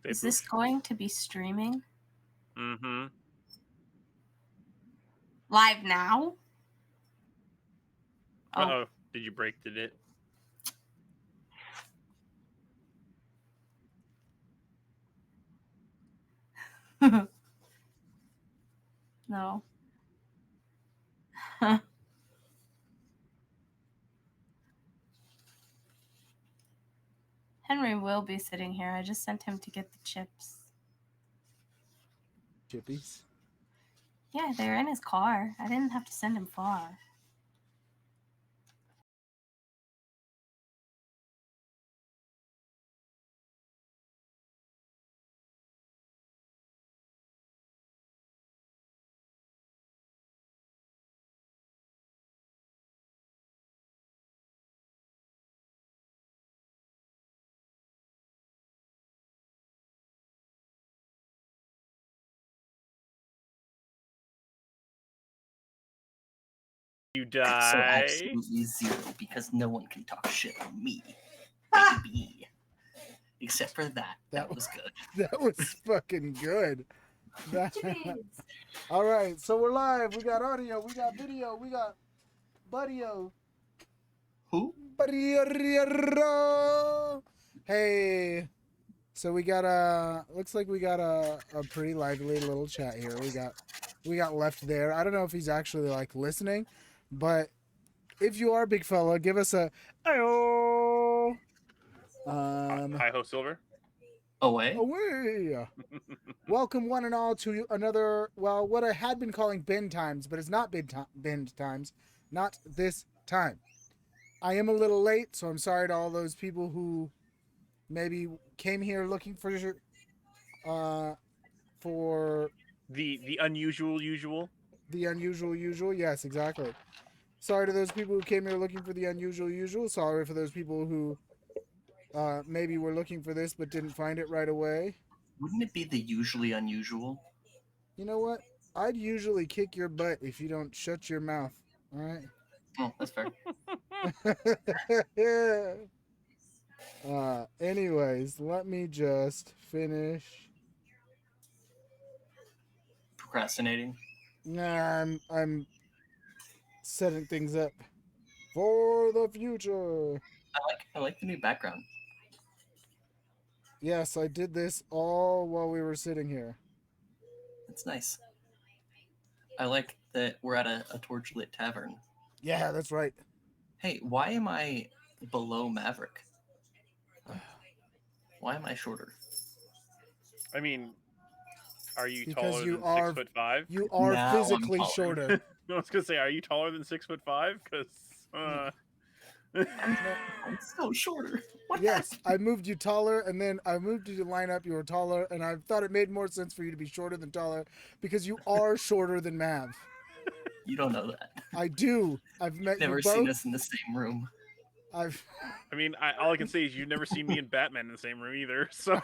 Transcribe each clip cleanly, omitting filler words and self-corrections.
Is this going to be streaming? Mm-hmm. Live now? Uh-oh. Did you break it? No. Henry will be sitting here. I just sent him to get the chips. Chippies? Yeah, they're in his car. I didn't have to send him far. You So die. absolutely zero, because no one can talk shit on me. Baby. Except for that. That was good. That was fucking good. All right, so we're live. We got audio, we got video, we got buddio. Who? Buddio. Hey. So we got looks like we got a pretty lively little chat here. We got left there. I don't know if he's actually like listening, but if you are, big fella, give us a ayo. Hi-ho Silver. Away? Welcome one and all to another, well, what I had been calling bin times, but it's not bin times, not this time. I am a little late, so I'm sorry to all those people who maybe came here looking for the unusual usual. The unusual usual. Yes, exactly. Sorry to those people who came here looking for the unusual usual. Sorry for those people who maybe were looking for this but didn't find it right away. Wouldn't it be the usually unusual? You know what? I'd usually kick your butt if you don't shut your mouth. All right? Oh, that's fair. Anyways, let me just finish. Procrastinating? Nah, I'm setting things up for the future. I like the new background. Yes, I did this all while we were sitting here. It's nice. I like that we're at a Torchlit Tavern. Yeah, that's right. Hey, why am I below Maverick? Why am I shorter? I mean, are you Because taller you than are 6'5"? You are Now physically I'm taller. shorter. I was gonna say, are you taller than 6'5"? Because I'm still shorter. What Yes, happened? I moved you taller, and then I moved you to line up. You were taller, and I thought it made more sense for you to be shorter than taller because you are shorter than Mav. You don't know that. I do. I've met Never you both. seen us in the same room. I mean, all I can say is you've never seen me and Batman in the same room either. So.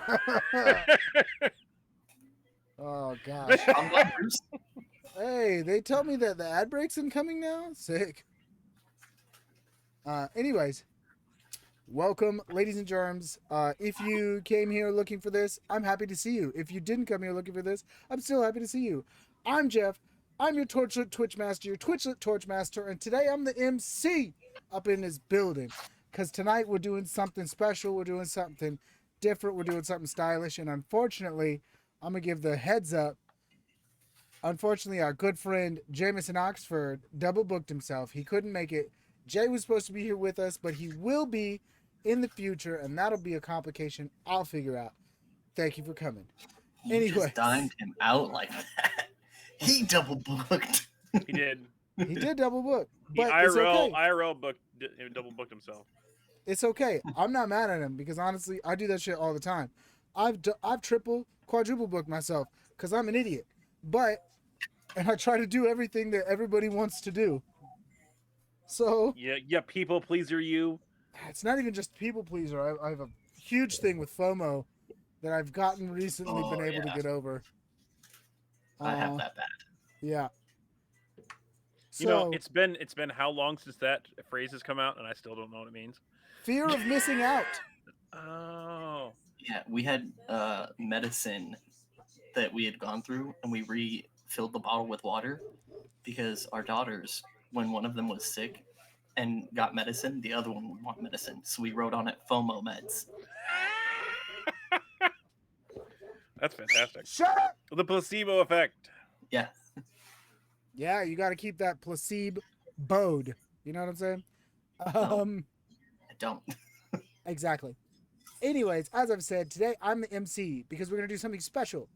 Oh gosh. I'm glad Bruce. Hey, they tell me that the ad break's incoming now. Sick. Anyways, welcome, ladies and germs. If you came here looking for this, I'm happy to see you. If you didn't come here looking for this, I'm still happy to see you. I'm Jeff. I'm your Torchlit Twitch Master, your Twitchlit Torch Master, and today I'm the MC up in this building. Because tonight we're doing something special, we're doing something different, we're doing something stylish, and unfortunately, I'm going to give the heads up. Unfortunately, our good friend Jameson Oxford double booked himself. He couldn't make it. Jay was supposed to be here with us, but he will be in the future, and that'll be a complication I'll figure out. Thank you for coming. You just dined him out like that. He double booked. He did. He did double book, but IRL, it's okay. IRL double booked himself. It's okay. I'm not mad at him because honestly, I do that shit all the time. I've triple, quadruple booked myself because I'm an idiot. And I try to do everything that everybody wants to do. So yeah, people pleaser you. It's not even just people pleaser. I have a huge thing with FOMO that I've gotten recently been able to get over. I have that bad. Yeah. So, you know, it's been how long since that phrase has come out, and I still don't know what it means. Fear of missing out. Oh. Yeah, we had medicine that we had gone through, and we refilled the bottle with water because our daughters, when one of them was sick and got medicine, the other one would want medicine. So we wrote on it FOMO meds. That's fantastic. Shut up. The placebo effect. Yeah, Yeah, you got to keep that placebo bode. You know what I'm saying? No. Um, I don't. exactly. Anyways, as I've said, today I'm the MC because we're gonna do something special.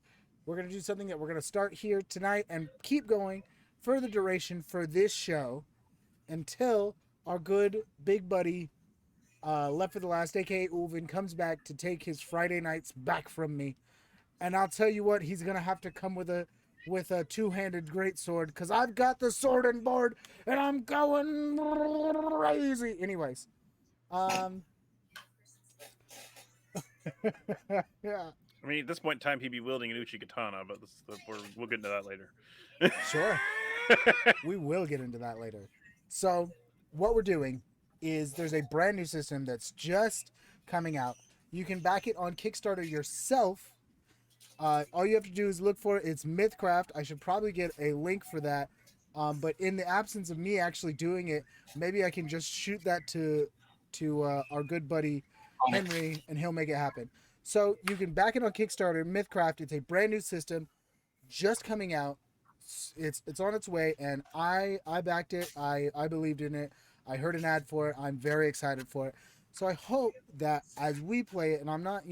We're gonna do something that we're gonna start here tonight and keep going for the duration for this show until our good big buddy left for the last, aka Ulvin, comes back to take his Friday nights back from me. And I'll tell you what, he's gonna have to come with a two-handed greatsword because I've got the sword and board and I'm going crazy. Anyways, yeah, I mean, at this point in time, he'd be wielding an Uchi katana, but we'll get into that later. sure. We will get into that later. So, what we're doing is there's a brand new system that's just coming out. You can back it on Kickstarter yourself. All you have to do is look for it. It's Mythcraft. I should probably get a link for that. But in the absence of me actually doing it, maybe I can just shoot that to our good buddy Henry, and he'll make it happen. So you can back it on Kickstarter. Mythcraft. It's a brand new system, just coming out. It's on its way, and I backed it. I believed in it. I heard an ad for it. I'm very excited for it. So I hope that as we play it, and I'm not,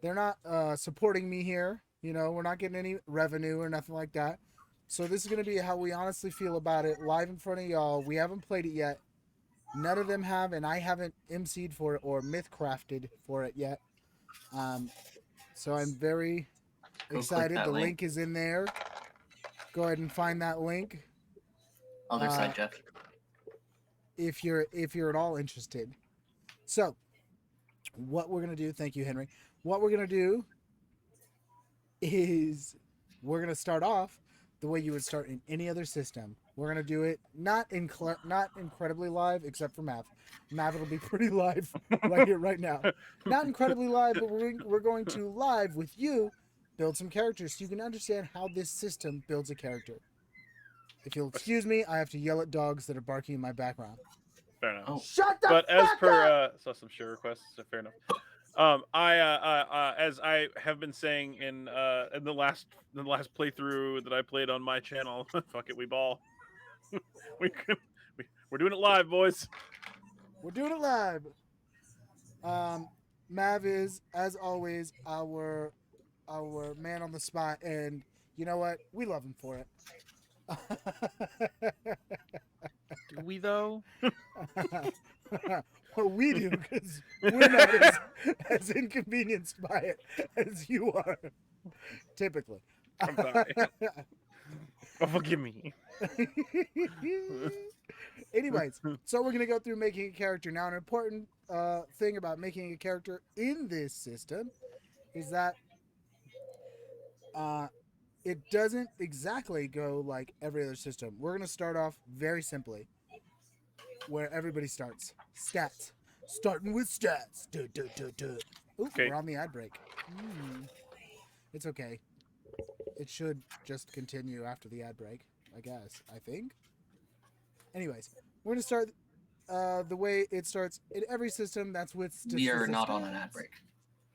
they're not supporting me here. We're not getting any revenue or nothing like that. So this is going to be how we honestly feel about it live in front of y'all. We haven't played it yet. None of them have, and I haven't MC'd for it or mythcrafted for it yet. So I'm very excited. The link. link is in there. Go ahead and find that link Other side, Jeff. if you're at all interested. So what we're gonna do, thank you, Henry. What we're gonna do is we're gonna start off the way you would start in any other system. We're gonna do it not incredibly live, except for Mav. Mav, it'll be pretty live right here, right now. Not incredibly live, but we're going to live with you build some characters so you can understand how this system builds a character. If you'll excuse me, I have to yell at dogs that are barking in my background. Fair enough. Oh, Shut the But fuck as per up! saw some share requests, so fair enough. As I have been saying in the last playthrough that I played on my channel, fuck it, we ball. We're doing it live, boys. We're doing it live. Mav is, as always, our man on the spot, and you know what? We love him for it. Do we though? Well, we do because we're not as inconvenienced by it as you are, typically. I'm sorry. Oh, forgive me. Anyways, so we're gonna go through making a character now. An important thing about making a character in this system is that it doesn't exactly go like every other system. We're gonna start off very simply, where everybody starts. Stats. Starting with stats. Ooh, Okay. we're on the ad break. It's okay. It should just continue after the ad break, I guess. I think. Anyways, we're gonna start the way it starts in every system. That's with we are not stats. on an ad break.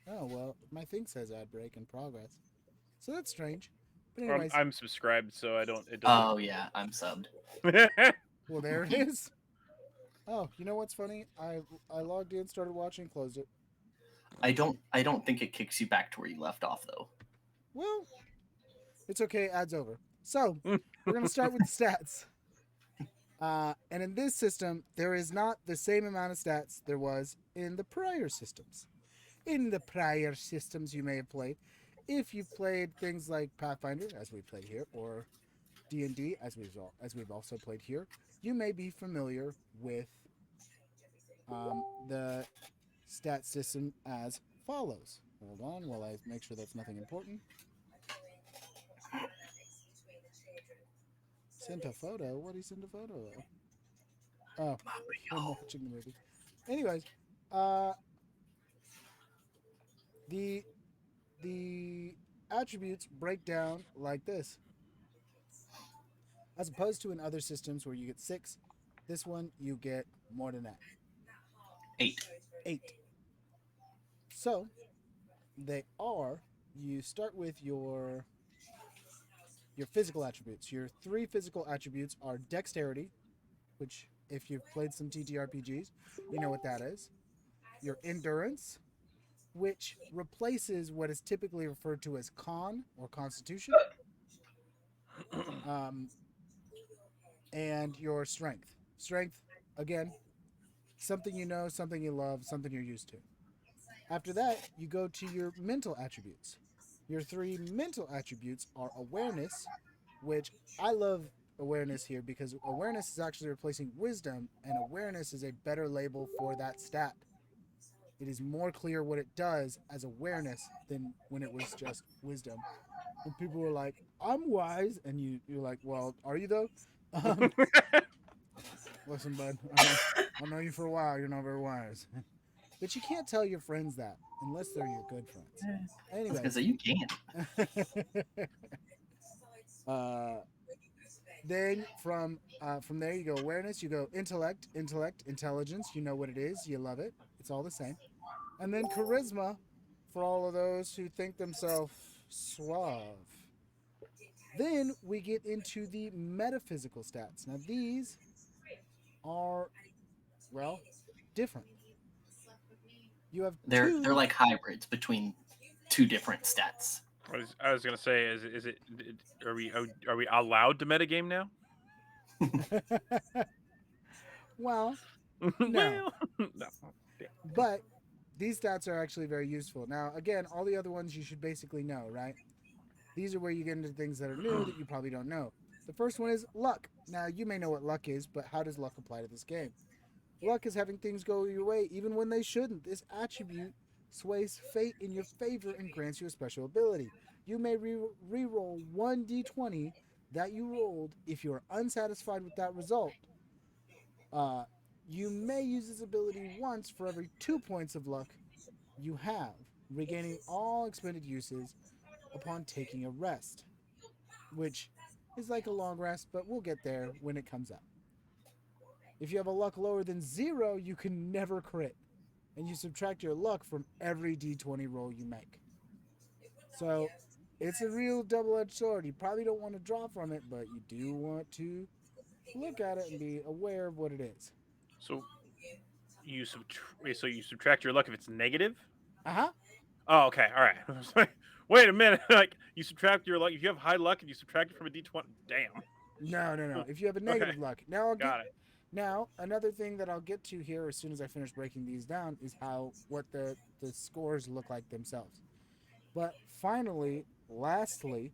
Oh well, my thing says ad break in progress, so that's strange. But I'm, anyways, I'm subscribed, so I don't. It Oh yeah, I'm subbed. doesn't. well there it is. Oh, you know what's funny? I logged in, started watching, closed it. I don't think it kicks you back to where you left off though. Well, it's okay. Ad's over. So we're gonna start with the stats. And in this system, there is not the same amount of stats there was in the prior systems. In the prior systems you may have played, if you've played things like Pathfinder, as we played here, or D&D, as we've also played here, you may be familiar with the stat system as follows. Hold on while I make sure that's nothing important. Sent a photo? What did he send a photo of? Oh, I'm watching the movie. Anyways, The the attributes break down like this, as opposed to in other systems where you get 6. This one you get more than that, 8. 8. So they are. You start with your physical attributes. Your 3 physical attributes are dexterity, which if you've played some TTRPGs, you know what that is. Your endurance, which replaces what is typically referred to as con or constitution, um, and your strength. Strength, again, something you know, something you love, something you're used to. After that, you go to your mental attributes. Your 3 mental attributes are awareness, which I love awareness here because awareness is actually replacing wisdom, and awareness is a better label for that stat. It is more clear what it does as awareness than when it was just wisdom. When people were like, "I'm wise," and you're like, "Well, are you though?" Um, Listen, bud, I know you for a while. You're not very wise, but you can't tell your friends that unless they're your good friends. I was gonna Anyways, say you can't. uh, then from there you go awareness, you go intellect, intelligence. You know what it is. You love it. It's all the same. And then charisma, for all of those who think themselves suave. Then we get into the metaphysical stats. Now these are, well, different. You have They're two. like hybrids between two different stats. I was gonna say, is it are we allowed to metagame now? Well, no, Well, no. Damn. but these stats are actually very useful. Now, again, all the other ones you should basically know, right? These are where you get into things that are new that you probably don't know. The first one is luck. Now, you may know what luck is, but how does luck apply to this game? Luck is having things go your way even when they shouldn't. This attribute sways fate in your favor and grants you a special ability. You may re-roll 1d20 that you rolled if you are unsatisfied with that result. Uh, you may use this ability once for every 2 points of luck you have, regaining all expended uses upon taking a rest, which is like a long rest, but we'll get there when it comes up. If you have a luck lower than 0, you can never crit, and you subtract your luck from every d20 roll you make. So it's a real double-edged sword. You probably don't want to draw from it, but you do want to look at it and be aware of what it is. So so you subtract your luck if it's negative. Uh-huh. Oh, okay, all right. I was like, wait a minute, like you subtract your luck if you have high luck and you subtract it from a d20. Damn. No. If you have a Okay, negative luck. Now I'll get got it. now another thing that I'll get to here as soon as I finish breaking these down is how what the scores look like themselves. But finally, lastly,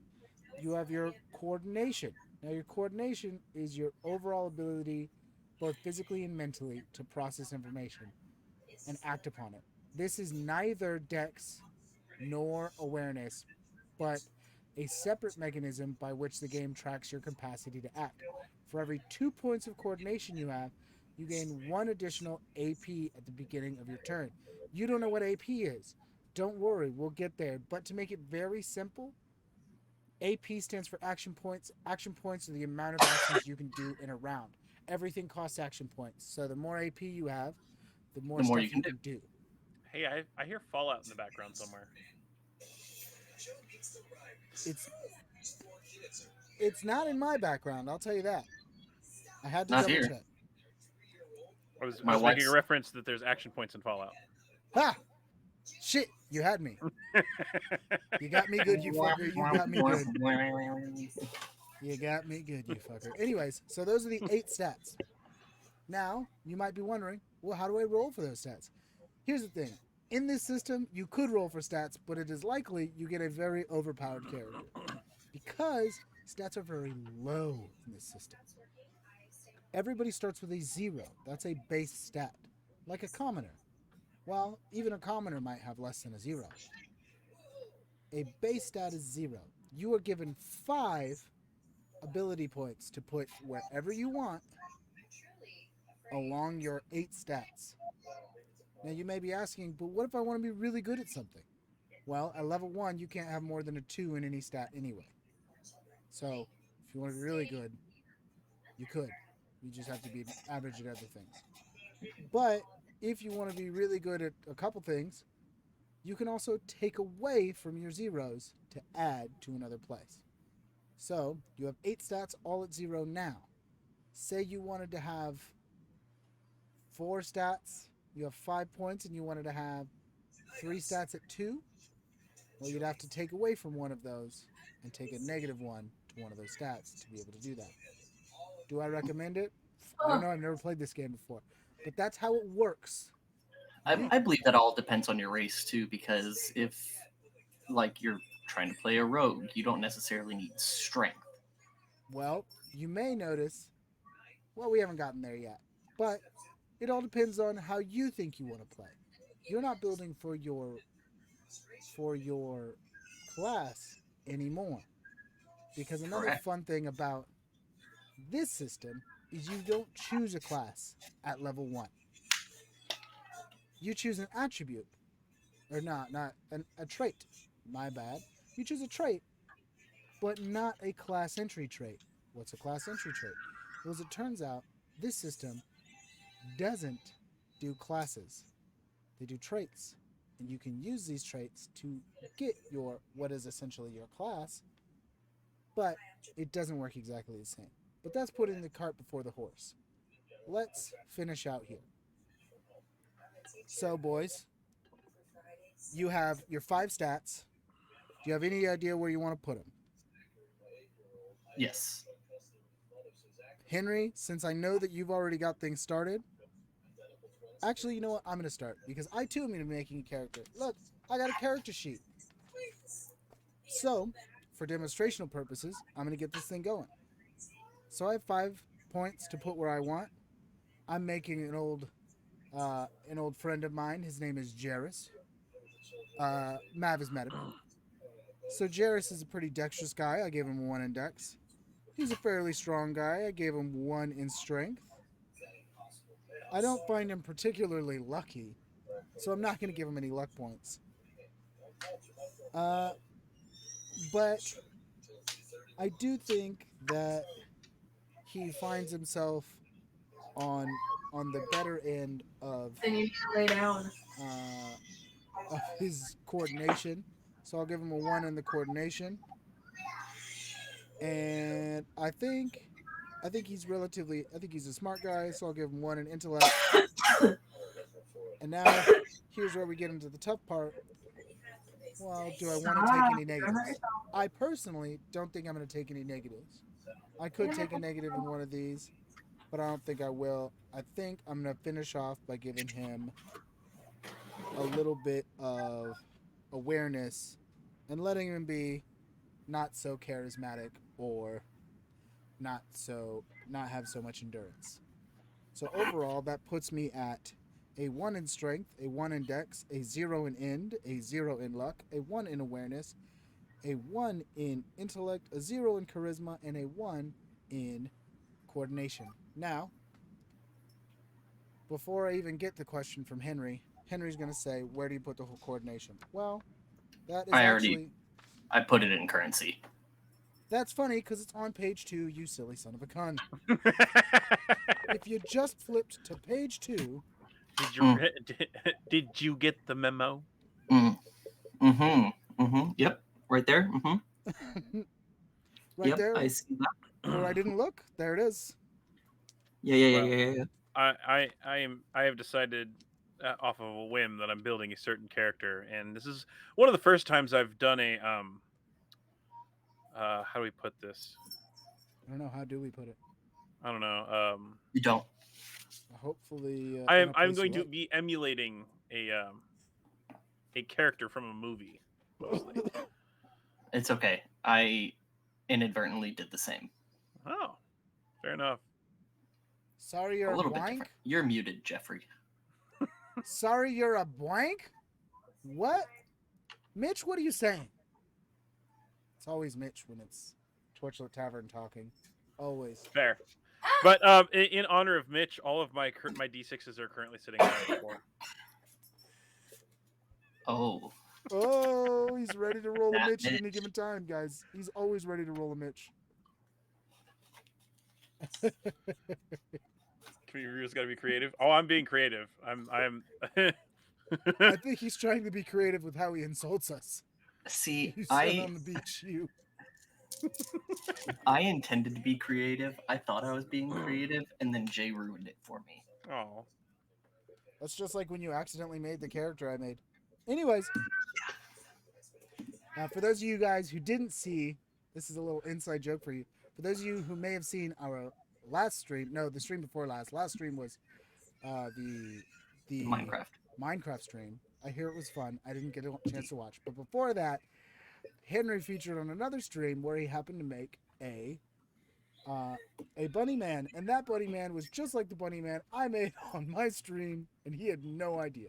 you have your coordination. Now your coordination is your overall ability both physically and mentally to process information and act upon it. This is neither dex nor awareness, but a separate mechanism by which the game tracks your capacity to act. For every 2 points of coordination you have, you gain 1 additional AP at the beginning of your turn. You don't know what AP is. Don't worry, we'll get there. But to make it very simple, AP stands for action points. Action points are the amount of actions you can do in a round. Everything costs action points. So the more AP you have, the more The more you stuff can you do. can do. Hey, I hear Fallout in the background somewhere. It's it's not in my background, I'll tell you that. I had to Not double here. check. I My was making a wife's. reference that there's action points in Fallout. Ha! Shit, you had me. You got me good, you fucker. You got me good. You got me good, you fucker. Anyways, so those are the 8 stats. Now, you might be wondering, well, how do I roll for those stats? Here's the thing. In this system, you could roll for stats, but it is likely you get a very overpowered character. Because stats are very low in this system. Everybody starts with a 0. That's a base stat. Like a commoner. Well, even a commoner might have less than a 0. A base stat is 0. You are given 5 ability points to put wherever you want along your 8 stats. Now you may be asking, but what if I want to be really good at something? Well, at level 1, you can't have more than a 2 in any stat anyway. So, if you want to be really good, you could. You just have to be average at other things. But if you want to be really good at a couple things, you can also take away from your zeros to add to another place. So, you have 8 stats all at 0 now. Say you wanted to have 4 stats, you have 5 points, and you wanted to have 3 stats at 2. Well, you'd have to take away from one of those and take a -1 to one of those stats to be able to do that. Do I recommend it? I don't know. I've never played this game before. But that's how it works. I believe that all depends on your race too, because if like you're trying to play a rogue, you don't necessarily need strength. Well, you may notice, well, we haven't gotten there yet, but it all depends on how you think you want to play. You're not building for your class anymore. Because another Correct. fun thing about this system is you don't choose a class at level 1. You choose an attribute. Or not a trait. My bad. You choose a trait, but not a class entry trait. What's a class entry trait? Well, as it turns out, this system doesn't do classes. They do traits. And you can use these traits to get your what is essentially your class, but it doesn't work exactly the same. But that's putting the cart before the horse. Let's finish out here. So, boys, you have your 5 stats. Do you have any idea where you want to put them? Yes. Henry, since I know that you've already got things started, actually, you know what? I'm going to start because I too am going to be making a character. Look, I got a character sheet. So, for demonstrational purposes, I'm going to get this thing going. So I have 5 points to put where I want. I'm making an old friend of mine. His name is Jairus. Mav has met him. So Jairus is a pretty dexterous guy. I gave him 1 in dex. He's a fairly strong guy. I gave him 1 in strength. I don't find him particularly lucky, so I'm not going to give him any luck points. But I do think that he finds himself on the better end of Then you need to lay down. of his coordination. So I'll give him a 1 in the coordination. And I think he's a smart guy, so I'll give him 1 in intellect. And now here's where we get into the tough part. Well, do I want to take any negatives? I personally don't think I'm going to take any negatives. I could take a negative in one of these, but I don't think I will. I think I'm going to finish off by giving him a little bit of awareness and letting him be not so charismatic or not have so much endurance. So overall, that puts me at a 1 in strength, a 1 in dex, a 0 in end, a 0 in luck, a 1 in awareness, a 1 in intellect, a 0 in charisma, and a 1 in coordination. Now, before I even get the question from Henry, Henry's going to say, where do you put the whole coordination? Well, that is I put it in currency. That's funny because it's on page 2, you silly son of a gun. If you just flipped to page 2... Did you get the memo? Yep, right there. Right yep, there. I see that. Where I didn't look, there it is. Yeah. I have decided off of a whim that I'm building a certain character, and this is one of the first times I've done a how do we put this? I don't know. How do we put it? I don't know. You don't. Hopefully, I'm going to be emulating a character from a movie, mostly. It's okay. I inadvertently did the same. Oh, fair enough. Sorry, you're a little bit blank. different. You're muted, Jeffrey. Sorry, you're a blank. What, Mitch? What are you saying? It's always Mitch when it's Torchlit Tavern talking. Always. Fair. But in honor of Mitch, all of my D6s are currently sitting on the floor. Oh. Oh, he's ready to roll a That Mitch at any Mitch. given time, guys. He's always ready to roll a Mitch. Community got to be creative. Oh, I'm being creative. I'm. I think he's trying to be creative with how he insults us. See, You son on the beach, you. I intended to be creative. I thought I was being creative, and then Jay ruined it for me. Oh. That's just like when you accidentally made the character I made. Anyways, for those of you guys who didn't see, this is a little inside joke for you. For those of you who may have seen our last stream, no, the stream before last. Last stream was the Minecraft. Minecraft stream. I hear it was fun. I didn't get a chance to watch, but before that, Henry featured on another stream where he happened to make a bunny man, and that bunny man was just like the bunny man I made on my stream, and he had no idea.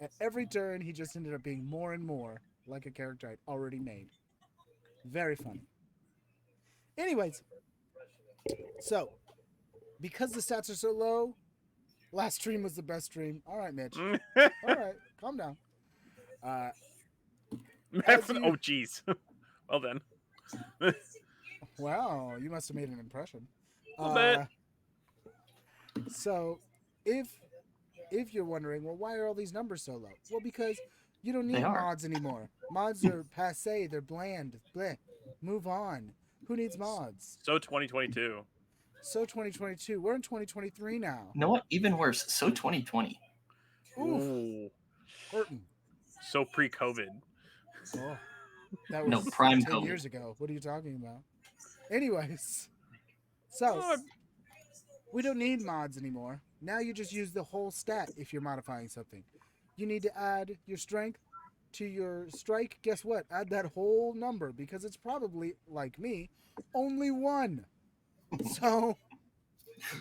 At every turn, he just ended up being more and more like a character I'd already made. Very funny. Anyways, so because the stats are so low, last stream was the best stream. All right, Mitch. All right, calm down. Oh, you- jeez. Well then. Wow, you must have made an impression. A little So, if you're wondering, well, why are all these numbers so low? Well, because you don't need They are. mods anymore. Mods are passe. They're bland. Bleh. Move on. Who needs mods? So 2022. So 2022. We're in 2023 now. You know what? Even worse. So 2020. Oof. Ooh. Hurting. So pre-COVID. Oh, that was No, prime 10 COVID. years ago. What are you talking about? Anyways, so Oh, we don't need mods anymore. Now you just use the whole stat if you're modifying something. You need to add your strength to your strike. Guess what? Add that whole number because it's probably, like me, only one. So,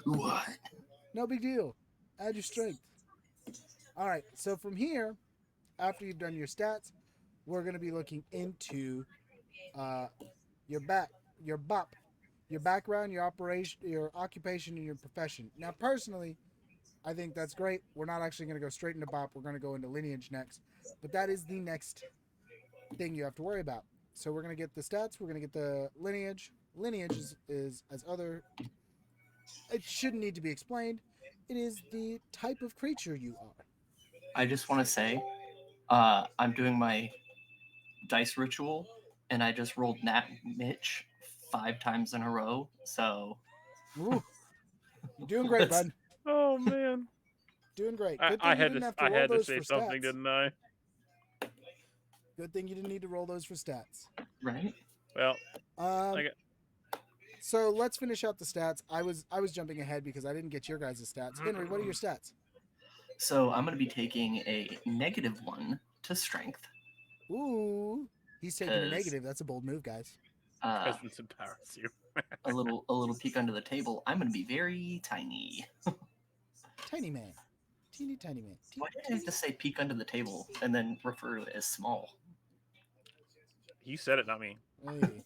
What? no big deal. Add your strength. All right, so from here, after you've done your stats, we're going to be looking into your BOP, your background, your operation, your occupation, and your profession. Now, personally, I think that's great. We're not actually going to go straight into BOP. We're going to go into lineage next. But that is the next thing you have to worry about. So we're going to get the stats. We're going to get the lineage. Lineage is as other... It shouldn't need to be explained. It is the type of creature you are. I just want to say, I'm doing my dice ritual, and I just rolled Nat Mitch 5 times in a row. So Ooh. You're doing great, bud. oh man. Doing great. I, Good thing I you had didn't to. have to I roll had to those say for something, stats. didn't I? Good thing you didn't need to roll those for stats. right. Well, Um, got- so let's finish out the stats. I was jumping ahead because I didn't get your guys' stats. Henry, what are your stats? So I'm going to be taking a -1 to strength. Ooh, he's taking a 'Cause- negative. That's a bold move, guys. presence empowers you. A little peek under the table. I'm going to be very tiny. Tiny man, teeny tiny man. Why did I have to say peek under the table and then refer to it as small? You said it, not me. Hey.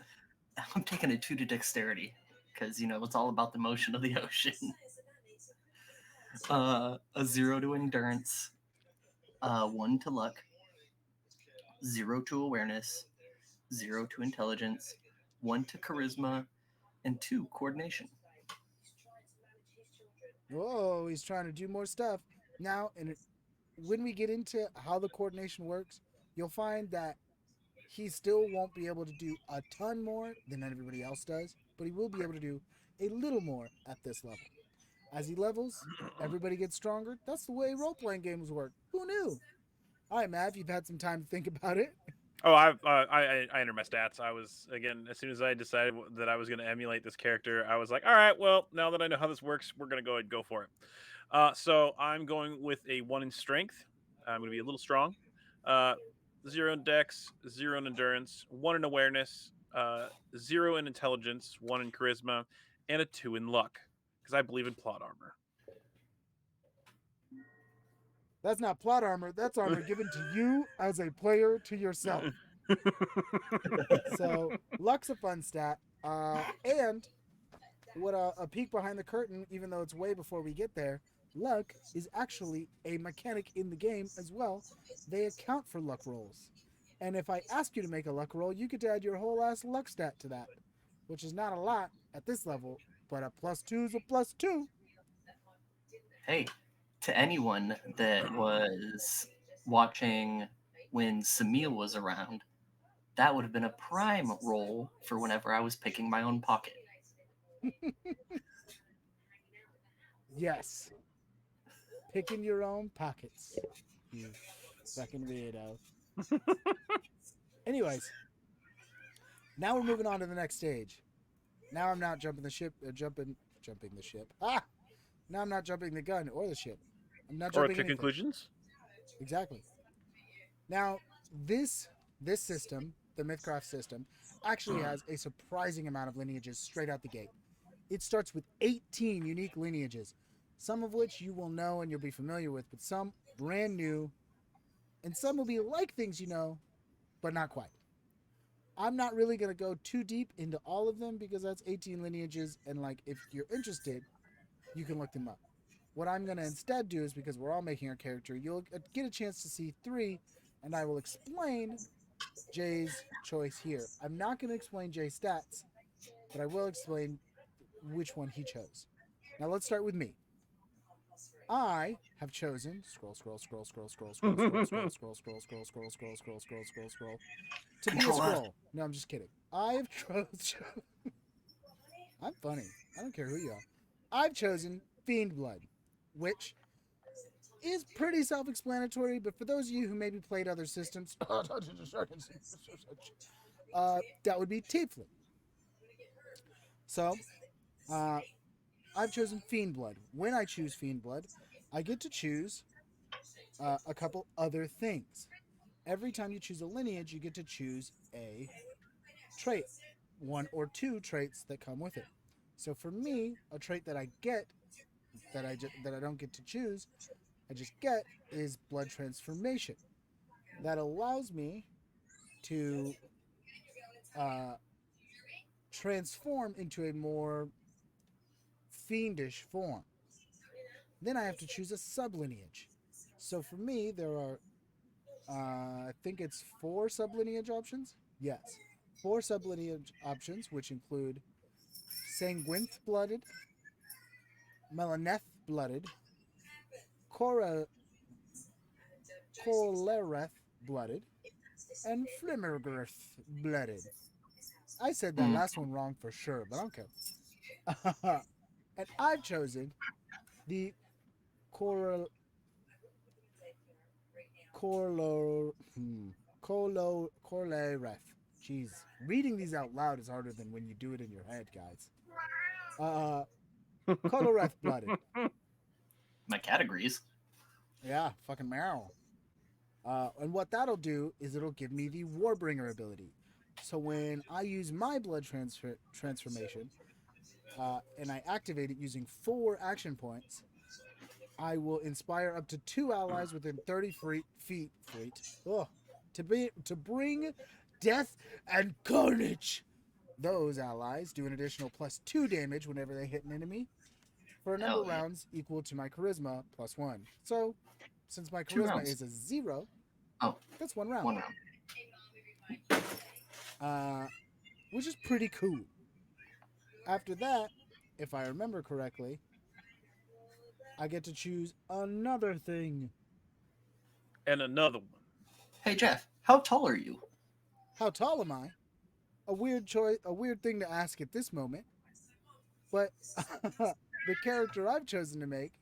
I'm taking a 2 to dexterity because it's all about the motion of the ocean. A 0 to endurance, 1 to luck, 0 to awareness, 0 to intelligence, 1 to charisma, and 2 coordination. Whoa, he's trying to do more stuff now. And when we get into how the coordination works, you'll find that he still won't be able to do a ton more than everybody else does, but he will be able to do a little more at this level. As he levels, everybody gets stronger. That's the way role-playing games work. Who knew? All right, Mav, you've had some time to think about it. Oh, I entered my stats. I was, again, as soon as I decided that I was going to emulate this character, I was like, all right, well, now that I know how this works, we're going to go ahead and go for it. So I'm going with a 1 in strength. I'm going to be a little strong. 0 in dex, 0 in endurance, 1 in awareness, 0 in intelligence, 1 in charisma, and a 2 in luck, because I believe in plot armor. That's not plot armor. That's armor given to you as a player to yourself. So luck's a fun stat. And what a peek behind the curtain, even though it's way before we get there, Luck is actually a mechanic in the game as well. They account for luck rolls. And if I ask you to make a luck roll, you get to add your whole ass luck stat to that, which is not a lot at this level, but a plus two is a plus two. Hey, to anyone that was watching when Samil was around, that would have been a prime roll for whenever I was picking my own pocket. Yes, picking your own pockets. You fucking weirdo. Anyways, now we're moving on to the next stage. Now I'm not jumping the ship, jumping the ship. Ah! Now I'm not jumping the gun or the ship. I'm not Or jumping to anything. conclusions. Exactly. Now, this system, the Mythcraft system, actually has a surprising amount of lineages straight out the gate. It starts with 18 unique lineages, some of which you will know and you'll be familiar with, but some brand new, and some will be like things you know, but not quite. I'm not really going to go too deep into all of them because that's 18 lineages, and like if you're interested, you can look them up. What I'm going to instead do is because we're all making our character, you'll get a chance to see three, and I will explain Jay's choice here. I'm not going to explain Jay's stats, but I will explain which one he chose. Now let's start with me. I have chosen scroll to be a Control F. scroll. No, I'm just kidding. I have chosen. I'm funny. I don't care who you are. I've chosen Fiend Blood, which is pretty self-explanatory. But for those of you who maybe played other systems, that would be Tiefling. So, uh, I've chosen Fiend Blood. When I choose Fiend Blood, I get to choose a couple other things. Every time you choose a lineage, you get to choose a trait, one or two traits that come with it. So for me, a trait that I get that I don't get to choose, I just get is blood transformation. That allows me to uh, transform into a more fiendish form. Then I have to choose a sublineage. So for me, there are I think it's four sublineage options. Yes, four sublineage options, which include sanguineth blooded, melaneth blooded, cora colereth blooded, and flimmergirth blooded. I said that Mm. last one wrong for sure, but I don't care. And I've chosen the coral corlo colereth. Jeez, reading these out loud is harder than when you do it in your head, guys. Uh, Coloreth blooded. My categories. Yeah, fucking marrow. And what that'll do is it'll give me the Warbringer ability. So when I use my blood transformation and I activate it using 4 action points, I will inspire up to 2 allies within 30 feet. Oh, to bring death and carnage. Those allies do an additional +2 damage whenever they hit an enemy for a number Hell of yeah. rounds equal to my charisma +1. So, since my Two charisma rounds. is a 0, Oh, that's 1 round. one round. Uh, which is pretty cool. After that, if I remember correctly, I get to choose another thing. And another one. Hey Jeff, how tall are you? How tall am I? A weird choice, a weird thing to ask at this moment. But the character I've chosen to make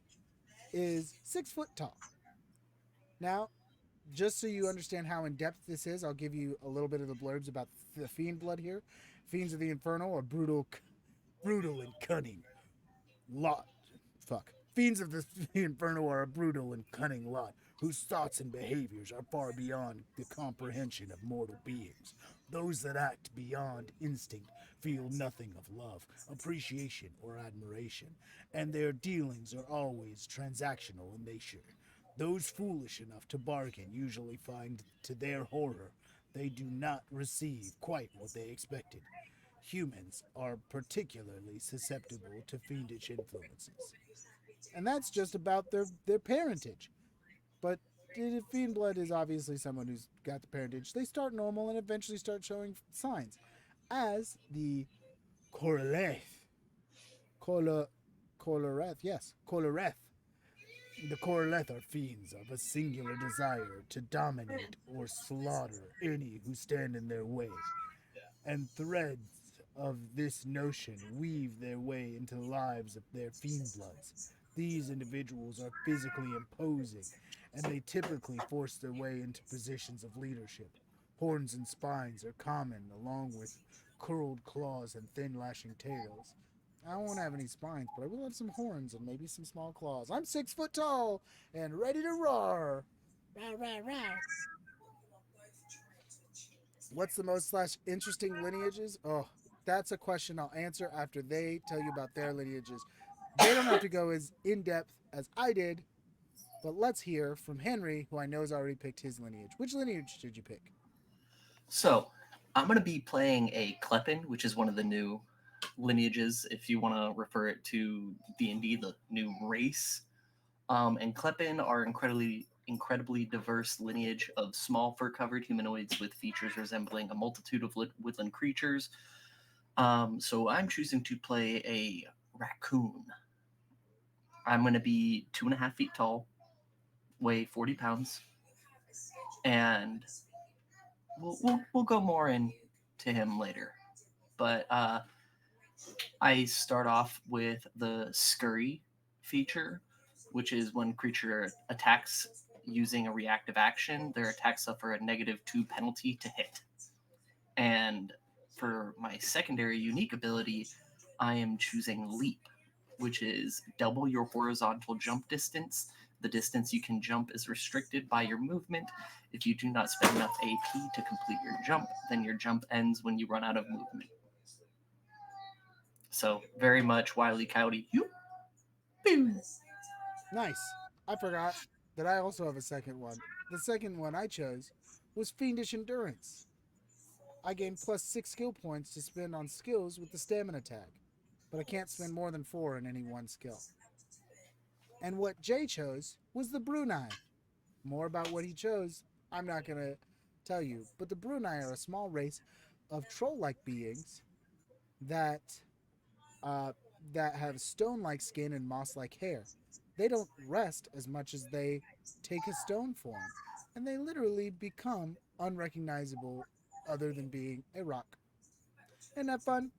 is 6 foot tall. Now, just so you understand how in depth this is, I'll give you a little bit of the blurbs about the fiend blood here. Fiends of the Inferno are brutal and cunning. Lot, fuck. Fiends of the Inferno are a brutal and cunning lot whose thoughts and behaviors are far beyond the comprehension of mortal beings. Those that act beyond instinct feel nothing of love, appreciation, or admiration, and their dealings are always transactional in nature. Those foolish enough to bargain usually find, to their horror, they do not receive quite what they expected. Humans are particularly susceptible to fiendish influences. and that's just about their parentage. But if Fiend Blood is obviously someone who's got the parentage, they start normal and eventually start showing signs. As the Korleth, Kola, Koloreth, yes, Koloreth. The Korleth are fiends of a singular desire to dominate or slaughter any who stand in their way, and threads of this notion weave their way into the lives of their fiend bloods. These individuals are physically imposing, and they typically force their way into positions of leadership. Horns and spines are common, along with curled claws and thin lashing tails. I won't have any spines, but I will have some horns and maybe some small claws. I'm 6 foot tall and ready to roar. Roar, roar, roar. What's the most slash interesting lineages? Oh, that's a question I'll answer after they tell you about their lineages. They don't have to go as in depth as I did, but let's hear from Henry, who I know has already picked his lineage. Which lineage did you pick? So I'm going to be playing a Klepin, which is one of the new lineages, if you want to refer it to D&D, the new race. And Klepin are incredibly diverse lineage of small fur-covered humanoids with features resembling a multitude of woodland creatures. So I'm choosing to play a raccoon. I'm going to be 2.5 feet tall, weigh 40 pounds, and we'll go more into him later. But I start off with the scurry feature, which is when creature attacks using a reactive action, their attacks suffer a -2 penalty to hit. And for my secondary unique ability, I am choosing leap, which is double your horizontal jump distance. The distance you can jump is restricted by your movement. If you do not spend enough AP to complete your jump, then your jump ends when you run out of movement. So very much Wile E. Coyote. Nice. I forgot that I also have a second one. The second one I chose was Fiendish Endurance. I gain +6 skill points to spend on skills with the stamina tag, but I can't spend more than 4 in any one skill. And what Jay chose was the Brunei. More about what he chose, I'm not going to tell you, but the Brunei are a small race of troll-like beings that uh, that have stone-like skin and moss-like hair. They don't rest as much as they take a stone form, and they literally become unrecognizable other than being a rock. Isn't that fun?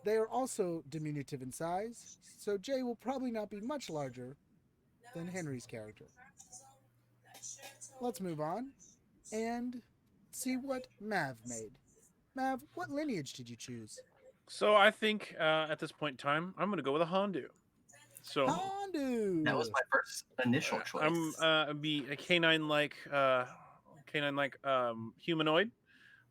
They are also diminutive in size, so Jay will probably not be much larger than Henry's character. Let's move on and see what Mav made. Mav, what lineage did you choose? So I think at this point in time, I'm going to go with a Hondu. So That was Hondu. my first initial choice. I'm be a canine like humanoid.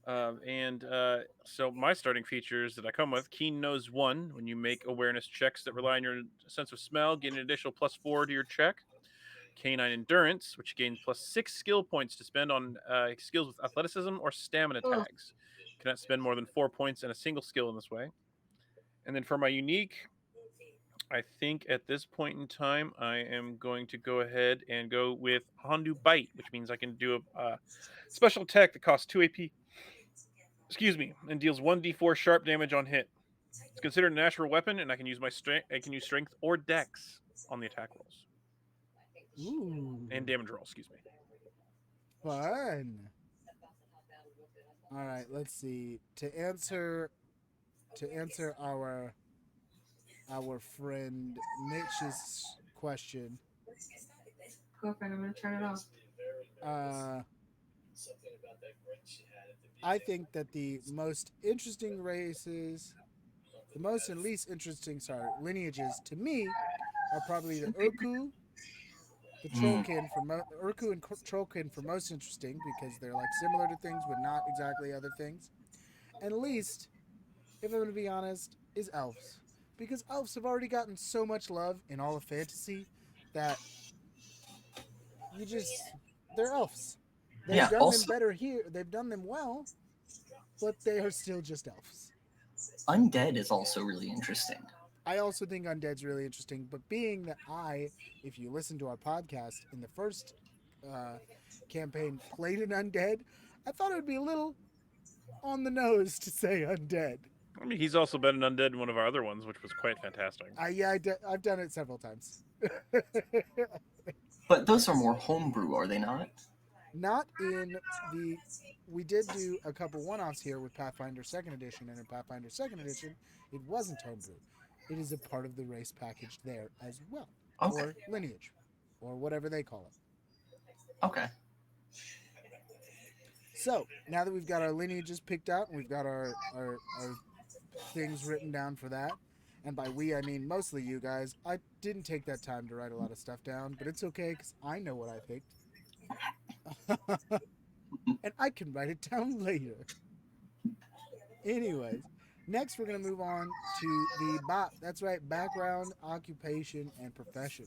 So my starting features that I come with: keen nose 1. When you make awareness checks that rely on your sense of smell, gain an additional +4 to your check. Canine endurance, which gains +6 skill points to spend on skills with athleticism or stamina tags. Cannot spend more than 4 points in a single skill in this way. And then for my unique, I think at this point in time, I am going to go ahead and go with Hondu Bite, which means I can do a special attack that costs 2 AP. Excuse me, and deals 1d4 sharp damage on hit. It's considered a natural weapon, and I can use my strength. I can use strength or dex on the attack rolls Ooh, and damage roll. Excuse me. fun. All right, let's see. To answer our friend Mitch's question, Girlfriend, I'm gonna turn it off. uh, I think that the most interesting races, the most and least interesting, sorry, lineages to me are probably the Urku, the Trollkin for Urku and Trollkin for most interesting because they're like similar to things but not exactly other things. And least, if I'm going to be honest, is elves. Because elves have already gotten so much love in all of fantasy that you just they're elves. They've Yeah, done them also better here. They've done them well, but they are still just elves. undead is also really interesting. I also think undead's really interesting, but being that if you listen to our podcast in the first uh, campaign, played an undead, I thought it would be a little on the nose to say undead. I mean, he's also been an undead in one of our other ones, which was quite fantastic. I've done it several times. But those are more homebrew, are they not? Not in the. We did do a couple one-offs here with Pathfinder Second Edition, and in Pathfinder Second Edition, it wasn't homebrew. It is a part of the race package there as well, Okay. or lineage, or whatever they call it. Okay. So now that we've got our lineages picked out, and we've got our things written down for that, and by we I mean mostly you guys. I didn't take that time to write a lot of stuff down, but it's okay because I know what I picked. And I can write it down later. Anyways, next we're going to move on to the BOP. That's right, background, occupation, and profession.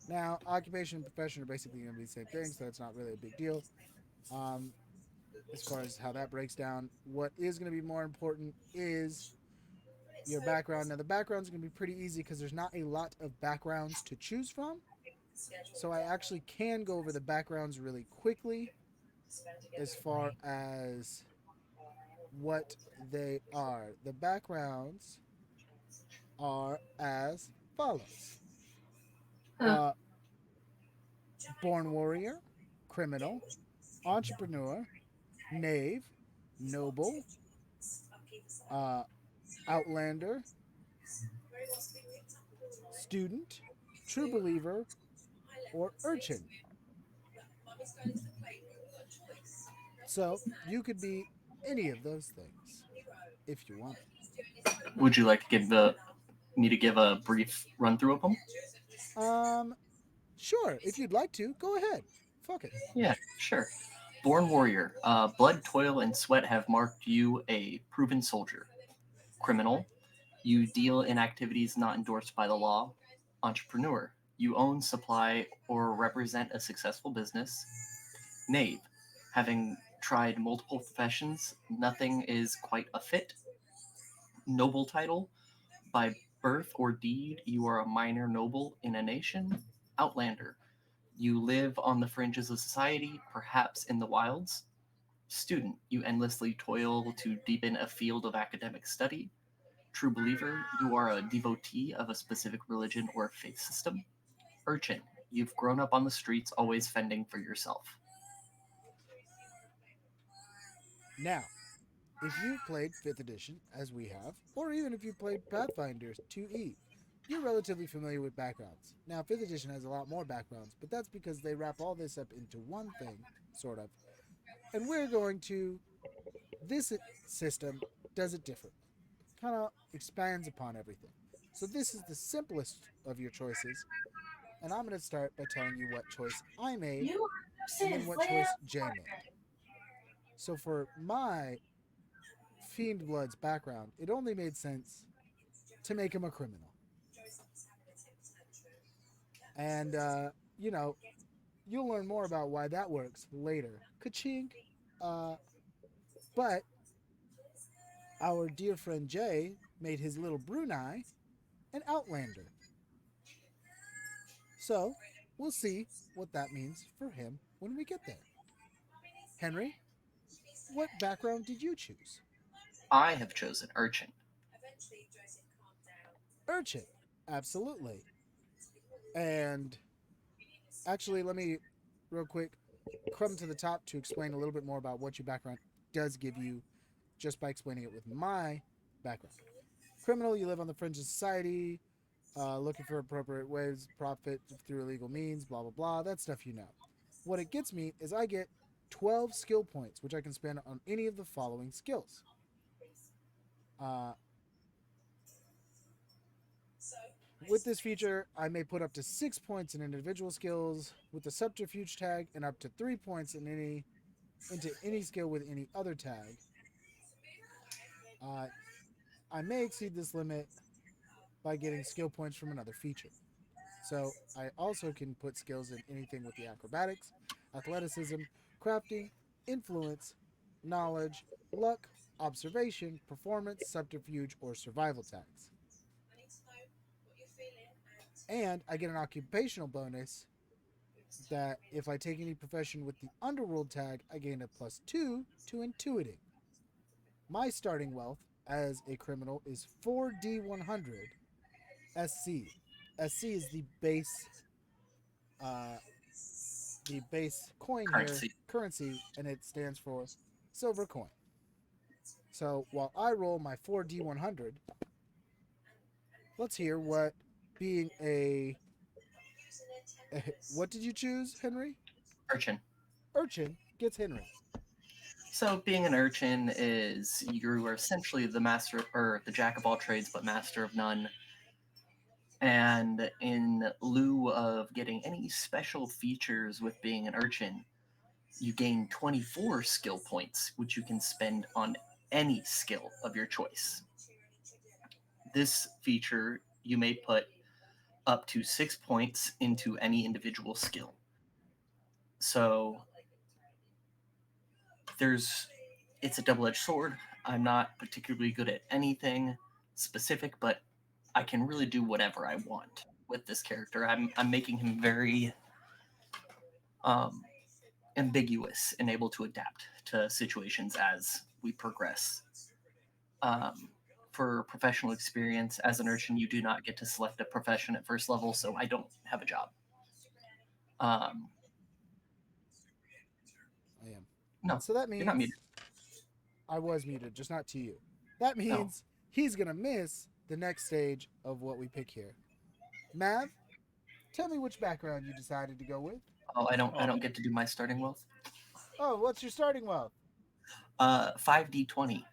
Now, occupation and profession are basically going to be the same thing, so it's not really a big deal. Um, as far as how that breaks down, what is going to be more important is your background. Now, the background is going to be pretty easy because there's not a lot of backgrounds to choose from. So I actually can go over the backgrounds really quickly as far as what they are. The backgrounds are as follows: uh, born warrior, criminal, entrepreneur, knave, noble, uh, outlander, student, true believer, or urchin. So you could be any of those things if you wanted. Would you like to give the me to give a brief run through of them? Um, sure, if you'd like to, go ahead. Fuck it. Yeah, sure. Born warrior. Blood, toil, and sweat have marked you a proven soldier. Criminal. You deal in activities not endorsed by the law. Entrepreneur. You own, supply, or represent a successful business. Knave. Having tried multiple professions, nothing is quite a fit. Noble title. By birth or deed, you are a minor noble in a nation. Outlander. You live on the fringes of society, perhaps in the wilds. Student. You endlessly toil to deepen a field of academic study. True believer. You are a devotee of a specific religion or faith system. Urchin. You've grown up on the streets, always fending for yourself. Now, if you've played 5th edition, as we have, or even if you've played Pathfinder 2E, you're relatively familiar with backgrounds. Now, 5th edition has a lot more backgrounds, but that's because they wrap all this up into one thing, sort of. And we're going to. This system does it differently, kind of expands upon everything. So, this is the simplest of your choices, and I'm going to start by telling you what choice I made and then what choice Jay made. So, for my Fiend Blood's background, it only made sense to make him a criminal. And, you know, you'll learn more about why that works later. Ka-chink. Uh, but our dear friend Jay made his little Brunei an Outlander. So, we'll see what that means for him when we get there. Henry, what background did you choose? I have chosen urchin. Urchin. Absolutely. And actually, let me, real quick, crumb to the top to explain a little bit more about what your background does give you just by explaining it with my background. Criminal, you live on the fringe of society, looking for appropriate ways to profit through illegal means, blah, blah, blah. That stuff you know. What it gets me is I get 12 skill points, which I can spend on any of the following skills. Uh, with this feature, I may put up to 6 points in individual skills with the subterfuge tag, and up to 3 points into any skill with any other tag. Uh, I may exceed this limit by getting skill points from another feature. So I also can put skills in anything with the acrobatics, athleticism, crafting, influence, knowledge, luck, observation, performance, subterfuge, or survival tags. And I get an occupational bonus that if I take any profession with the underworld tag, I gain a +2 to intuiting. My starting wealth as a criminal is 4D100 SC. SC is uh, the base coin here, Currency. currency, and it stands for silver coin. So while I roll my 4D100, let's hear what being what did you choose, Henry? Urchin. Urchin gets Henry. So being an urchin is you are essentially the master or the jack of all trades but master of none. And in lieu of getting any special features with being an urchin, you gain 24 skill points, which you can spend on any skill of your choice. This feature, you may put up to 6 points into any individual skill. So it's a double-edged sword. I'm not particularly good at anything specific, but I can really do whatever I want with this character. I'm making him very ambiguous and able to adapt to situations as we progress. For professional experience, as an urchin, you do not get to select a profession at first level, so I don't have a job. I am. No, So that you're not means muted. I was muted, just not to you. That No. means he's gonna miss the next stage of what we pick here. Mav, tell me which background you decided to go with. Oh, I don't get to do my starting wealth. Oh, what's your starting wealth? 5d20.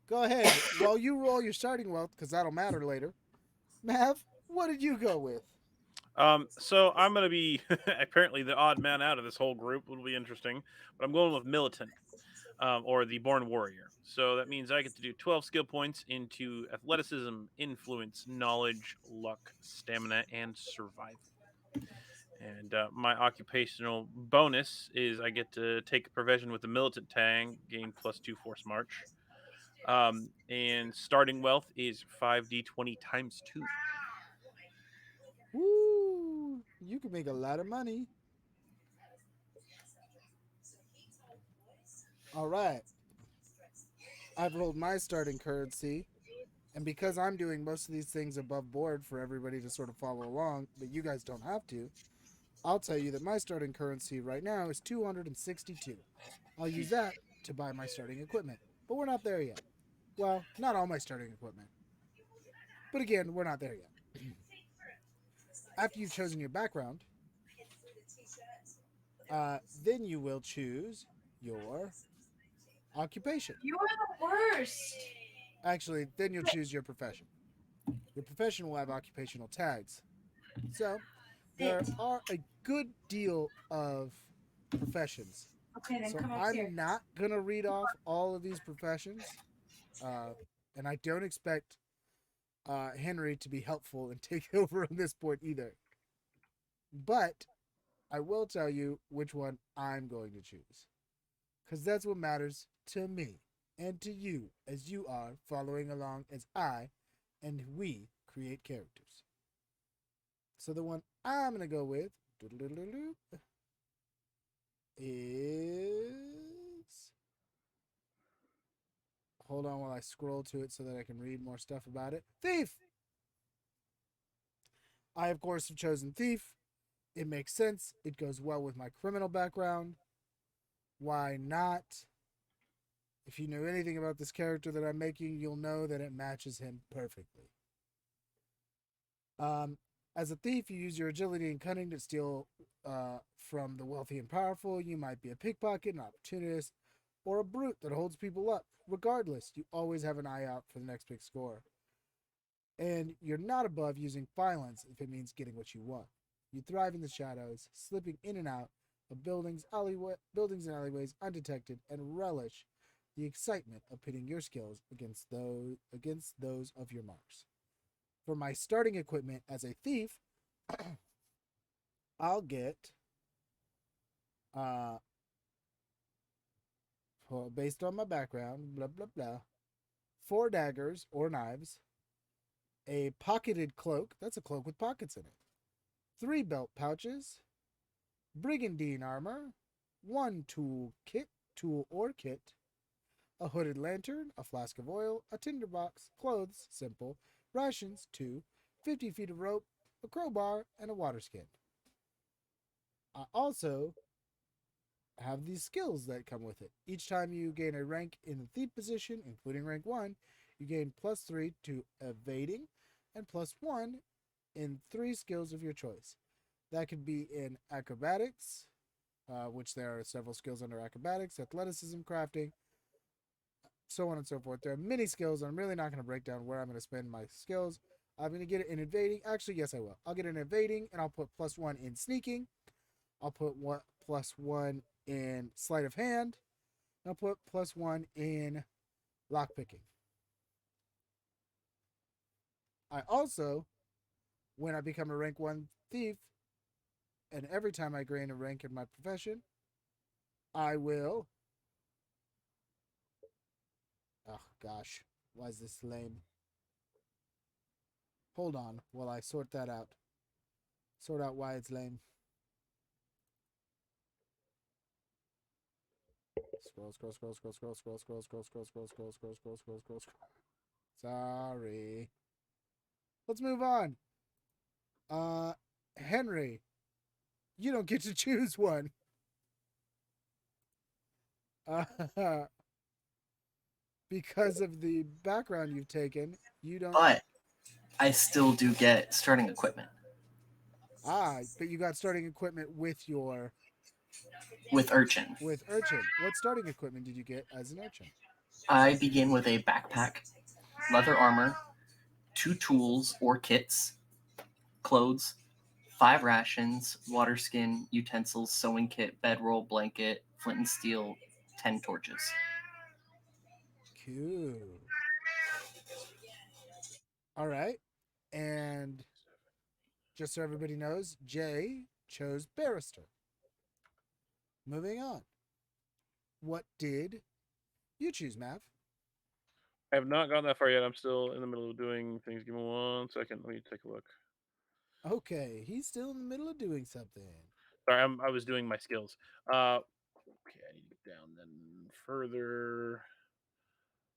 Go ahead. While you roll your starting wealth, because that'll matter later. Mav, what did you go with? So I'm gonna be apparently the odd man out of this whole group. It'll be interesting, but I'm going with militant, or the born warrior. So that means I get to do 12 skill points into athleticism, influence, knowledge, luck, stamina, and survival. And my occupational bonus is I get to take a profession with the militant tag, gain +2 force march. And starting wealth is 5d20 times 2. Woo! You can make a lot of money. All right. I've rolled my starting currency, and because I'm doing most of these things above board for everybody to sort of follow along, but you guys don't have to, I'll tell you that my starting currency right now is 262. I'll use that to buy my starting equipment, but we're not there yet. Well, not all my starting equipment. But again, we're not there yet. After you've chosen your background, then you will choose your occupation. You are the worst. Actually, then you'll choose your profession. Your profession will have occupational tags. So, there are a good deal of professions. Okay, then So come I'm upstairs. not going to read off all of these professions. And I don't expect Henry to be helpful and take over on this point either. But I will tell you which one I'm going to choose. Because that's what matters to me and to you as you are following along as I and we create characters. So the one I'm going to go with is. Hold on while I scroll to it so that I can read more stuff about it. Thief! I, of course, have chosen Thief. It makes sense. It goes well with my criminal background. Why not? If you know anything about this character that I'm making, you'll know that it matches him perfectly. As a thief, you use your agility and cunning to steal from the wealthy and powerful. You might be a pickpocket, an opportunist, or a brute that holds people up. Regardless, you always have an eye out for the next big score. And you're not above using violence if it means getting what you want. You thrive in the shadows, slipping in and out of buildings and alleyways undetected, and relish the excitement of pitting your skills against those of your marks. For my starting equipment as a thief, I'll get based on my background, blah blah blah, 4 daggers or knives, a pocketed cloak. That's a cloak with pockets in it. 3 belt pouches, brigandine armor, 1 tool or kit, a hooded lantern, a flask of oil, a tinderbox, clothes, simple, rations, 2, 50 feet of rope, a crowbar, and a water skin. I also have these skills that come with it. Each time you gain a rank in the thief position, including rank 1, you gain +3 to evading and +1 in 3 skills of your choice. That could be in acrobatics, which there are several skills under acrobatics, athleticism, crafting, so on and so forth. There are many skills. I'm really not going to break down where I'm going to spend my skills. I'm going to get it in evading. Actually, yes, I will. I'll get it in evading, and I'll put +1 in sneaking. I'll put +1 in sleight of hand. And I'll put +1 in lockpicking. I also, when I become a rank 1 thief, and every time I gain a rank in my profession, I will. Oh gosh, why is this lame? Hold on while I sort that out. Sort out why it's lame. Scroll. Sorry. Let's move on. Henry, you don't get to choose one. Because of the background you've taken, you don't. But I still do get starting equipment But you got starting equipment with with Urchin. Urchin. What starting equipment did you get as an Urchin? I begin with a backpack, leather armor, 2 tools or kits, clothes, 5 rations, water skin, utensils, sewing kit, bedroll, blanket, flint and steel, 10 torches. Cool. All right. And just so everybody knows, Jay chose barrister. Moving on. What did you choose, Mav? I have not gone that far yet. I'm still in the middle of doing things. Give me 1 second. Let me take a look. Okay, he's still in the middle of doing something. Sorry, I was doing my skills. Okay, I need to get down then further.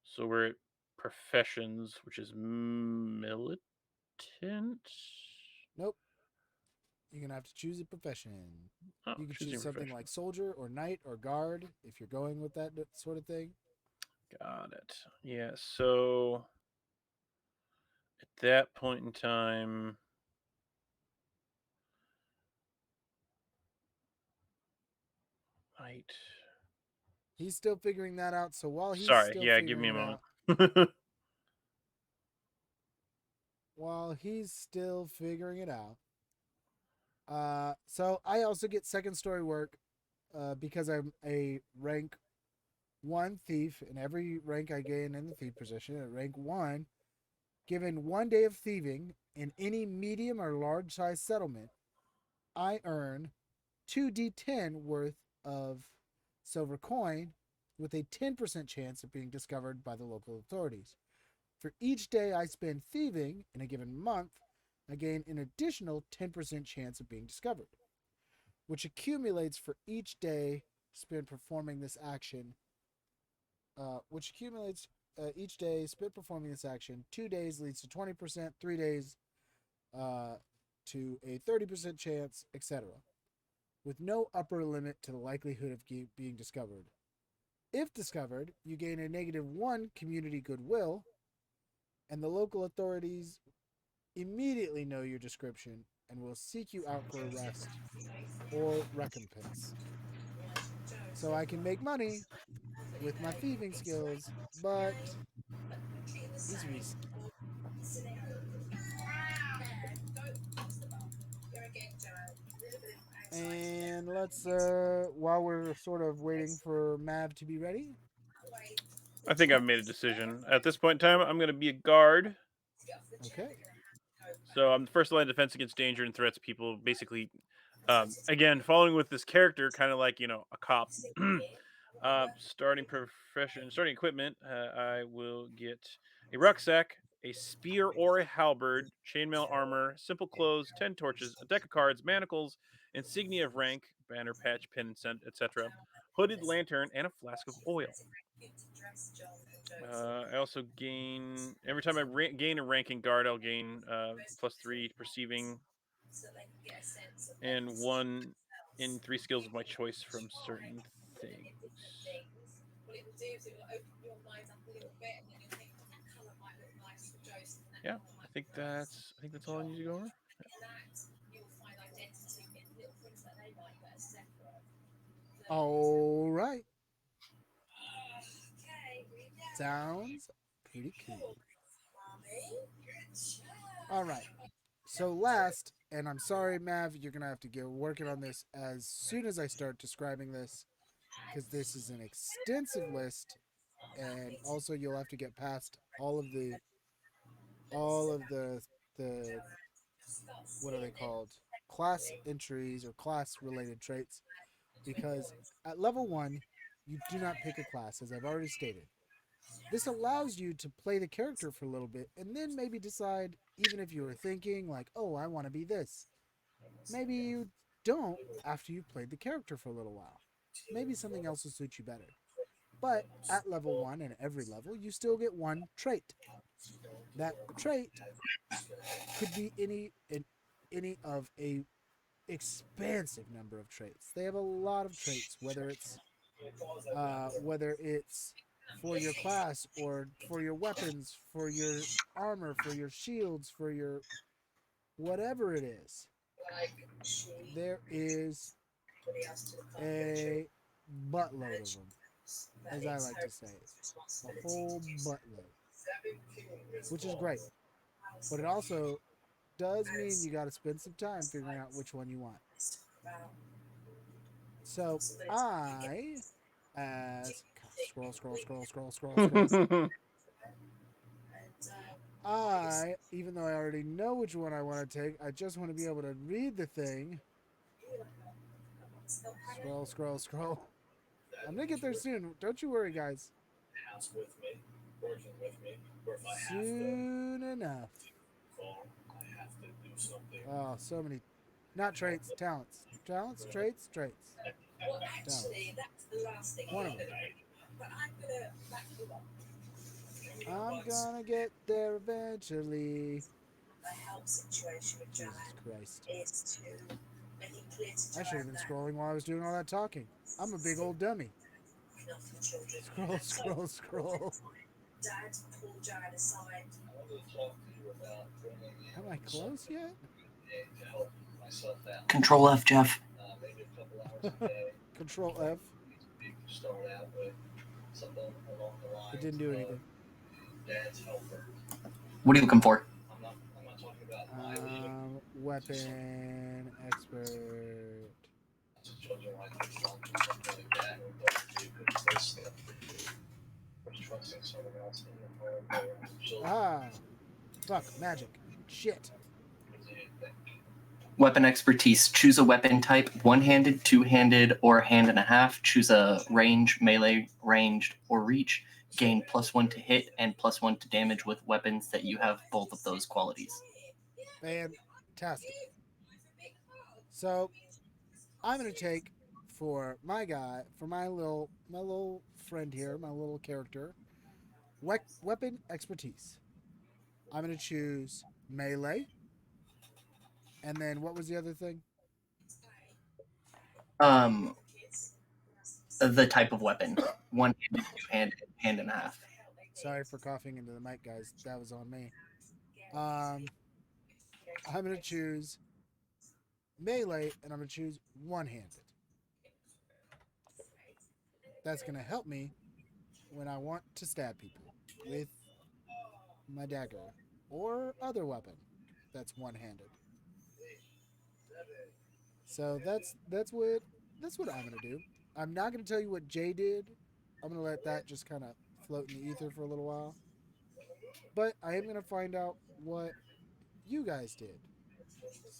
So we're at professions, which is militant. Nope. You're going to have to choose a profession. Oh, You can choosing choose a something profession. like soldier or knight or guard if you're going with that sort of thing. Got it. Yeah. So at that point in time, might. He's still figuring that out. So while he's Sorry. still Yeah. Give me figuring a it moment. out, so I also get second story work because I'm a rank 1 thief, and every rank I gain in the thief position at rank 1, given 1 day of thieving in any medium or large size settlement, I earn 2d10 worth of silver coin with a 10% chance of being discovered by the local authorities. For each day I spend thieving in a given month, I gain an additional 10% chance of being discovered, which accumulates for each day spent performing this action. Each day spent performing this action. 2 days leads to 20%, 3 days to a 30% chance, etc., with no upper limit to the likelihood of being discovered. If discovered, you gain a -1 community goodwill, and the local authorities immediately know your description and will seek you out for arrest or recompense. So I can make money with my thieving skills, but he's risky. And let's, while we're sort of waiting for Mav to be ready. I think I've made a decision. At this point in time, I'm going to be a guard. Okay. So I'm the first line of defense against danger and threats. People basically, again, following with this character, kind of like a cop. Starting profession, starting equipment. I will get a rucksack a spear or a halberd, chainmail armor, simple clothes, 10 torches, a deck of cards, manacles, insignia of rank, banner, patch, pin, etc., hooded lantern, and a flask of oil. I also gain every time I gain a ranking guard, I'll gain +3 perceiving and 1 in 3 skills of my choice from certain things. Yeah, I think that's all I need to go over. All right. Sounds pretty cool. All right. So last, and I'm sorry, Mav, you're gonna have to get working on this as soon as I start describing this, because this is an extensive list, and also you'll have to get past all of the what are they called? Class entries or class related traits, because at level 1, you do not pick a class, as I've already stated. This allows you to play the character for a little bit and then maybe decide, even if you were thinking, like, oh, I want to be this. Maybe you don't after you've played the character for a little while. Maybe something else will suit you better. But at level 1 and every level, you still get one trait. That trait could be any of a expansive number of traits. They have a lot of traits, whether it's for your class or for your weapons, for your armor, for your shields, for your whatever it is. There is a buttload of them, as I like to say, a whole buttload, which is great. But it also does mean you got to spend some time figuring out which one you want. So as scroll. Even though I already know which one I want to take, I just want to be able to read the thing. Scroll. I'm gonna get there soon. Don't you worry, guys. Soon enough. Oh, so many. Not traits, talents. Talents, traits. Talents. One of them. I'm gonna get there eventually. Jesus Christ. I should have been scrolling while I was doing all that talking. I'm a big old dummy. Scroll. Am I close yet? Control F, Jeff. Control F. It didn't do anything. What are you looking for? Weapon expert. Fuck, magic. Shit. Weapon expertise. Choose a weapon type: one-handed, two-handed, or a hand and a half. Choose a range, melee, ranged, or reach. Gain +1 to hit and +1 to damage with weapons that you have both of those qualities. Fantastic. So, I'm gonna take for my guy, for my little friend here, my little character, weapon expertise. I'm gonna choose melee. And then what was the other thing? The type of weapon: one-handed, two-handed, hand and a half. Sorry for coughing into the mic, guys. That was on me. I'm gonna choose melee, and I'm gonna choose one-handed. That's gonna help me when I want to stab people with my dagger or other weapon that's one-handed. So that's what I'm gonna do. I'm not gonna tell you what Jay did. I'm gonna let that just kind of float in the ether for a little while. But I am gonna find out what you guys did.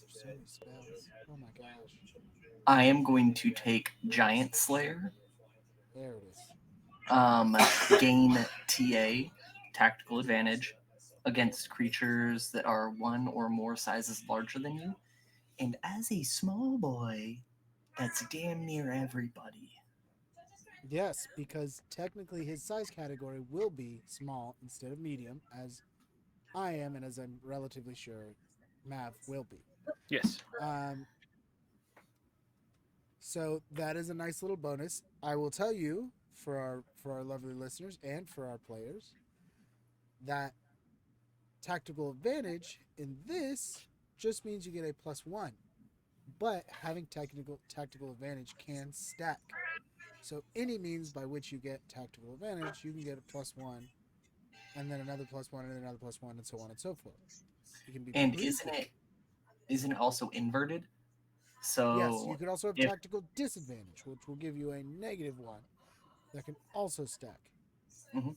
So many spells. Oh my gosh. I am going to take Giant Slayer. There it is. Gain TA, tactical advantage. against creatures that are one or more sizes larger than you. And as a small boy, that's damn near everybody. Yes, because technically his size category will be small instead of medium, as I am, and as I'm relatively sure Mav will be. Yes. Um, so that is a nice little bonus. I will tell you for our lovely listeners and for our players that tactical advantage in this just means you get a +1. But having tactical advantage can stack. So any means by which you get tactical advantage, you can get a +1, and then another +1, and then another +1, and so on and so forth. It can be And briefly. isn't it also inverted? Yes, you So could also have if tactical disadvantage, which will give you a -1 that can also stack. mhm.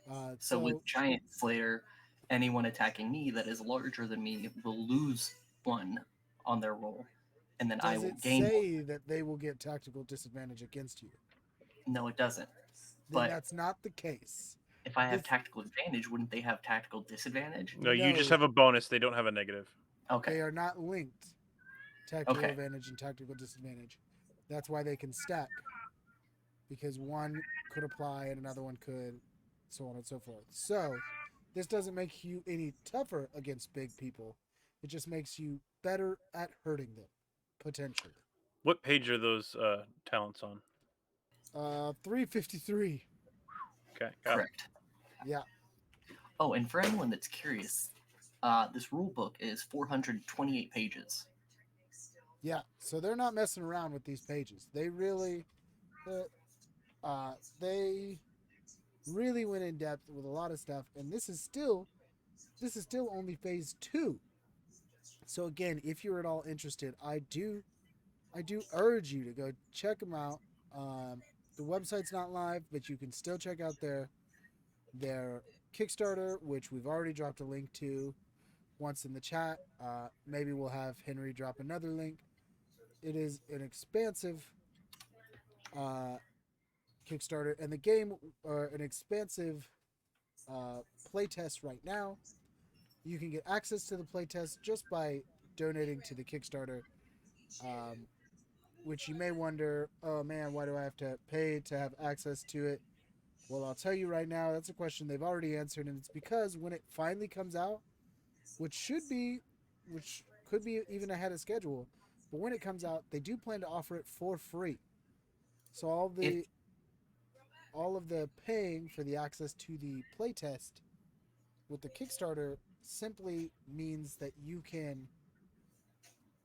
Uh, So with so Giant Slayer, anyone attacking me that is larger than me will lose one on their roll, and then I does will it gain one. say that they will get tactical disadvantage against you? No, it doesn't. Then But that's not the case. if I have This tactical advantage, wouldn't they have tactical disadvantage? No, you just no, have a bonus. They don't have a negative. they Okay. are not linked. Tactical Okay. advantage and tactical disadvantage. That's why they can stack, because one could apply and another one could, so on and so forth. So this doesn't make you any tougher against big people. It just makes you better at hurting them, potentially. What page are those talents on? 353. Okay, got it. Correct. Yeah, Oh, and for anyone that's curious, this rule book is 428 pages. yeah. So they're not messing around with these pages. Uh, they really went in depth with a lot of stuff, and this is still only phase 2. So again, if you're at all interested, I do urge you to go check them out. The website's not live, but you can still check out their Kickstarter, which we've already dropped a link to once in the chat. Maybe we'll have Henry drop another link. It is an expansive uh, Kickstarter, and the game an expansive playtest right now. You can get access to the playtest just by donating to the Kickstarter. Um, which you may wonder, oh man, why do I have to pay to have access to it? Well, I'll tell you right now, that's a question they've already answered, and it's because when it finally comes out, which should be, which could be even ahead of schedule, but when it comes out, they do plan to offer it for free. So If all of the paying for the access to the playtest with the Kickstarter simply means that you can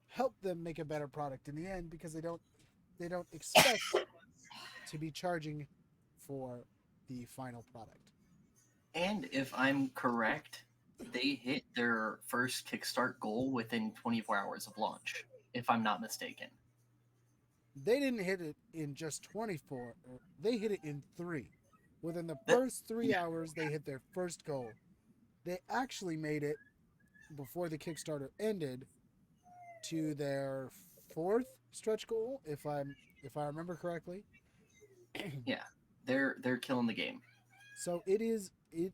help them make a better product in the end because they don't expect to be charging for the final product. and if I'm correct, they hit their first Kickstart goal within 24 hours of launch, if I'm not mistaken. They didn't hit it in just 24, they hit it in 3. Within the That first 3 yeah, hours, they hit their first goal. They actually made it before the Kickstarter ended to their fourth stretch goal, if I remember correctly. yeah, they're killing the game. So it is it.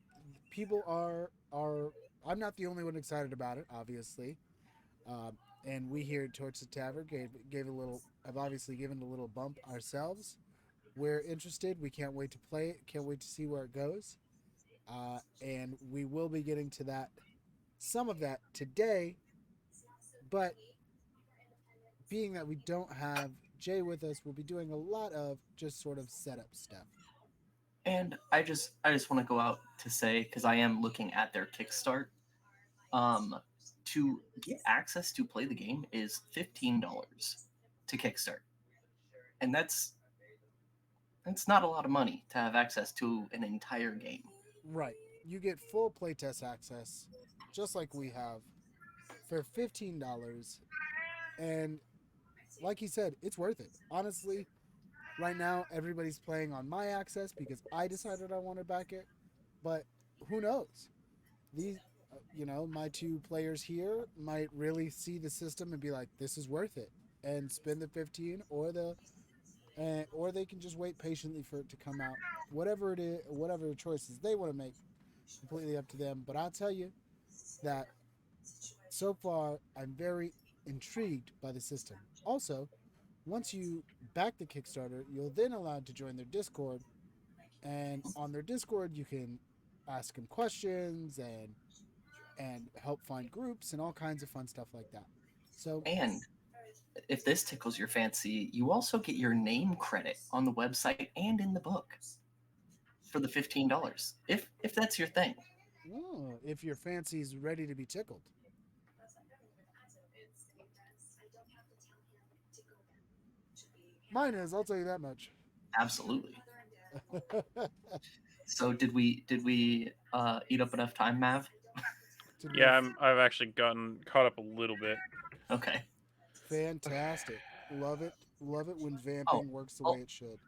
People are. I'm not the only one excited about it, obviously. And we here at Torchlit Tavern gave a little. Have obviously given a little bump ourselves. We're interested. We can't wait to play it. Can't wait to see where it goes. And we will be getting to that, some of that today. But being that we don't have Jay with us, we'll be doing a lot of just sort of setup stuff. And I just want to go out to say, because I am looking at their Kickstart, to get access to play the game is $15 to Kickstart, and that's not a lot of money to have access to an entire game. Right. You get full playtest access, just like we have, for $15. And like he said, it's worth it. Honestly, right now everybody's playing on my access because I decided I want to back it. But who knows? These, my two players here might really see the system and be like, "This is worth it," and spend the 15, or they can just wait patiently for it to come out. Whatever it is, whatever choices they want to make, completely up to them. But I'll tell you that so far, I'm very intrigued by the system. Also, once you back the Kickstarter, you're then allowed to join their Discord, and on their Discord, you can ask them questions and help find groups and all kinds of fun stuff like that. So, And if this tickles your fancy, you also get your name credit on the website and in the book for the $15, if that's your thing. oh, if your fancy's ready to be tickled, mine is. I'll tell you that much. Absolutely. So did we eat up enough time, Mav? Did we Yeah, have I've actually gotten caught up a little bit. Okay. fantastic? Love it. Love it when Oh, vamping works the way I'll, it should.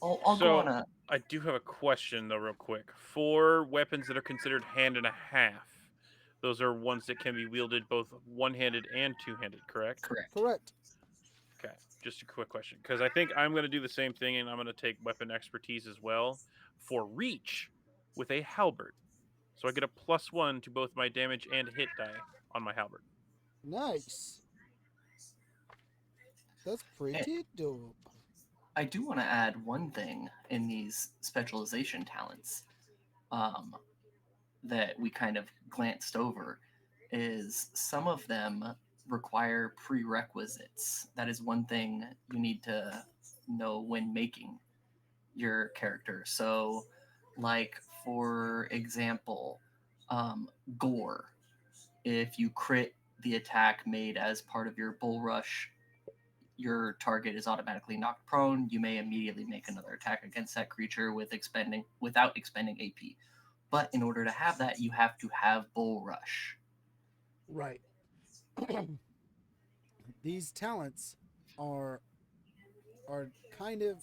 I'll go on So a. I do have a question though, real quick. For weapons that are considered hand and a half, those are ones that can be wielded both one-handed and two-handed, correct? Correct. Correct. Okay, just a quick question, because I think I'm going to do the same thing, and I'm going to take weapon expertise as well for reach with a halberd. So I get a +1 to both my damage and hit die on my halberd. Nice. That's And pretty dope. I do want to add one thing in these specialization talents um, that we kind of glanced over is some of them require prerequisites. That is one thing you need to know when making your character. So, like for example, gore. If you crit the attack made as part of your bull rush, your target is automatically knocked prone. You may immediately make another attack against that creature without expending AP. But in order to have that, you have to have bull rush. Right. These talents are are kind of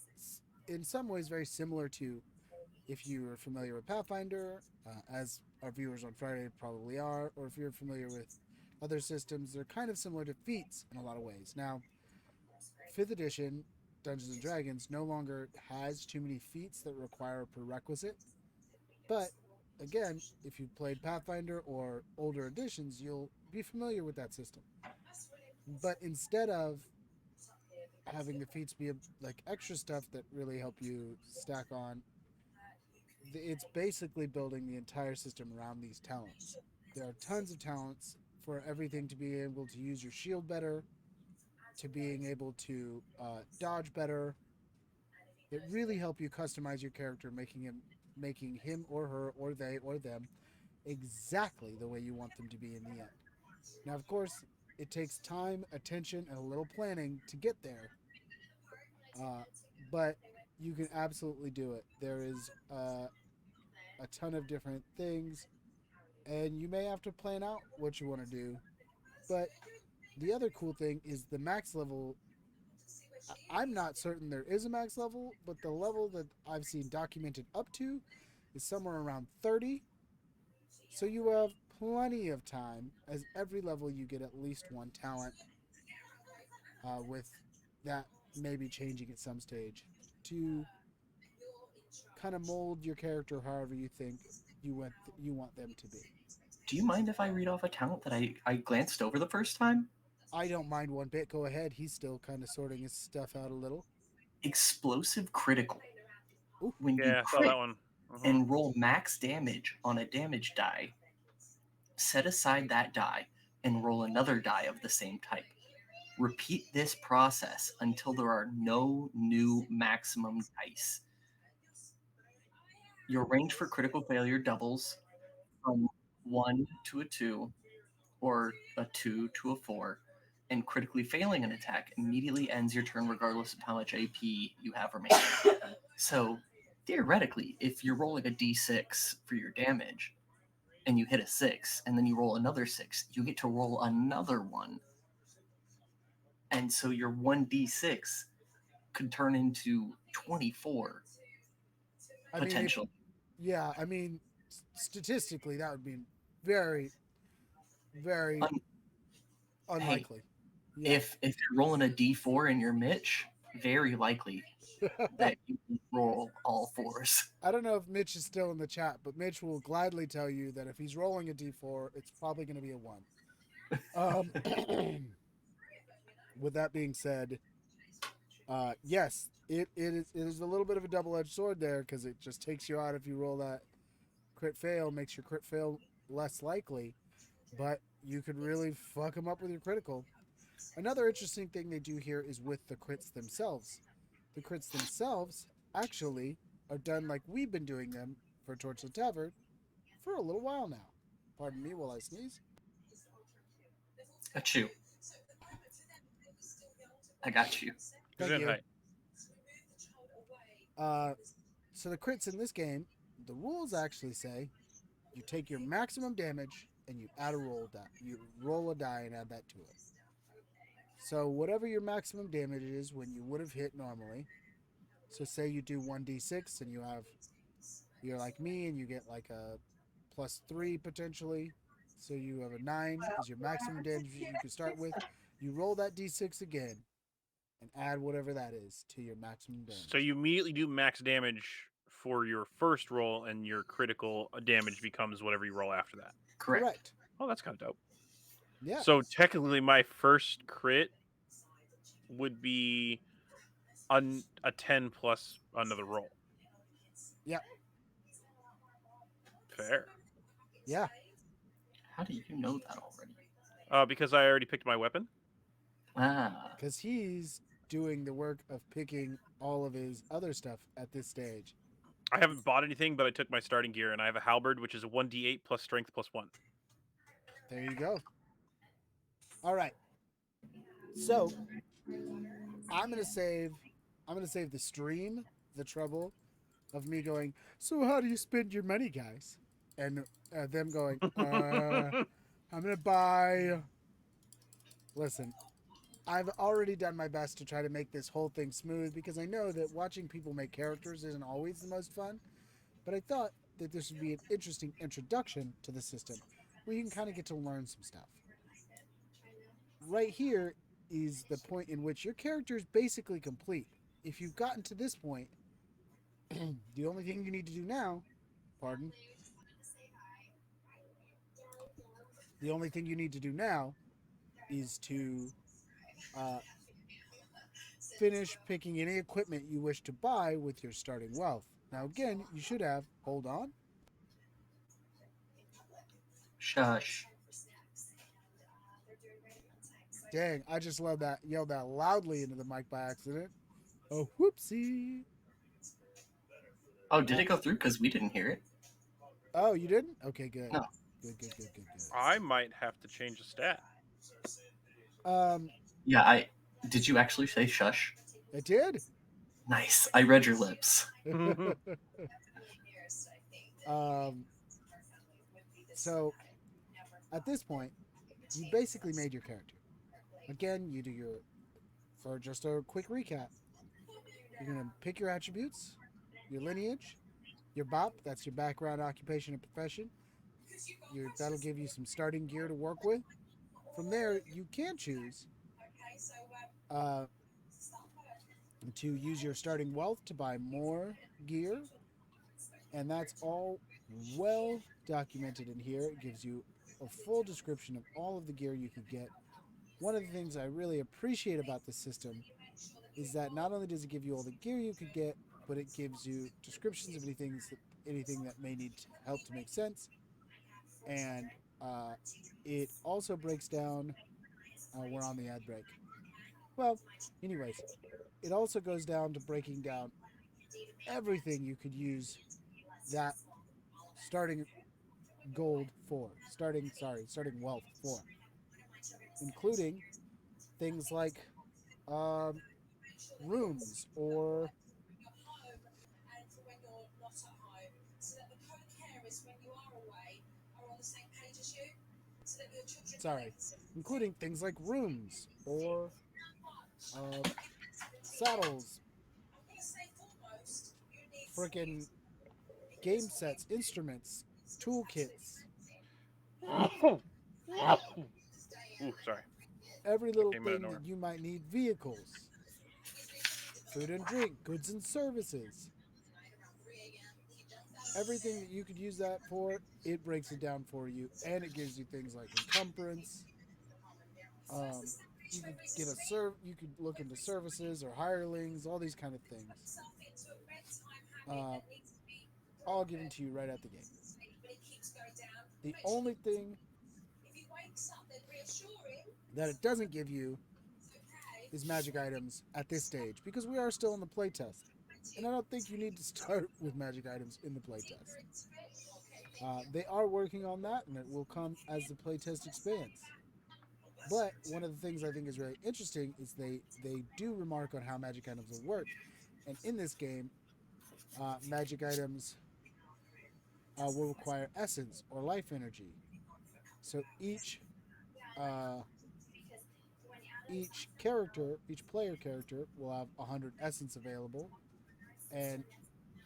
in some ways very similar to if you are familiar with Pathfinder, as our viewers on Friday probably are, or if you're familiar with other systems, they're kind of similar to feats in a lot of ways. Now, 5th edition Dungeons and Dragons no longer has too many feats that require a prerequisite, but again, if you've played Pathfinder or older editions, you'll be familiar with that system. But instead of having the feats be like extra stuff that really help you stack on, it's basically building the entire system around these talents. There are tons of talents for everything to be able to use your shield better, to being able to dodge better, that really help you customize your character, making him or her or they or them exactly the way you want them to be in the end. Now, of course, it takes time, attention, and a little planning to get there, uh, but you can absolutely do it. There is a ton of different things, and you may have to plan out what you want to do. But the other cool thing is the max level. I'm not certain there is a max level, but the level that I've seen documented up to is somewhere around 30. So you have plenty of time, as every level you get at least one talent, with that maybe changing at some stage, to kind of mold your character however you think you want them to be. Do you mind if I read off a talent that I glanced over the first time? I don't mind one bit. Go ahead. He's still kind of sorting his stuff out a little. Explosive critical. Ooh, When you Yeah, I saw crit that one. and roll max damage on a damage die, set aside that die and roll another die of the same type. Repeat this process until there are no new maximum dice. Your range for critical failure doubles from 1 to a 2 or a 2 to a 4, and critically failing an attack immediately ends your turn regardless of how much AP you have remaining. So, theoretically, if you're rolling a d6 for your damage and you hit a 6 and then you roll another 6, you get to roll another one. And so your 1d6 could turn into 24 I mean, if potential. yeah, I mean, statistically, that would be very, very Un- hey, unlikely. Yeah, if you're rolling a d4 in your Mitch, very likely that you will roll all fours. I don't know if Mitch is still in the chat, but Mitch will gladly tell you that if he's rolling a d4, it's probably going to be a 1. Um, with that being said, yes, it is a little bit of a double-edged sword there because it just takes you out if you roll that crit fail, makes your crit fail less likely, but you could really fuck them up with your critical. Another interesting thing they do here is with the crits themselves. The crits themselves actually are done like we've been doing them for Torchlit Tavern for a little while now. Pardon me while I sneeze. Achoo. I got you. Thank you. Gesundheit. So the crits in this game, the rules actually say you take your maximum damage and you add a roll die. You roll a die and add that to it. So whatever your maximum damage is when you would have hit normally. So say you do 1d6 and you're like me and you get like a +3 potentially. So you have a 9 is your maximum damage you can start with. You roll that d6 again and add whatever that is to your maximum damage. So you immediately do max damage for your first roll, and your critical damage becomes whatever you roll after that. Correct. Oh, that's kind of dope. Yeah. So technically, my first crit would be a 10 plus another roll. Yeah. Fair. Yeah. How do you know that already? Because I already picked my weapon. Ah, Because he's doing the work of picking all of his other stuff at this stage. I haven't bought anything, but I took my starting gear, and I have a halberd, which is a 1d8 plus strength plus 1. There you go. All right. So I'm gonna save the stream the trouble of me going, so how do you spend your money, guys? And them going, I'm gonna buy. Listen, I've already done my best to try to make this whole thing smooth because I know that watching people make characters isn't always the most fun. But I thought that this would be an interesting introduction to the system where you can kind of get to learn some stuff. Right here is the point in which your character is basically complete. If you've gotten to this point, the only thing you need to do now, pardon, the only thing you need to do now is to finish picking any equipment you wish to buy with your starting wealth. Now, again, you should have, hold on, shush. dang, I just yelled that loudly into the mic by accident. Oh, whoopsie. Oh, did it go through? Because we didn't hear it. Oh, you didn't? Okay, good. No. Good. I might have to change a stat. Yeah, did you actually say shush? I did. Nice. I read your lips. So at this point, you basically made your character. Again, you do for just a quick recap, you're going to pick your attributes, your lineage, your BOP, that's your background, occupation, and profession. That'll give you some starting gear to work with. From there, you can choose to use your starting wealth to buy more gear, and that's all well documented in here. It gives you a full description of all of the gear you could get. One of the things I really appreciate about this system is that not only does it give you all the gear you could get, but it gives you descriptions of anything that may need help to make sense, and it also breaks down. We're on the ad break. Well, anyways, it also goes down to breaking down everything you could use that starting starting wealth for, including things like rooms or including things like rooms or saddles, freaking game sets, instruments, toolkits, Ooh, sorry. every little Came out of thing nowhere. that you might need, vehicles. food and drink, goods and services, everything that you could use that for, it breaks it down for you, and it gives you things like encumbrance. Um, you could you could look into services or hirelings, all these kind of things, uh, all given to you right at the gate. The only thing that it doesn't give you is magic items at this stage because we are still in the playtest. And I don't think you need to start with magic items in the playtest. They are working on that, and it will come as the playtest expands. But one of the things I think is really interesting is they do remark on how magic items will work. And in this game, magic items will require essence or life energy. So uh, each player character will have 100 essence available, and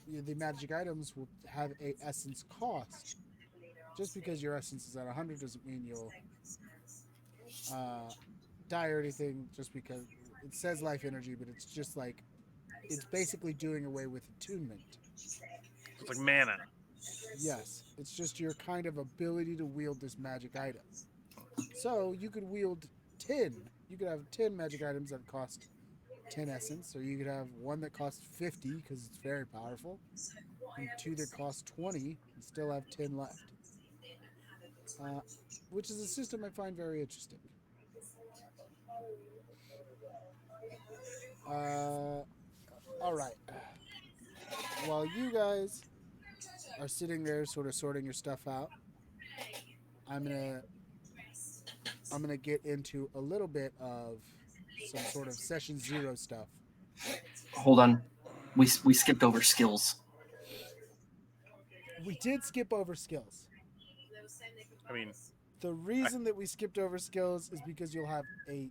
the magic items will have a essence cost. Just because your essence is at 100 doesn't mean you'll uh, die or anything. Just because it says life energy, but it's just like it's basically doing away with attunement. So it's like mana. Yes, it's just your kind of ability to wield this magic item. So you could wield 10. You could have 10 magic items that cost 10 essence, or you could have one that costs 50 because it's very powerful, and two that cost 20 and still have 10 left. Uh, which is a system I find very interesting. Uh, all right. While you guys are sitting there, sort of sorting your stuff out, I'm gonna I'm gonna get into a little bit of some sort of session zero stuff. Hold on. We skipped over skills. We did skip over skills. I mean, The I, reason that we skipped over skills is because you'll have a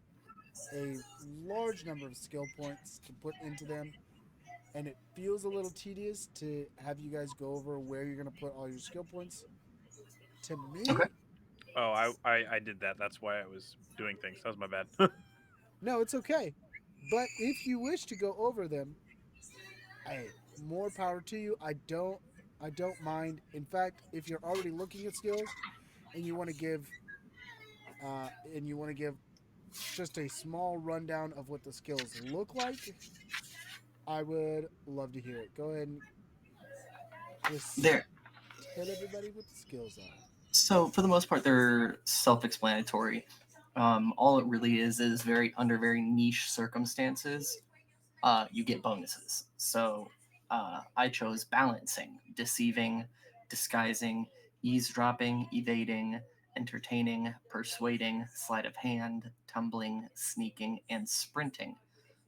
large number of skill points to put into them, and it feels a little tedious to have you guys go over where you're going to put all your skill points. To Okay. me, oh, I did that. That's why I was doing things. That was my bad. no, it's okay. But if you wish to go over them, hey, more power to you. I don't mind. In fact, if you're already looking at skills and you want to give just a small rundown of what the skills look like, I would love to hear it. Go ahead and just There. tell everybody what the skills are. So for the most part, they're self-explanatory. All it really is very under very niche circumstances, you get bonuses. So I chose balancing, deceiving, disguising, eavesdropping, evading, entertaining, persuading, sleight of hand, tumbling, sneaking, and sprinting.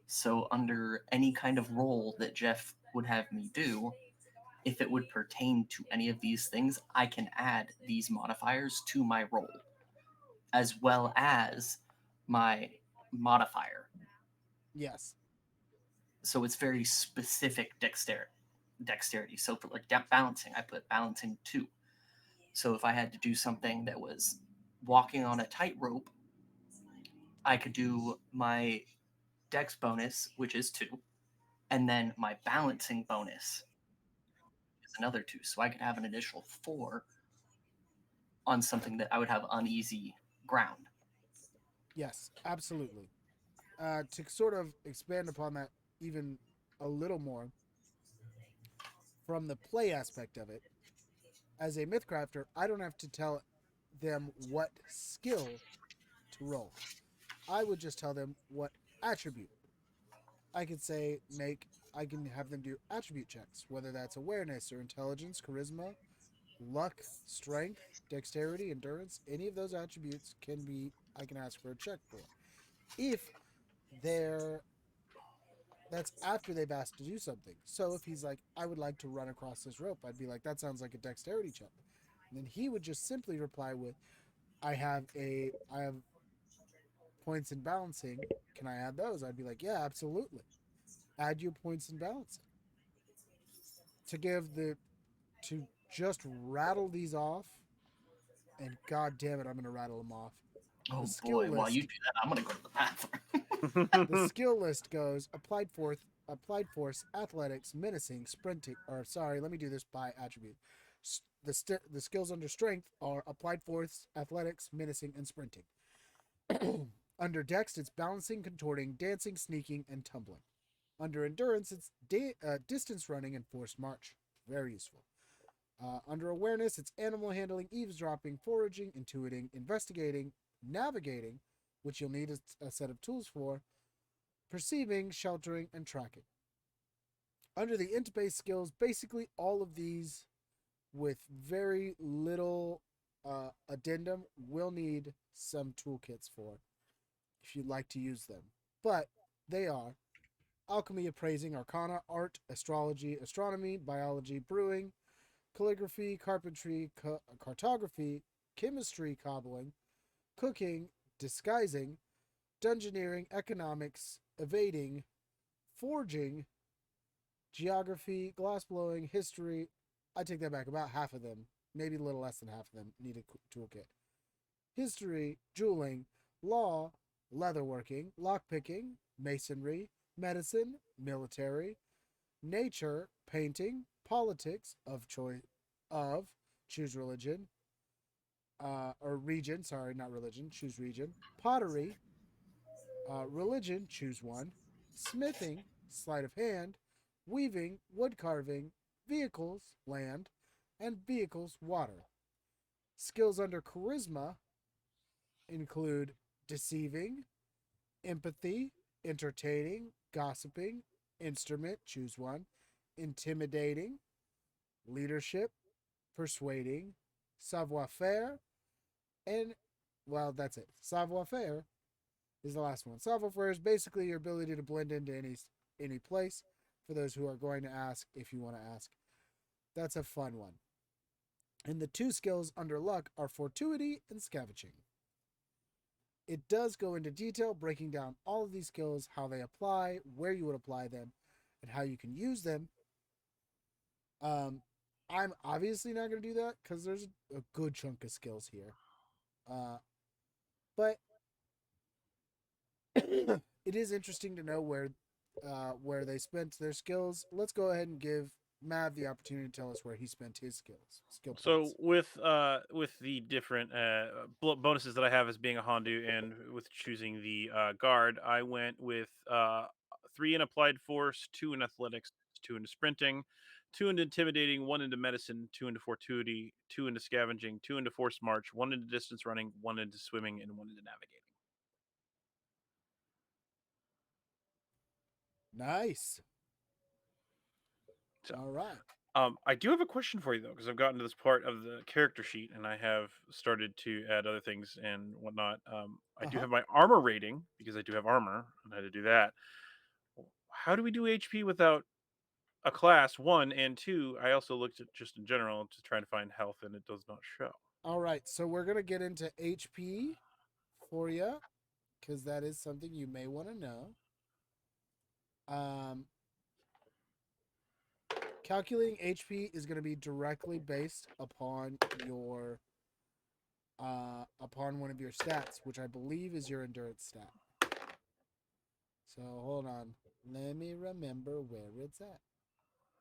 So under any kind of role that Jeff would have me do, if it would pertain to any of these things, I can add these modifiers to my roll, as well as my modifier. Yes. So it's very specific dexterity. So for like balancing, I put balancing 2. So if I had to do something that was walking on a tightrope, I could do my dex bonus, which is 2, and then my balancing bonus is another 2. So I could have an additional 4 on something that I would have uneasy ground. Yes, absolutely. To sort of expand upon that even a little more, from the play aspect of it, as a Mythcrafter, I don't have to tell them what skill to roll. I would just tell them what attribute. I could say I can have them do attribute checks, whether that's awareness or intelligence, charisma, luck, strength, dexterity, endurance. Any of those attributes I can ask for a check for. If they're that's after they've asked to do something. So if he's like, I would like to run across this rope, I'd be like, that sounds like a dexterity check. And then he would just simply reply with, I have points in balancing. Can I add those? I'd be like, yeah, absolutely. Add your points in balancing. To give the to just rattle these off, and god damn it, I'm gonna rattle them off. Oh boy, while you do that, I'm going to go to the bathroom. The skill list goes applied force applied force, athletics, menacing, sprinting. Or sorry, let me do this by attribute. The skills under strength are applied force, athletics, menacing, and sprinting. Under dex, it's balancing, contorting, dancing, sneaking, and tumbling. Under endurance, it's distance running and forced march. Very useful. Under awareness, it's animal handling, eavesdropping, foraging, intuiting, investigating, navigating, which you'll need a set of tools for, perceiving, sheltering, and tracking. Under the int based skills, basically all of these with very little addendum will need some toolkits for if you'd like to use them. But they are alchemy, appraising, arcana, art, astrology, astronomy, biology, brewing, calligraphy, carpentry, cartography, chemistry, cobbling, cooking, disguising, dungeoneering, economics, evading, forging, geography, glassblowing, history. I take that back. About half of them, maybe a little less than half of them, need a toolkit. History, jeweling, law, leatherworking, lockpicking, masonry, medicine, military, nature, painting, politics of choice of choose religion, or region. Sorry, not religion. Choose region. Pottery, religion. Choose one. Smithing, sleight of hand, weaving, wood carving, vehicles, land, and vehicles, water. Skills under charisma include deceiving, empathy, entertaining, gossiping, instrument, choose one, intimidating, leadership, persuading, savoir faire, and, well, that's it. Savoir faire is the last one. Savoir faire is basically your ability to blend into any place. For those who are going to ask, if you want to ask, that's a fun one. And the two skills under luck are fortuity and scavenging. It does go into detail, breaking down all of these skills, how they apply, where you would apply them, and how you can use them. I'm obviously not going to do that because there's a good chunk of skills here. But it is interesting to know where they spent their skills. Let's go ahead and give Mav the opportunity to tell us where he spent his skill So points. with the different bonuses that I have as being a Hondu and with choosing the guard, I went with 3 in applied force, 2 in athletics, 2 into sprinting, 2 into intimidating, 1 into medicine, 2 into fortuity, 2 into scavenging, 2 into forced march, 1 into distance running, 1 into swimming, and 1 into navigating. Nice. So All right. I do have a question for you though, because I've gotten to this part of the character sheet and I have started to add other things and whatnot. I Uh do huh. have my armor rating because I do have armor and I had to do that. How do we do HP without a class? One and two. I also looked at just in general to try to find health, and it does not show. All right. So we're gonna get into HP for you because that is something you may want to know. Um, Calculating HP is going to be directly based upon your upon one of your stats, which I believe is your endurance stat. So hold on, let me remember where it's at,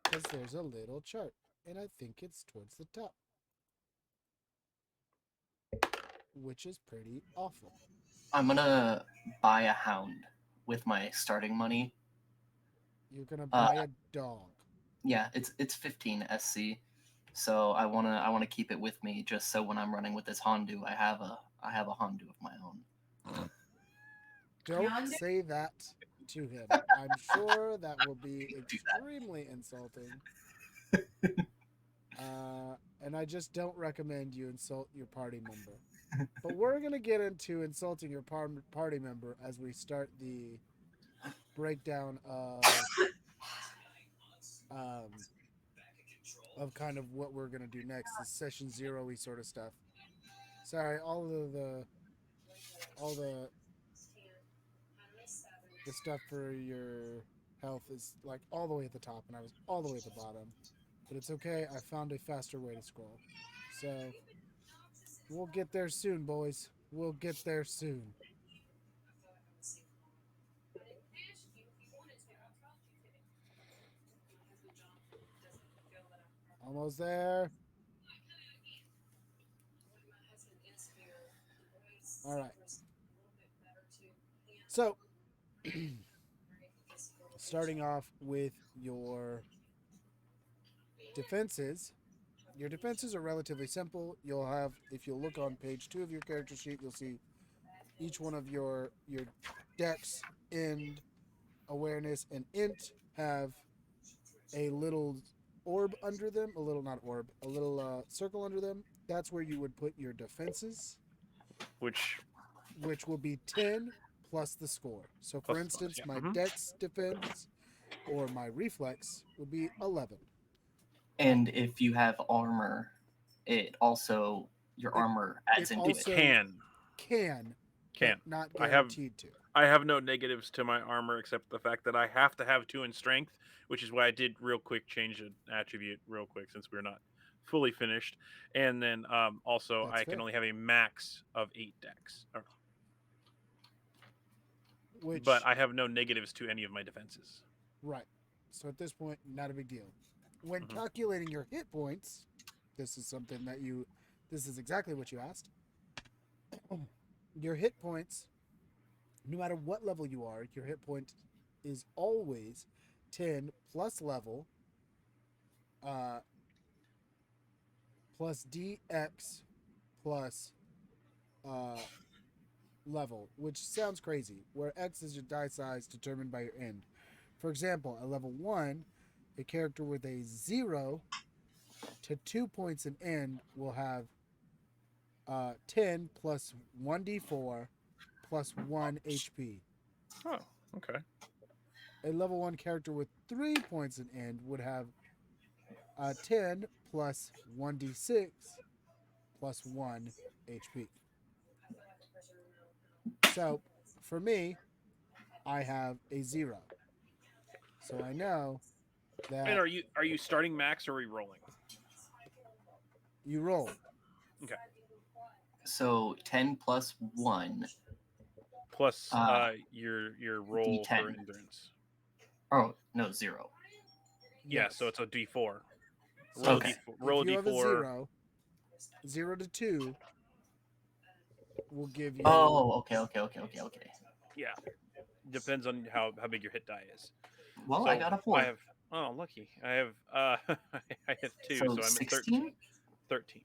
because there's a little chart, and I think it's towards the top, which is pretty awful. I'm gonna buy a hound with my starting money. You're gonna Uh, buy a dog. yeah, it's 15 SC, so I wanna keep it with me just so when I'm running with this Hondu, I have a Hondu of my own. Don't say that to him. I'm sure that will be Do that. extremely insulting. And I just don't recommend you insult your party member. But we're going to get into insulting your party member as we start the breakdown um, of kind of what we're going to do next. This session 0-y sort of stuff. Sorry, all the stuff for your health is like all the way at the top, and I was all the way at the bottom. But it's okay. I found a faster way to scroll. So we'll get there soon, boys. We'll get there soon. Almost there. All right. So, starting off with your defenses. Your defenses are relatively simple. You'll have, if you look on page 2 of your character sheet, you'll see each one of your dex, end, awareness, and int have a little orb under them. A little, not orb, a little circle under them. That's where you would put your defenses, Which which will be 10 plus the score. So, for plus the bonus, instance, yeah. my Mhm. dex defense or my reflex would be 11. And if you have armor, it also your armor adds it into It also- it. Can, can. but not I have- guaranteed to. I have no negatives to my armor except the fact that I have to have 2 in strength, which is why I did real quick change an attribute real quick since we're not fully finished. And then also That's I can fair. only have a max of 8 dex. Which, But I have no negatives to any of my defenses. right. So at this point, not a big deal. When Mhm. calculating your hit points, this is something that this is exactly what you asked. Your hit points, no matter what level you are, your hit point is always 10 plus level, plus DX plus level, which sounds crazy, where X is your die size determined by your end. For example, at level 1, a character with a 0 to 2 points in end will have 10 plus 1d4 plus 1 HP. Oh, okay. A level 1 character with 3 points in end would have 10 plus 1d6 plus 1 HP. So, for me, I have a 0. So I know that And are you starting max or are you rolling? you roll. Okay. So 10 plus 1. Plus your roll for D10. endurance. Oh, no, 0. Yeah, Yes. so it's a D4. So Roll Okay. a D4. Roll if you a have a D4. 0 to 2 will give you. Oh, okay. Yeah. Depends on how big your hit die is. Well, So I got a 4. I have lucky. I have I have 2, So so I'm at 16? 13.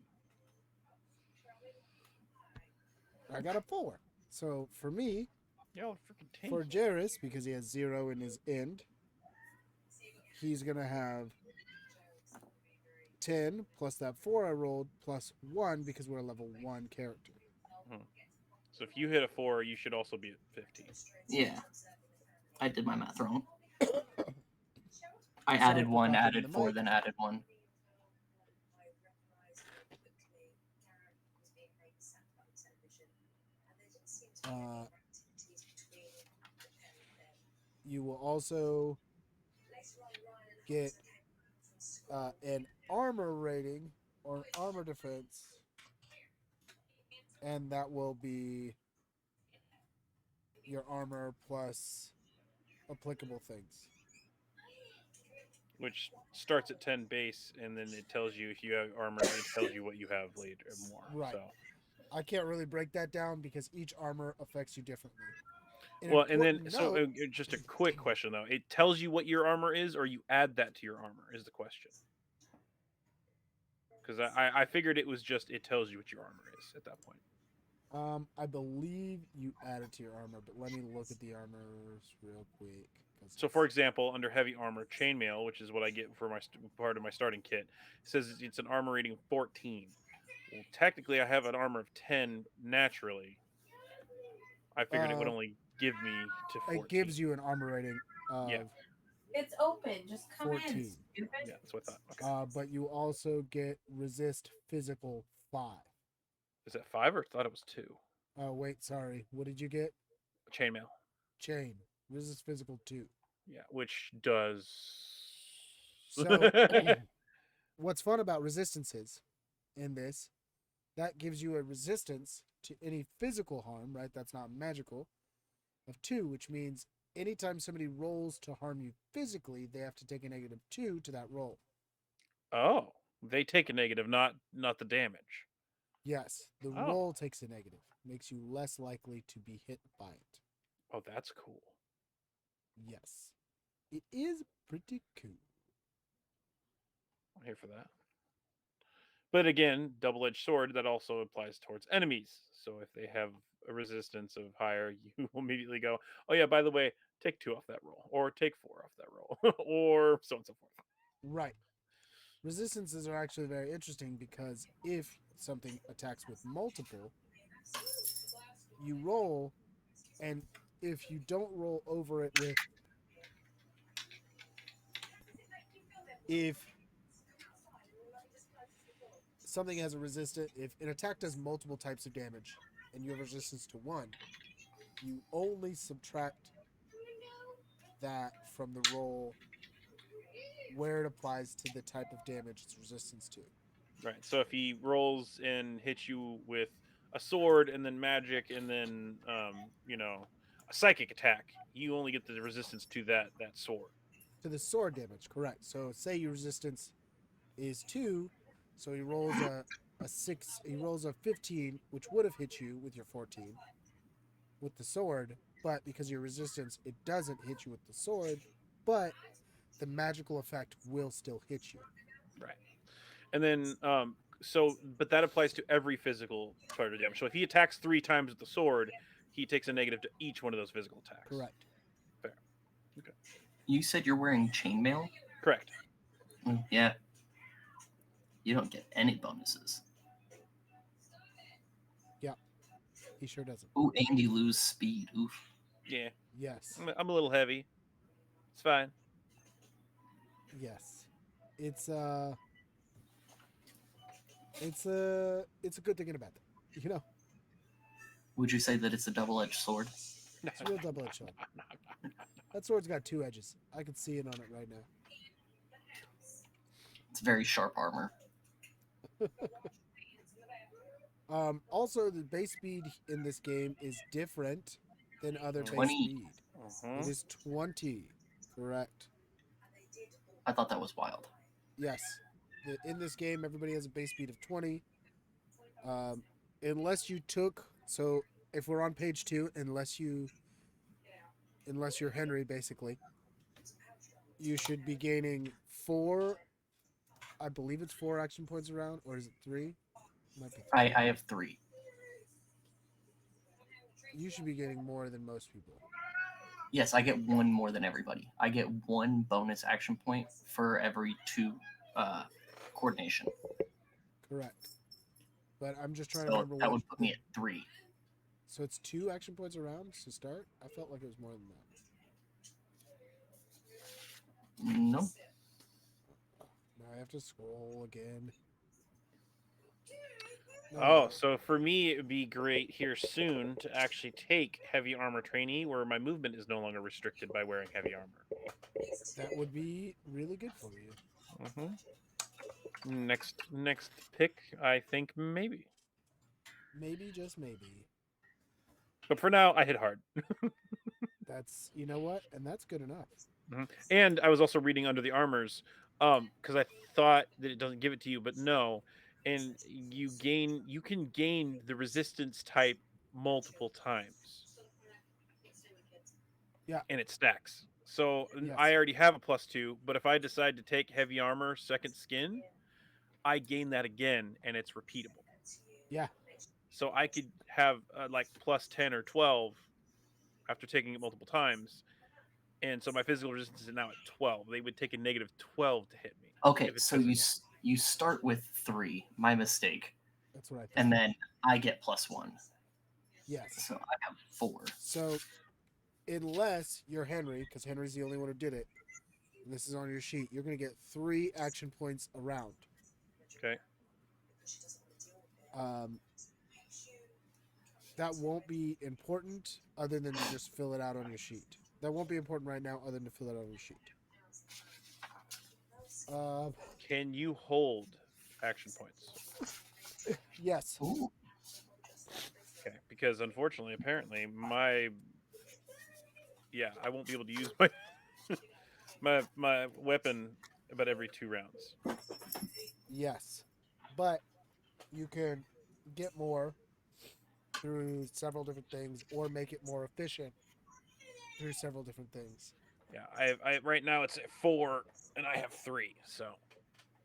I got a 4. So for me, Y'all freaking tank. for Jairus, because he has 0 in his end, he's gonna have 10 plus that 4 I rolled plus 1 because we're a level 1 character. So if you hit a 4, you should also be at 15. Yeah. I did my math wrong. I Sorry added for 1, coughing added in the 4, mic. then added 1. You will also get an armor rating or an armor defense, and that will be your armor plus applicable things. Which starts at 10 base, and then it tells you if you have armor, it tells you what you have later more. Right. So. I can't really break that down because each armor affects you differently. Well, and then just a quick question though: it tells you what your armor is, or you add that to your armor is the question. Because I figured it was just it tells you what your armor is at that point. I believe you add it to your armor, but let me look at the armors real quick. So, for example, under heavy armor, chainmail, which is what I get for my part of my starting kit, says it's an armor rating of 14. Well, technically, I have an armor of 10 naturally. I figured it would only give me to 14. It gives you an armor rating of It's open. Just come 14. in. Stupid. Yeah, that's what I thought. Okay. But you also get resist physical 5. Is that 5 or I thought it was 2? Oh, wait, sorry. What did you get? Chainmail. Chain. Resist physical 2. Yeah, which does. So, what's fun about resistances in this, that gives you a resistance to any physical harm, right? That's not magical, of 2, which means anytime somebody rolls to harm you physically, they have to take a -2 to that roll. Oh, they take a negative, not the damage. Yes, the Oh. roll takes a negative, makes you less likely to be hit by it. Oh, that's cool. Yes, it is pretty cool. I'm here for that. But again, double-edged sword, that also applies towards enemies. So if they have a resistance of higher, you will immediately go, oh yeah, by the way, take 2 off that roll, or take 4 off that roll, or so on and so forth. Right. Resistances are actually very interesting because if something attacks with multiple, you roll, and if you don't roll over it with, if something has a resistance, if an attack does multiple types of damage and you have resistance to one, you only subtract that from the roll where it applies to the type of damage it's resistance to. Right. So if he rolls and hits you with a sword and then magic and then a psychic attack, you only get the resistance to that sword. To the sword damage, correct. So say your resistance is 2, so he rolls a 6, he rolls a 15, which would have hit you with your 14 with the sword, but because of your resistance, it doesn't hit you with the sword, but the magical effect will still hit you. Right. And then but that applies to every physical part of damage. So if he attacks 3 times with the sword, he takes a negative to each one of those physical attacks. Correct. Fair. Okay. You said you're wearing chainmail? Correct. Yeah. You don't get any bonuses. Yeah, he sure doesn't. Ooh, and you lose speed. Oof. Yeah. Yes. I'm a little heavy. It's fine. Yes. It's it's a good thing and a bad thing. You know, Would you say that it's a double-edged sword? it's a real double-edged sword. That sword's got 2 edges. I can see it on it right now. It's very sharp armor. Also, the base speed in this game is different than other base 20. speed. Uh-huh. It is 20. Correct. I thought that was wild. Yes. In this game, everybody has a base speed of 20. Unless you took, so if we're on page 2, unless you're Henry, basically, you should be gaining 4. I believe it's 4 action points around, or is it 3? Might be 3. I have 3. You should be getting more than most people. Yes, I get 1 more than everybody. I get 1 bonus action point for every 2 coordination. Correct. But I'm just trying to So remember that what. would put me at 3. So it's 2 action points around to start? I felt like it was more than that. No. Now I have to scroll again. No, Oh, so for me, it would be great here soon to actually take heavy armor trainee, where my movement is no longer restricted by wearing heavy armor. that would be really good for you. Mm-hmm. Next pick, I think maybe. Maybe, just maybe. But for now, I hit hard. That's, you know what? And that's good enough. Mm-hmm. And I was also reading under the armors, because I thought that it doesn't give it to you, but no. And you can gain the resistance type multiple times. Yeah. And it stacks. So Yes. I already have a +2, but if I decide to take heavy armor second skin, I gain that again, and it's repeatable. Yeah. So I could have like +10 or 12 after taking it multiple times, and so my physical resistance is now at 12. They would take a -12 to hit me. Okay, if it's so physical. you start with 3. My mistake. That's what I thought. And then I get +1. Yes. So I have 4. So, unless you're Henry, because Henry's the only one who did it, and this is on your sheet, you're going to get 3 action points around. Okay. That won't be important other than to just fill it out on your sheet. That won't be important right now other than to fill it out on your sheet. Can you hold action points? Yes. Ooh. Okay, because unfortunately, apparently, my yeah, I won't be able to use my my weapon about every 2 rounds. Yes, but you can get more through several different things, or make it more efficient through several different things. Yeah, I right now it's at 4, and I have 3. So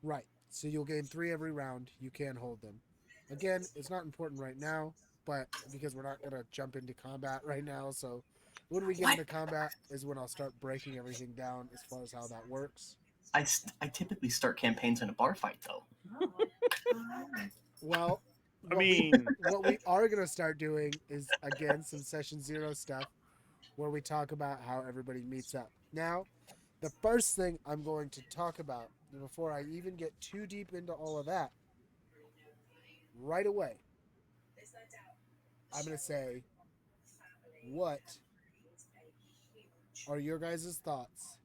Right. So you'll gain 3 every round. You can hold them. Again, it's not important right now, but because we're not gonna jump into combat right now, so when we get What? into combat is when I'll start breaking everything down as far as how that works. I typically start campaigns in a bar fight though. Well, I what we mean, what we are gonna start doing is again some session 0 stuff where we talk about how everybody meets up. Now, the first thing I'm going to talk about before I even get too deep into all of that, right away, I'm gonna say, what are your guys' thoughts,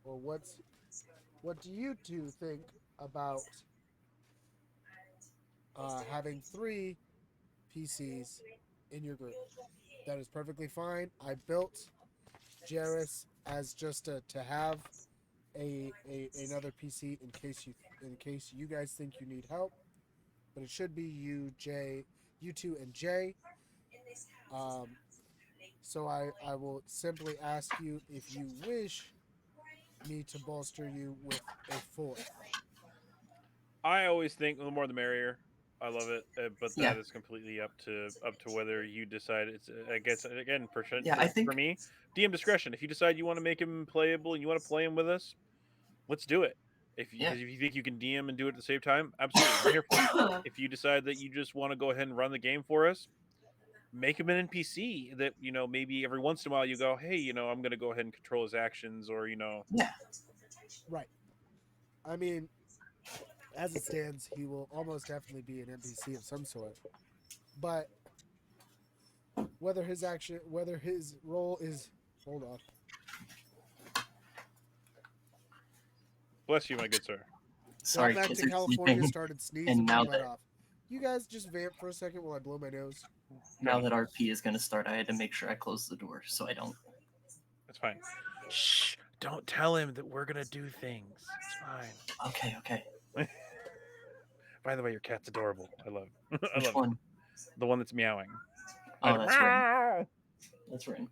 or what do you two think about having 3 PCs in your group? That is perfectly fine. I built Jairus as just to have a another PC in case you guys think you need help. But it should be you two and Jay. Um, so I will simply ask you if you wish me to bolster you with a 4th. I always think the more the merrier. I love it, but Yeah. that is completely up to whether you decide. It's I guess again Yeah, I for think me, DM discretion. If you decide you want to make him playable and you want to play him with us, let's do it. Yeah. Because if you think you can DM and do it at the same time, absolutely, I'm here for it. If you decide that you just want to go ahead and run the game for us, make him an NPC that maybe every once in a while you go, hey, I'm going to go ahead and control his actions, or yeah. Right. I mean, as it stands, he will almost definitely be an NPC of some sort. But whether his role is, hold on, bless you, my good sir. Well, Sorry, back kids to are California sleeping. started sneezing And my now butt that off. You guys just vamp for a second while I blow my nose. now that RP is gonna start, I had to make sure I close the door so I don't. That's fine. Shh! Don't tell him that we're gonna do things. It's fine. Okay. By the way, your cat's adorable. I love. I Which love one? it. The one that's meowing. Oh, that's Ren. That's Ren.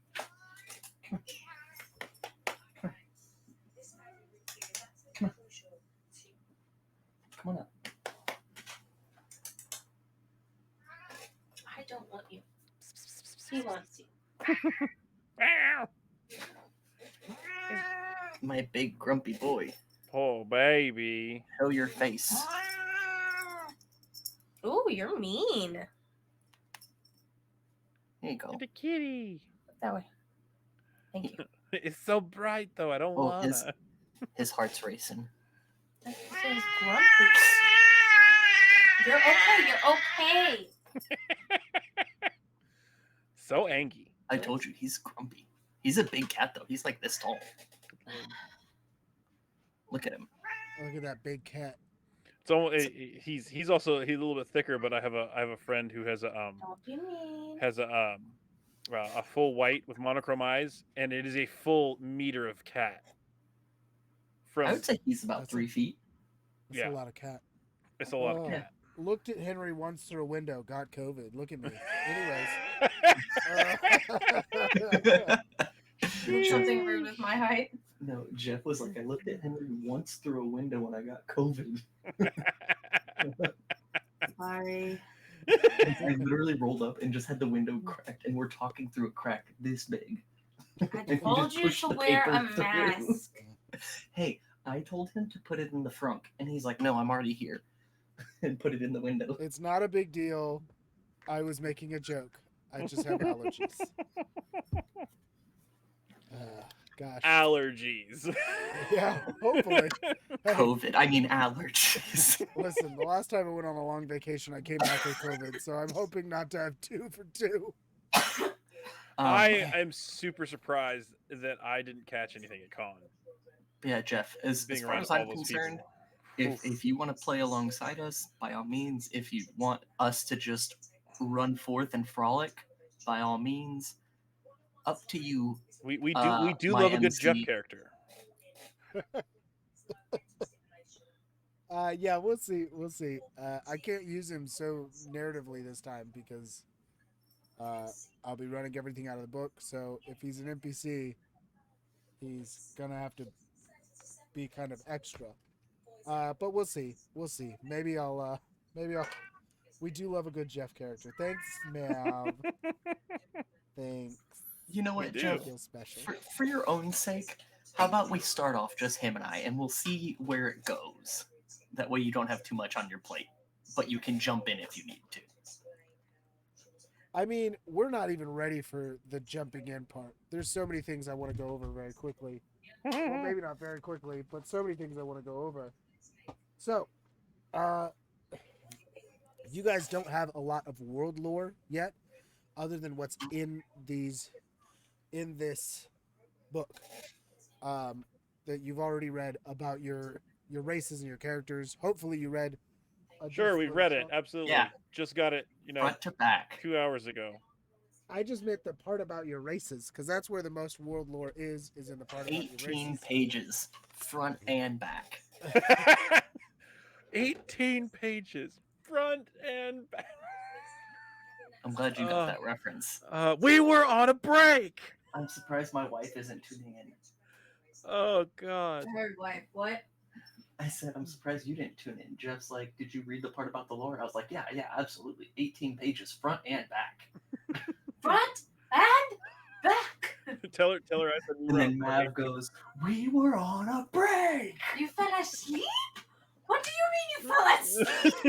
Come on up. I don't want you. He wants you. My big grumpy boy. Oh baby. Show your face. Ooh, you're mean. There you go. The kitty. That way. Thank you. It's so bright though. I don't Oh, wanna. his heart's racing. This is grumpy. You're okay. You're okay. So angry. I told you he's grumpy. He's a big cat though. He's like this tall. Look at him. Look at that big cat. So he's also a little bit thicker, but I have a friend who has Don't be mean. a full white with monochrome eyes, and it is a full meter of cat. I would say he's about That's 3 feet. That's Yeah. a lot of cat. It's a lot of Oh. cat. Looked at Henry once through a window, got COVID. Look at me. Anyways. Something rude with my height. No, Jeff was like, I looked at Henry once through a window when I got COVID. Sorry. I literally rolled up and just had the window cracked, and we're talking through a crack this big. I And he told just you pushed to the wear paper a through. mask. Hey, I told him to put it in the frunk, and he's like, no, I'm already here. And put it in the window. It's not a big deal. I was making a joke. I just have allergies. Gosh. Allergies. Yeah, hopefully. Hey, COVID, I mean allergies. listen, the last time I went on a long vacation, I came back with COVID, so I'm hoping not to have 2 for 2. I am super surprised that I didn't catch anything at con. Yeah, Jeff, as Being far around as I'm all those concerned, people. if you want to play alongside us, by all means. If you want us to just run forth and frolic, by all means. Up to you. We do my love a good Jeff MC character. Yeah, we'll see. We'll see. I can't use him so narratively this time because uh, I'll be running everything out of the book. So if he's an NPC, he's gonna have to be kind of extra. But we'll see. We'll see. Maybe I'll. Maybe I'll. We do love a good Jeff character. Thanks, Mav. Thanks. You know We what, do. Jeff? Feel special. For your own sake, how about we start off just him and I, and we'll see where it goes. That way, you don't have too much on your plate, but you can jump in if you need to. I mean, we're not even ready for the jumping in part. There's so many things I want to go over very quickly. Well, maybe not very quickly, but so many things I want to go over. So, uh, you guys don't have a lot of world lore yet, other than what's in this book that you've already read about your races and your characters. Hopefully, you read. Sure, we've read it. Absolutely. Yeah. Just got it, Front to back. 2 hours ago. I just meant the part about your races because that's where the most world lore is in the part about your 18 races. pages, front and back. 18 pages, front and back. I'm glad you got that reference. We were on a break. I'm surprised my wife isn't tuning in. Oh God. Her wife, what? I said, I'm surprised you didn't tune in. Jeff's like, did you read the part about the lore? I was like, yeah, absolutely. 18 pages, front and back. Front and back. tell her I said we And were then on a Mav goes, we were on a break. You fell asleep? What do you mean you fell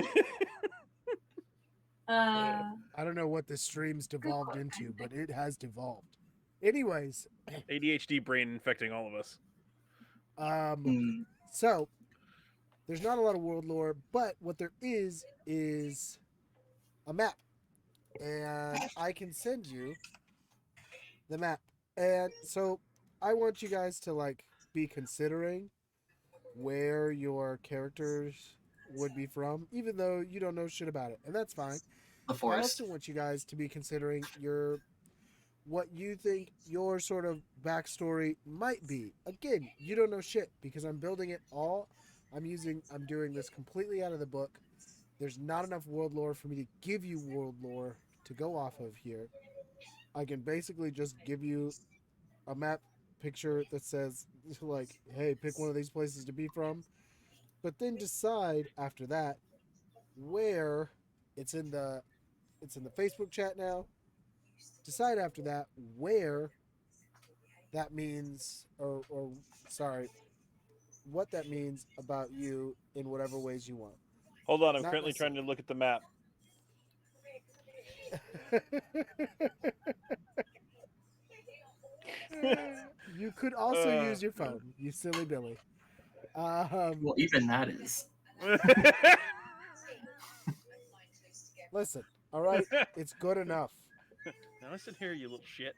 asleep? I don't know what the stream's devolved into, but it has devolved. Anyways, ADHD brain infecting all of us. So there's not a lot of world lore, but what there is a map, and I can send you the map. And so I want you guys to like be considering where your characters would be from, even though you don't know shit about it, and that's fine. The I forest. also want you guys to be considering what you think your sort of backstory might be. Again, you don't know shit because I'm building it all. I'm doing this completely out of the book. There's not enough world lore for me to give you world lore to go off of here. I can basically just give you a map picture that says like, hey, pick one of these places to be from, but then decide after that where it's in the Facebook chat now. Decide after that where that means or sorry, what that means about you in whatever ways you want. Hold on, I'm Not currently trying to look at the map. You could also use your phone, you silly Billy. Well, even that is. Listen, all right, it's good enough. Now listen here, you little shit.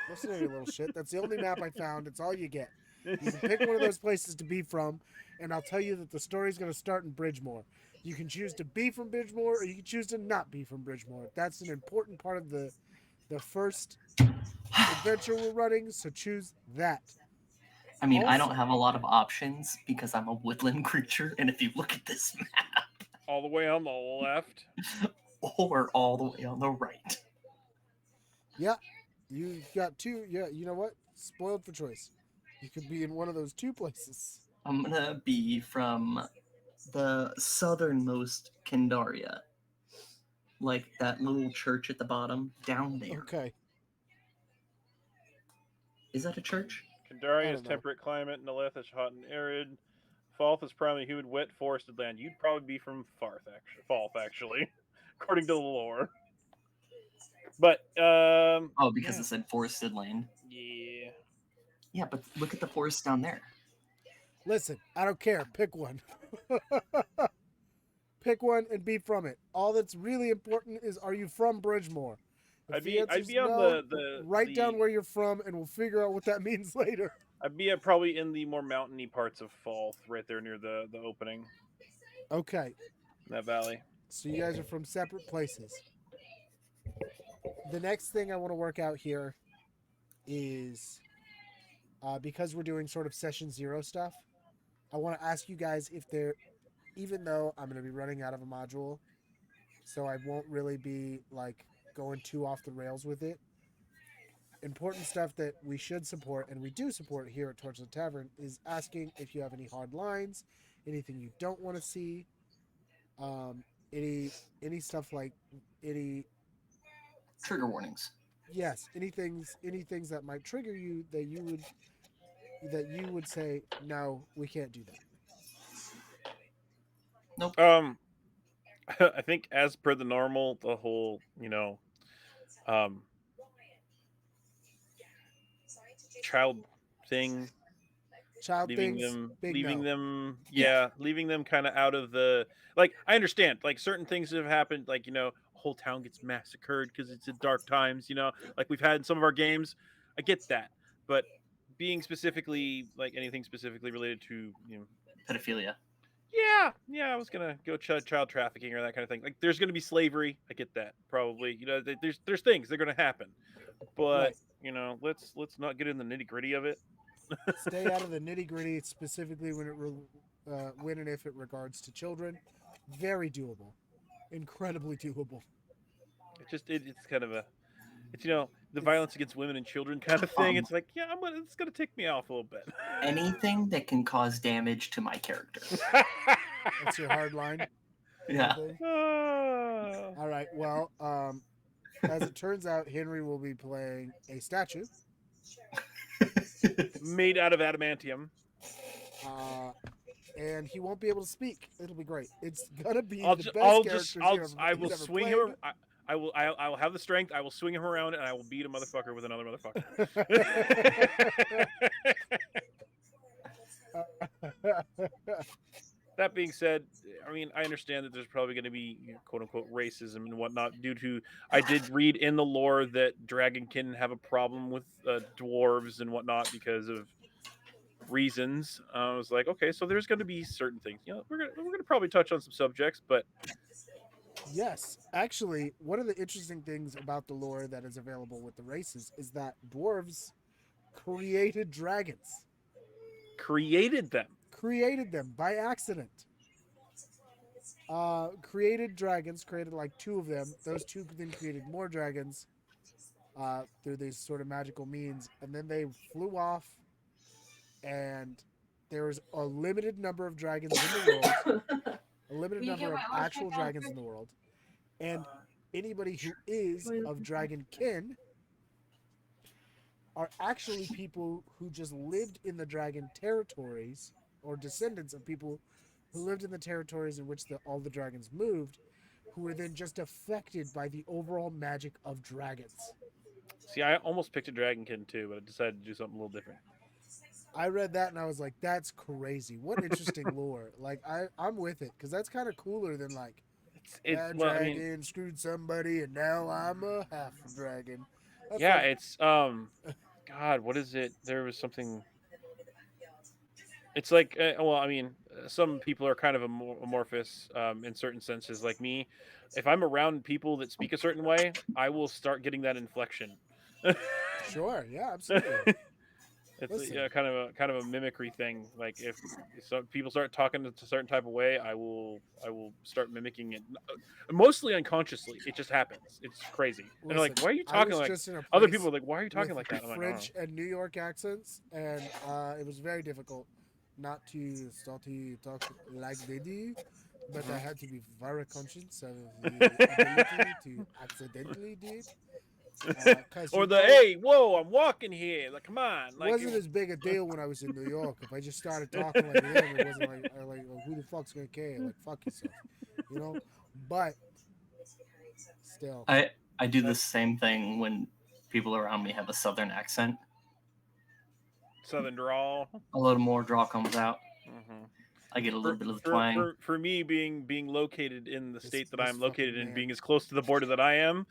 Listen to you little shit. That's the only map I found. It's all you get. You can pick one of those places to be from, and I'll tell you that the story's going to start in Bridgemore. You can choose to be from Bridgemore, or you can choose to not be from Bridgemore. That's an important part of the first adventure we're running, so choose that. I mean, I don't Also- have a lot of options because I'm a woodland creature, and if you look at this map, All the way on the left. or all the way on the right. Yeah, you got two. Yeah, you know what? Spoiled for choice. You could be in one of those two places. I'm gonna be from the southernmost Kendaria. Like that little church at the bottom, down there. Okay. Is that a church? Kandari I is don't know. temperate climate, Naleth is hot and arid. Falth is primarily humid, wet, forested land. You'd probably be from Falth, actually, according to the lore. But Oh, because it said forested land. yeah. Yeah, but look at the forest down there. Listen, I don't care. Pick one. Pick one and be from it. All that's really important is, are you from Bridgemore? If I'd the be answer's on no, the write down where you're from, and we'll figure out what that means later. I'd be probably in the more mountainy parts of Falth, right there near the opening Okay, in that valley. so you guys are from separate places. The next thing I want to work out here is because we're doing sort of session 0 stuff, I want to ask you guys if there, even though I'm going to be running out of a module, so I won't really be like going too off the rails with it. Important stuff that we should support and we do support here at Torchlit Tavern is asking if you have any hard lines, anything you don't want to see, um, any stuff like any Trigger warnings. yes, any things that might trigger you that you would say no, we can't do that. Nope. I think as per the normal, the whole um, child thing, Child things, big leaving no. them, Yeah. leaving them kind of out of the like. I understand, like certain things have happened, like a whole town gets massacred because it's in dark times, like we've had in some of our games. I get that, but being specifically like anything specifically related to Pedophilia. yeah, I was gonna go child trafficking or that kind of thing. Like, there's gonna be slavery. I get that, probably. There's things that are gonna happen, but Right. let's not get in the nitty gritty of it. Stay out of the nitty gritty, specifically when and if it regards to children. Very doable, incredibly doable. It's kind of it's the It's violence against women and children kind of thing. It's like, yeah, it's gonna tick me off a little bit. Anything that can cause damage to my character. that's your hard line. Yeah. All right. Well, as it turns out, Henry will be playing a statue. Made out of adamantium. And he won't be able to speak. It'll be great. It's gonna be I'll the just, best I'll characters just, I he's will ever swing played. him. I will have the strength. I will swing him around, and I will beat a motherfucker with another motherfucker. That being said, I mean, I understand that there's probably going to be quote unquote racism and whatnot due to. I did read in the lore that dragonkin have a problem with dwarves and whatnot because of reasons. I was like, okay, so there's going to be certain things. We're gonna probably touch on some subjects, but Yes, actually, one of the interesting things about the lore that is available with the races is that dwarves created dragons. created them. Created them by accident. Created dragons, created like 2 of them. Those 2 then created more dragons through these sort of magical means. And then they flew off, and there was a limited number of dragons in the world, a limited number of actual dragons in the world. And anybody who is of dragon kin are actually people who just lived in the dragon territories, or descendants of people who lived in the territories in which all the dragons moved, who were then just affected by the overall magic of dragons. See, I almost picked a dragonkin too, but I decided to do something a little different. I read that and I was like, that's crazy. What interesting lore. Like, I'm with it, because that's kind of cooler than like, that dragon screwed somebody and now I'm a half dragon. That's yeah, like, it's God, what is it? There was something. It's like, some people are kind of amorphous in certain senses. Like me, if I'm around people that speak a certain way, I will start getting that inflection. sure, yeah, absolutely. It's kind of a mimicry thing. Like if some people start talking a certain type of way, I will start mimicking it. Mostly unconsciously, it just happens. It's crazy. And they're like, why are you talking like? Other people are like, why are you talking like that? I'm like, French and New York accents, and it was very difficult not to start to talk like they do, but I had to be very conscious of the ability to accidentally do it. Or hey, whoa, I'm walking here. Like, come on. It wasn't as big a deal when I was in New York. If I just started talking like them, it wasn't like who the fuck's gonna care? Like, fuck yourself, But still, I do the same thing when people around me have a southern accent. Southern drawl. A little more drawl comes out. Mm-hmm. I get a little bit of the twang. For me, being located in the state that I'm located in, being as close to the border that I am,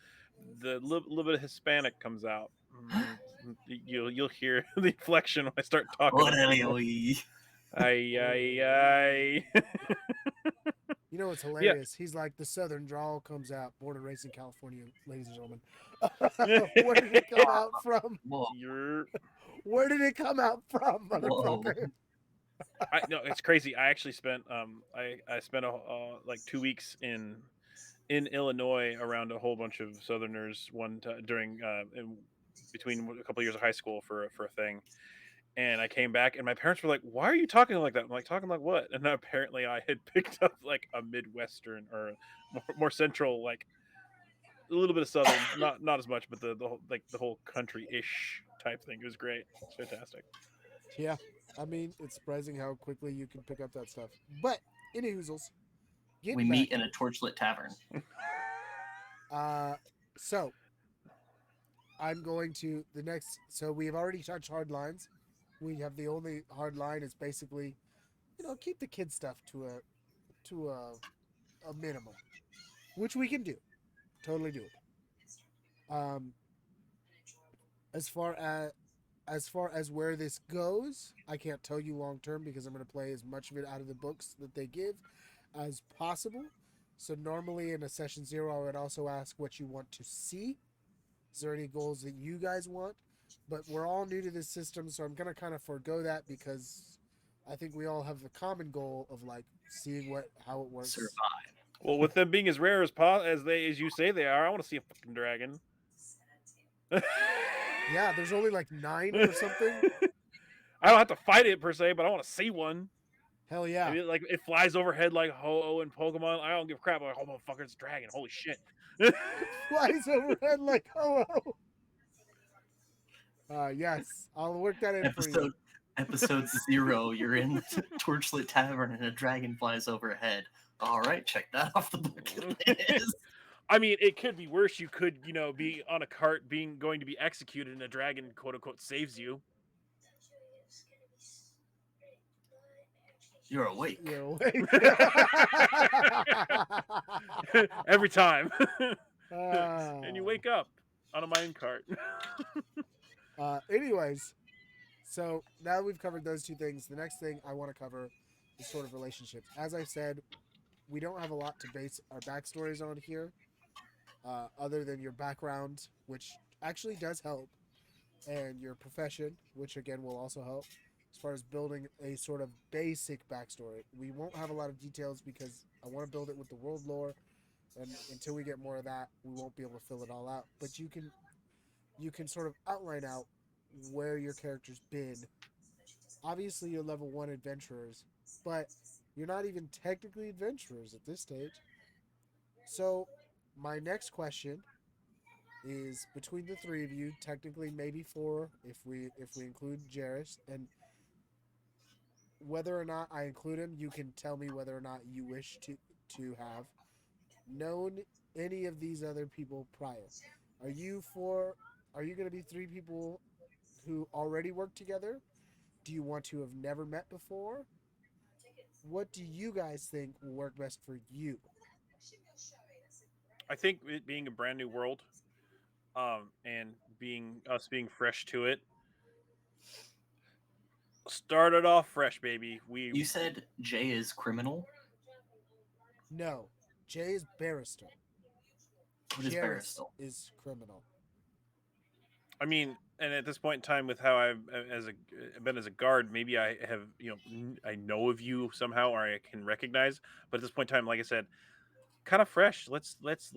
the little bit of Hispanic comes out. You'll hear the inflection when I start talking. Ay. You know what's hilarious? Yeah. He's like, the southern drawl comes out, born and raised in California, ladies and gentlemen. Where did it come out from? Where did it come out from, Whoa. motherfucker? I no, it's crazy. I actually spent I spent like 2 weeks in Illinois around a whole bunch of Southerners during between a couple of years of high school for a thing, and I came back and my parents were like, "Why are you talking like that?" I'm like, "Talking like what?" And apparently I had picked up like a Midwestern or more central, like a little bit of Southern, not as much, but the whole, like the whole country ish type thing. It was great. It's fantastic. Yeah. I mean, it's surprising how quickly you can pick up that stuff. But, any hoozles, We getting meet back. in a Torchlit Tavern. So, I'm going to the next. So, we've already touched hard lines. We have the only hard line is basically, keep the kid stuff to a minimum, which we can do. Totally do it. As far as where this goes, I can't tell you long term because I'm going to play as much of it out of the books that they give as possible. So normally in a session 0, I would also ask what you want to see. Is there any goals that you guys want? But we're all new to this system, so I'm going to kind of forego that because I think we all have the common goal of like seeing how it works. Survive. Well, with them being as rare as you say they are, I want to see a fucking dragon. Yeah, there's only like 9 or something. I don't have to fight it per se, but I want to see one. Hell yeah. Maybe like it flies overhead like Ho-Oh and Pokemon. I don't give a crap. I'm like, oh motherfucker, it's a dragon. Holy shit. Flies overhead like oh. Yes, I'll work that in for you. Episode 0, you're in the Torchlit Tavern and a dragon flies overhead. All right, check that off the bucket list. I mean, it could be worse. You could, be on a cart going to be executed and a dragon, quote unquote, saves you. You're awake. You're awake. Every time. And you wake up on a mine cart. Anyways, so now that we've covered those two things, the next thing I want to cover is sort of relationships. As I said, we don't have a lot to base our backstories on here, other than your background, which actually does help, and your profession, which again will also help. As far as building a sort of basic backstory, we won't have a lot of details because I want to build it with the world lore, and until we get more of that, we won't be able to fill it all out. But you can sort of outline out where your character's been. Obviously, you're level 1 adventurers, but you're not even technically adventurers at this stage. So, my next question is between the 3 of you, technically maybe 4 if we include Jarrus, and whether or not I include him, you can tell me whether or not you wish to have known any of these other people prior. Are you going to be 3 people who already work together? Do you want to have never met before? What do you guys think will work best for you? I think it being a brand new world, and being fresh to it, started off fresh, baby. You said Jay is criminal? No. Jay is barrister. What is Jarrus barrister? is criminal. I mean, and at this point in time, with how I've been as a guard, maybe I have, I know of you somehow, or I can recognize. But at this point in time, like I said, kind of fresh. Let's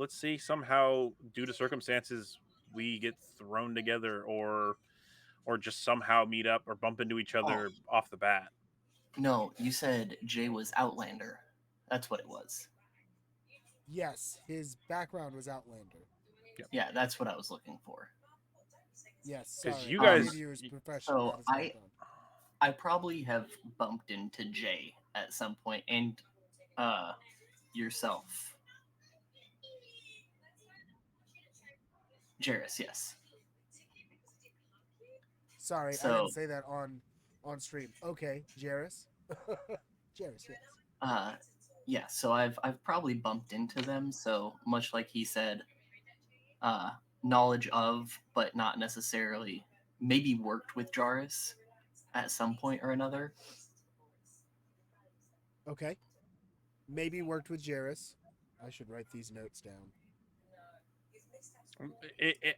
see, somehow due to circumstances we get thrown together, or just somehow meet up or bump into each other off the bat. No, you said Jay was Outlander. That's what it was. Yes, his background was Outlander. Yep. Yeah, that's what I was looking for. Yes, 'Cause sorry. you I guys- gave you his profession, not So his background. I probably have bumped into Jay at some point, and yourself. Jarrus, yes. Sorry, I So- didn't say that on stream. Okay, Jarrus. Jarrus, yes. Yeah, so I've probably bumped into them, so much like he said, knowledge of, but not necessarily, maybe worked with Jarrus at some point or another. Okay. Maybe worked with Jarrus. I should write these notes down.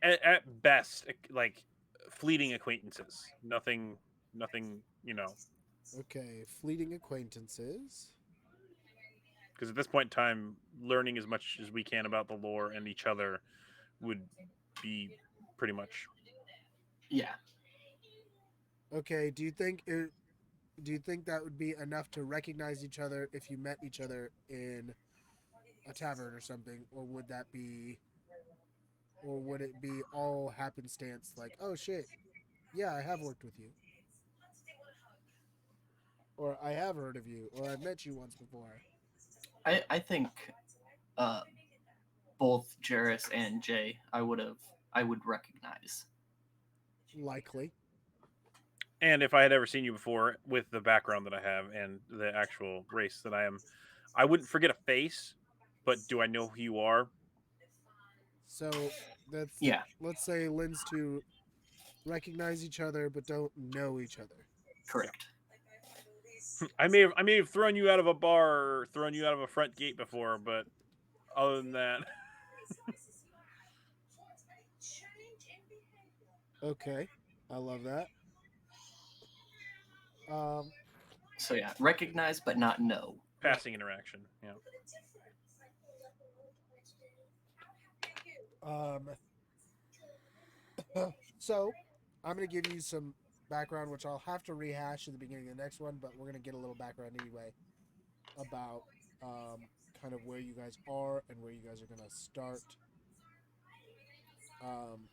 At best, like fleeting acquaintances. Nothing. Okay, fleeting acquaintances. Because at this point in time, learning as much as we can about the lore and each other would be pretty much. Yeah. Okay, do you think that would be enough to recognize each other if you met each other in a tavern or something, or would it be all happenstance? Like, oh shit, yeah, I have worked with you, or I have heard of you, or I've met you once before. I think uh, both Jarrus and Jay, I would recognize. Likely. And if I had ever seen you before with the background that I have and the actual race that I am, I wouldn't forget a face, but do I know who you are? So that's Yeah, let's say Lynn's to recognize each other but don't know each other. Yeah. correct. I may have thrown you out of a bar or thrown you out of a front gate before, but other than that, Okay, I love that. Um, So yeah, recognize but not know. right. passing interaction. Yeah. Um, so I'm gonna give you some background, which I'll have to rehash at the beginning of the next one, but we're gonna get a little background anyway about kind of where you guys are and where you guys are gonna start. Um,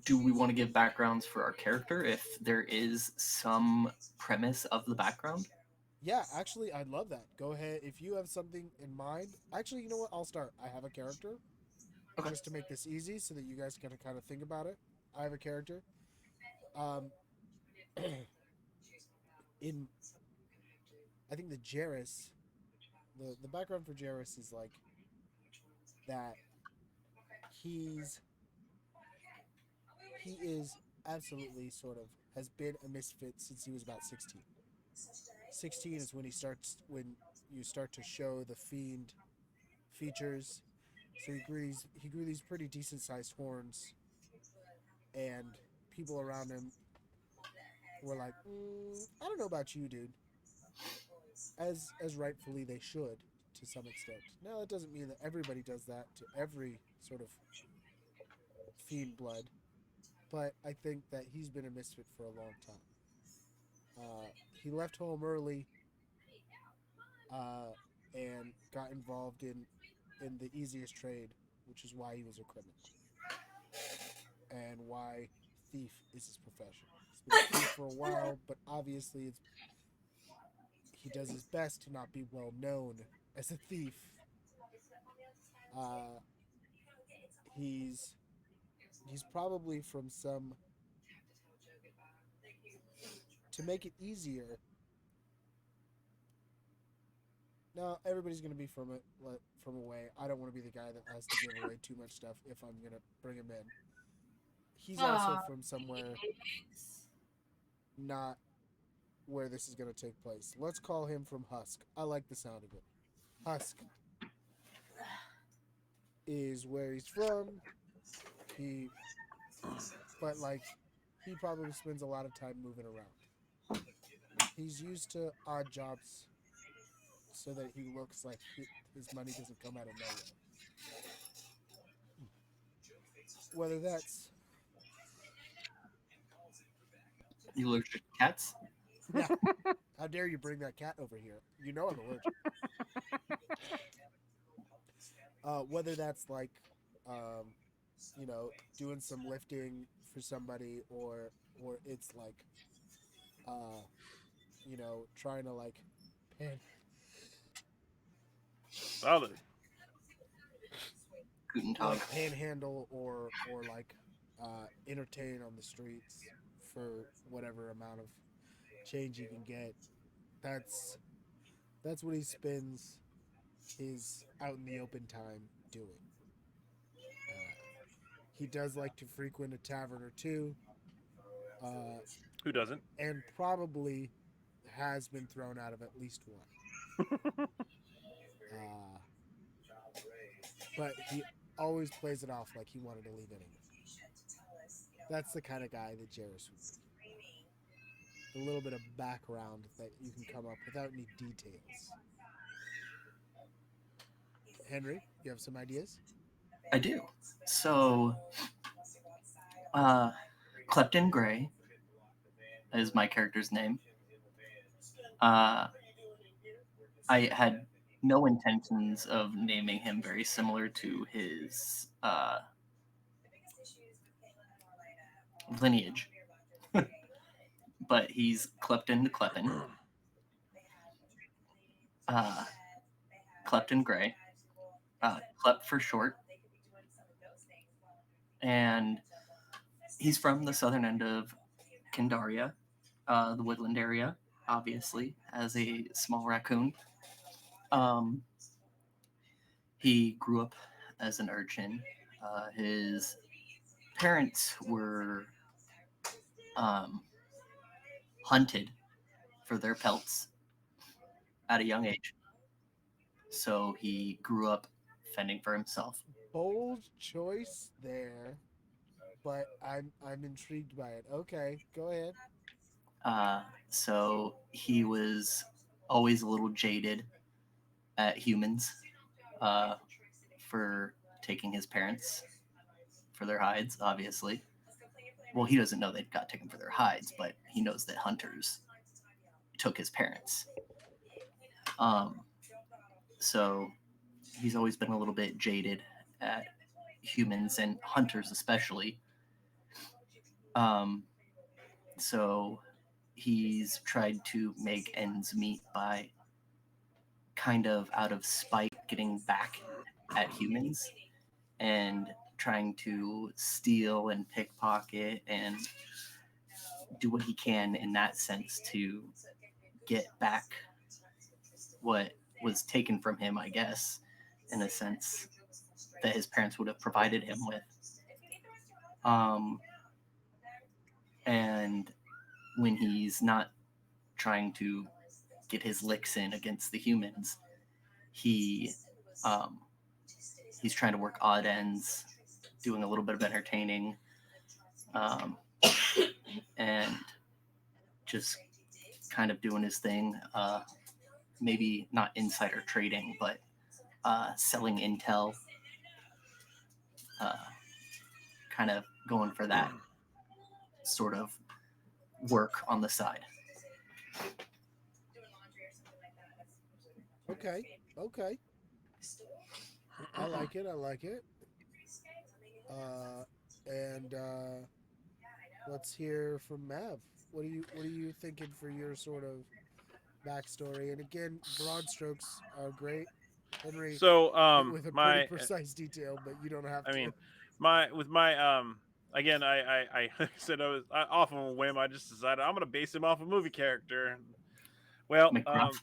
Do we want to give backgrounds for our character if there is some premise of the background? yeah, actually, I'd love that. Go ahead if you have something in mind. Actually, you know what? I'll start. I have a character Okay. just to make this easy, so that you guys can kind of think about it. I have a character. Um, in I think the background for Jarrus is like that he's he is absolutely sort of has been a misfit since he was about 16. 16 is when you start to show the fiend features. So he grew these pretty decent sized horns, and people around him were like, I don't know about you, dude. As rightfully they should to some extent. Now that doesn't mean that everybody does that to every sort of fiend blood, but I think that he's been a misfit for a long time. He left home early uh, and got involved in the easiest trade, which is why he was a criminal and why thief is his profession. He's been a thief for a while, but obviously he does his best to not be well known as a thief. Uh, he's he's probably from some to make it easier. Now everybody's gonna be from away. I don't want to be the guy that has to give away too much stuff if I'm gonna bring him in. He's also Aw, from somewhere thanks. not where this is gonna take place. Let's call him from Husk. I like the sound of it. Husk is where he's from. He, but like, he probably spends a lot of time moving around. He's used to odd jobs so that he looks like his money doesn't come out of nowhere. Whether that's You allergic to cats? yeah, how dare you bring that cat over here? You know I'm allergic. Whether that's like, um, doing some lifting for somebody, or it's like, uh, trying to like pan, Solid. Guten Tag. panhandle or like entertain on the streets for whatever amount of change he can get. That's that's what he spends his out in the open time doing. Uh, he does like to frequent a tavern or two, uh, Who doesn't? and probably has been thrown out of at least one. Uh, but he always plays it off like he wanted to leave anyway. That's the kind of guy that Jairus would be. The little bit of background that you can come up without any details. Henry, you have some ideas? I do. So, uh, Clepton Gray is my character's name. Uh, I had no intentions of naming him very similar to his lineage, but he's Clepton Clepin, uh, Clepton Gray, Clep for short, and he's from the southern end of Kindaria, the woodland area, obviously, as a small raccoon. Um, he grew up as an urchin. His parents were um, hunted for their pelts at a young age. So he grew up fending for himself. Bold choice there, but I'm intrigued by it. Okay, go ahead. So he was always a little jaded at humans uh, for taking his parents for their hides, obviously. Well, he doesn't know they got taken for their hides, but he knows that hunters took his parents. Um, so he's always been a little bit jaded at humans and hunters, especially. Um, so he's tried to make ends meet by kind of out of spite getting back at humans and trying to steal and pickpocket and do what he can in that sense to get back what was taken from him, I guess, in a sense that his parents would have provided him with. Um, and when he's not trying to get his licks in against the humans, he um, he's trying to work odd ends, doing a little bit of entertaining, um, and just kind of doing his thing. Maybe not insider trading, but selling intel, uh, kind of going for that sort of work on the side. Okay, okay. I like it. I like it. Uh, and let's hear from Mav. What are you thinking for your sort of backstory? And again, broad strokes are great. Henry So hit with a pretty my precise detail, but you don't have I to. mean my with my again I said off of a whim. I just decided I'm gonna base him off a movie character. Well, McGruff.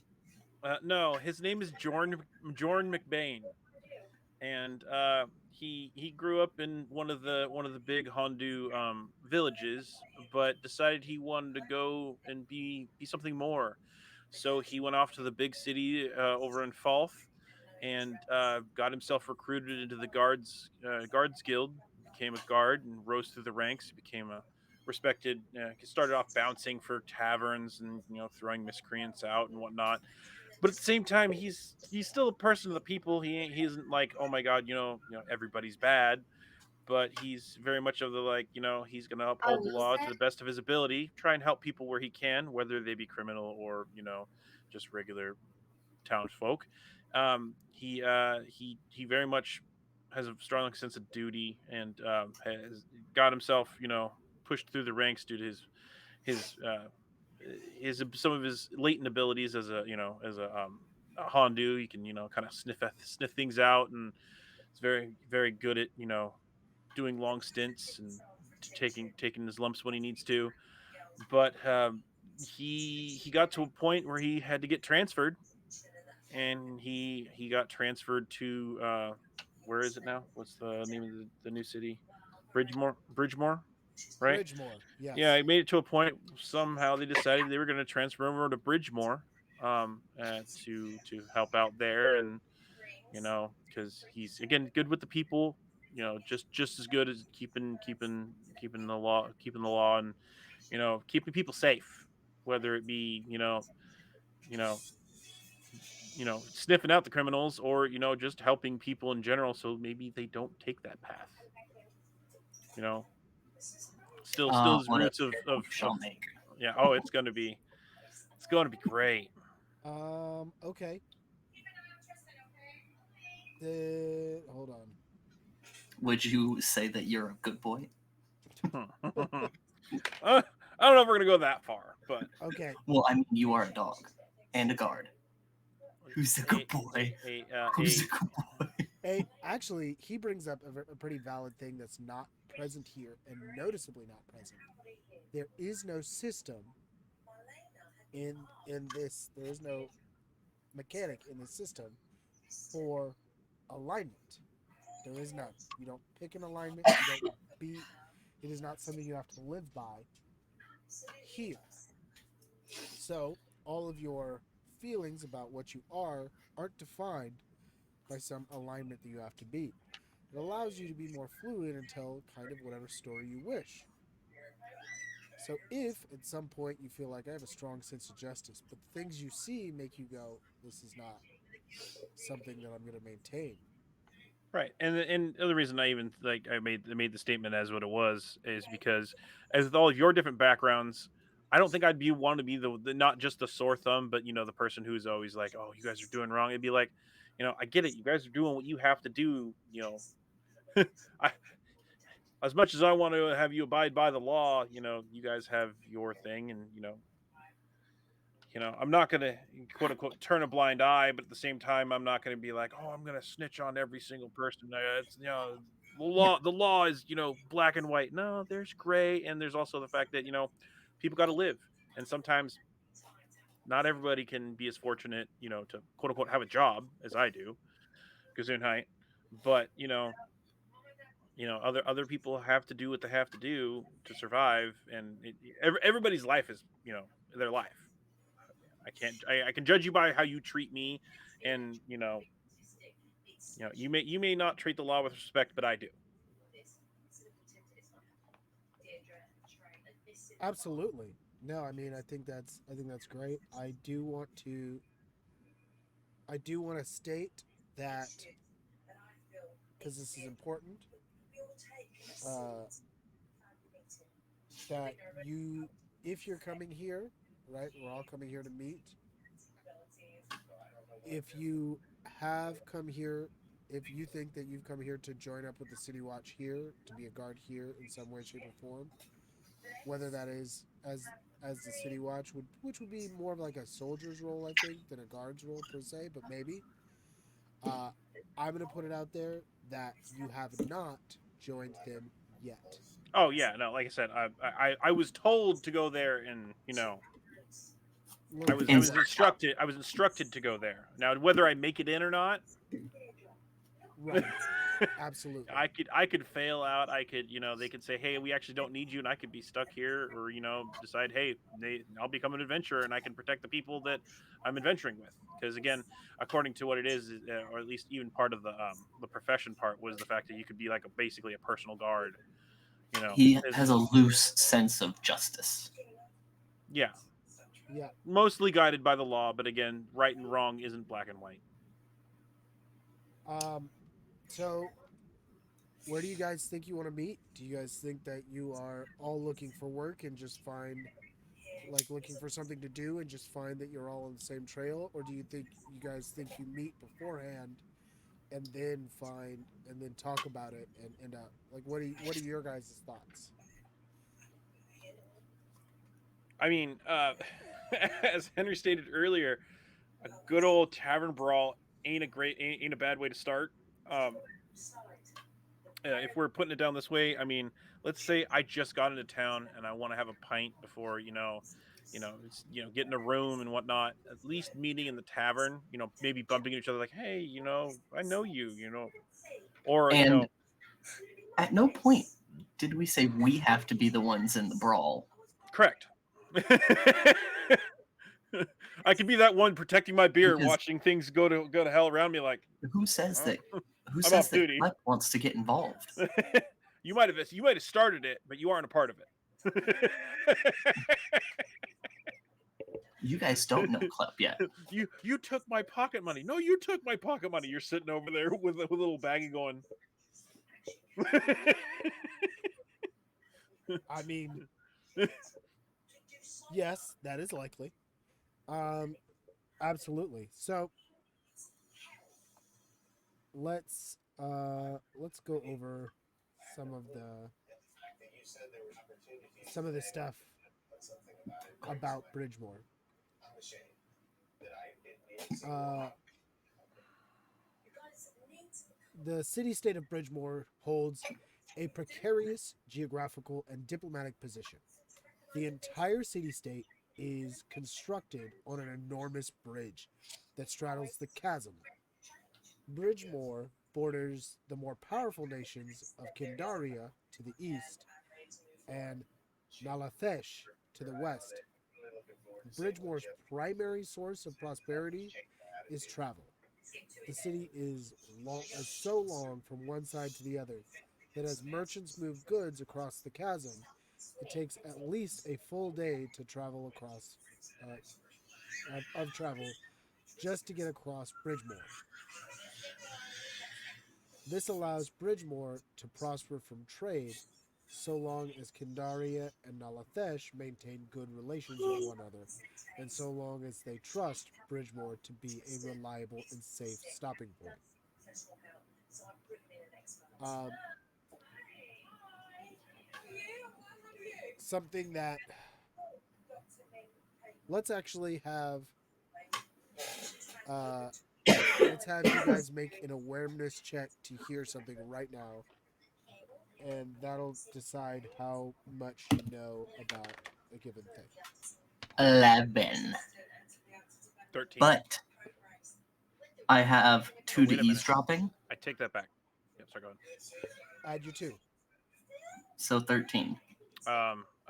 no, his name is Jorn McBain, and he grew up in one of the big Hondu villages, but decided he wanted to go and be something more. So he went off to the big city over in Falth, and got himself recruited into the guards guild. Became a guard and rose through the ranks. He became a respected. He started off bouncing for taverns and throwing miscreants out and whatnot, but at the same time he's still a person of the people. He isn't like, oh my god, everybody's bad, but he's very much of the, like, he's going to uphold the law to the best of his ability, try and help people where he can, whether they be criminal or just regular townsfolk. He very much has a strong sense of duty, and has got himself pushed through the ranks due to his some of his latent abilities as a Hondu. He can kind of sniff things out, and is very very good at doing long stints and taking his lumps when he needs to. But he got to a point where he had to get transferred, and he got transferred to where is it now? What's the name of the new city? Bridgemore, right? Bridgemore, Yeah, yes. I made it to a point. Somehow they decided they were going to transfer him over to Bridgemore, to help out there, and because he's again good with the people. just as good as keeping the law, and keeping people safe, whether it be you know sniffing out the criminals, or just helping people in general, so maybe they don't take that path. You know, still his What a roots of character we shall make. yeah. Oh, it's going to be great. Okay. Hold on. Would you say that you're a good boy? I don't know if we're gonna go that far, but Okay. Well, I mean, you are a dog and a guard. Who's a good a boy? a Who's a good boy? Hey, actually, he brings up a pretty valid thing that's not present here and noticeably not present. There is no system in this. There is no mechanic in the system for alignment. There is none. You don't pick an alignment. You don't be. It is not something you have to live by here. So all of your feelings about what you are aren't defined by some alignment that you have to be. It allows you to be more fluid and tell kind of whatever story you wish. So if at some point you feel like I have a strong sense of justice, but the things you see make you go, this is not something that I'm going to maintain. right. And the other reason I even I made the statement as what it was is because, as with all of your different backgrounds, I don't think I'd be want to be the not just the sore thumb, but the person who's always like, oh, you guys are doing wrong. It'd be like, I get it, you guys are doing what you have to do. I, as much as I want to have you abide by the law, you guys have your thing, and I'm not gonna quote unquote turn a blind eye, but at the same time, I'm not gonna be like, oh, I'm gonna snitch on every single person. It's the Yeah. law is black and white. No, there's gray, and there's also the fact that people got to live, and sometimes not everybody can be as fortunate, to quote unquote have a job as I do, Gesundheit. But other people have to do what they have to do to survive, and everybody's life is their life. I can judge you by how you treat me, and you may not treat the law with respect, but I do. Absolutely. No, I mean I think that's great. I do want to state that because this is important. Uh, that you, if you're coming here, right? We're all coming here to meet. If you have come here, if you think that you've come here to join up with the City Watch here, to be a guard here in some way, shape, or form, whether that is as the City Watch would, which would be more of like a soldier's role, I think, than a guard's role per se, but maybe. Uh, I'm gonna put it out there that you have not joined them yet. Oh yeah, no, like I said, I was told to go there, and I Looking was I for was what? Inside job. instructed I was instructed to go there. Now whether I make it in or not, Right. Absolutely. I could fail out. I could, they could say, hey, we actually don't need you, and I could be stuck here, or decide, hey, I'll become an adventurer, and I can protect the people that I'm adventuring with. Because again, according to what it is, or at least even part of the profession part was the fact that you could be like basically a personal guard. He As, has a loose sense of justice. yeah, Yeah. mostly guided by the law, but again, right and wrong isn't black and white. Um. So, where do you guys think you want to meet? Do you guys think that you are all looking for work and just find, like, looking for something to do and just find that you're all on the same trail, or do you think you guys think you meet beforehand and then find and then talk about it and end up like what are your guys' thoughts? I mean, as Henry stated earlier, a good old tavern brawl ain't a bad way to start. Um, if we're putting it down this way, I mean, let's say I just got into town and I want to have a pint before getting a room and whatnot. At least meeting in the tavern, maybe bumping into each other like, hey, I know you, or And at no point did we say we have to be the ones in the brawl. correct. I could be that one protecting my beer, Because watching things go to hell around me. Like, who says huh? that Who I'm says off that duty. Clep wants to get involved? You might have started it, but you aren't a part of it. You guys don't know Clep yet. You took my pocket money. No, you took my pocket money. You're sitting over there with a little baggie going. I mean, yes, that is likely. Absolutely. So let's go over some of the stuff about Bridgemore. Uh, the city-state of Bridgemore holds a precarious geographical and diplomatic position. The entire city-state is constructed on an enormous bridge that straddles the chasm. Bridgemore borders the more powerful nations of Kindaria to the east and Nalathesh to the west. Bridgemore's primary source of prosperity is travel. The city is so long from one side to the other that as merchants move goods across the chasm, it takes at least a full day to travel across of travel just to get across Bridgemore. This allows Bridgemore to prosper from trade so long as Kindaria and Nalathesh maintain good relations with one another, and so long as they trust Bridgemore to be a reliable and safe stopping point. Um, Something that let's actually have let's have you guys make an awareness check to hear something right now, and that'll decide how much you know about a given thing. 11. 13. But I have 2 wait to a minute. eavesdropping, I take that back. Yep, sorry, go Add your 2. so 13.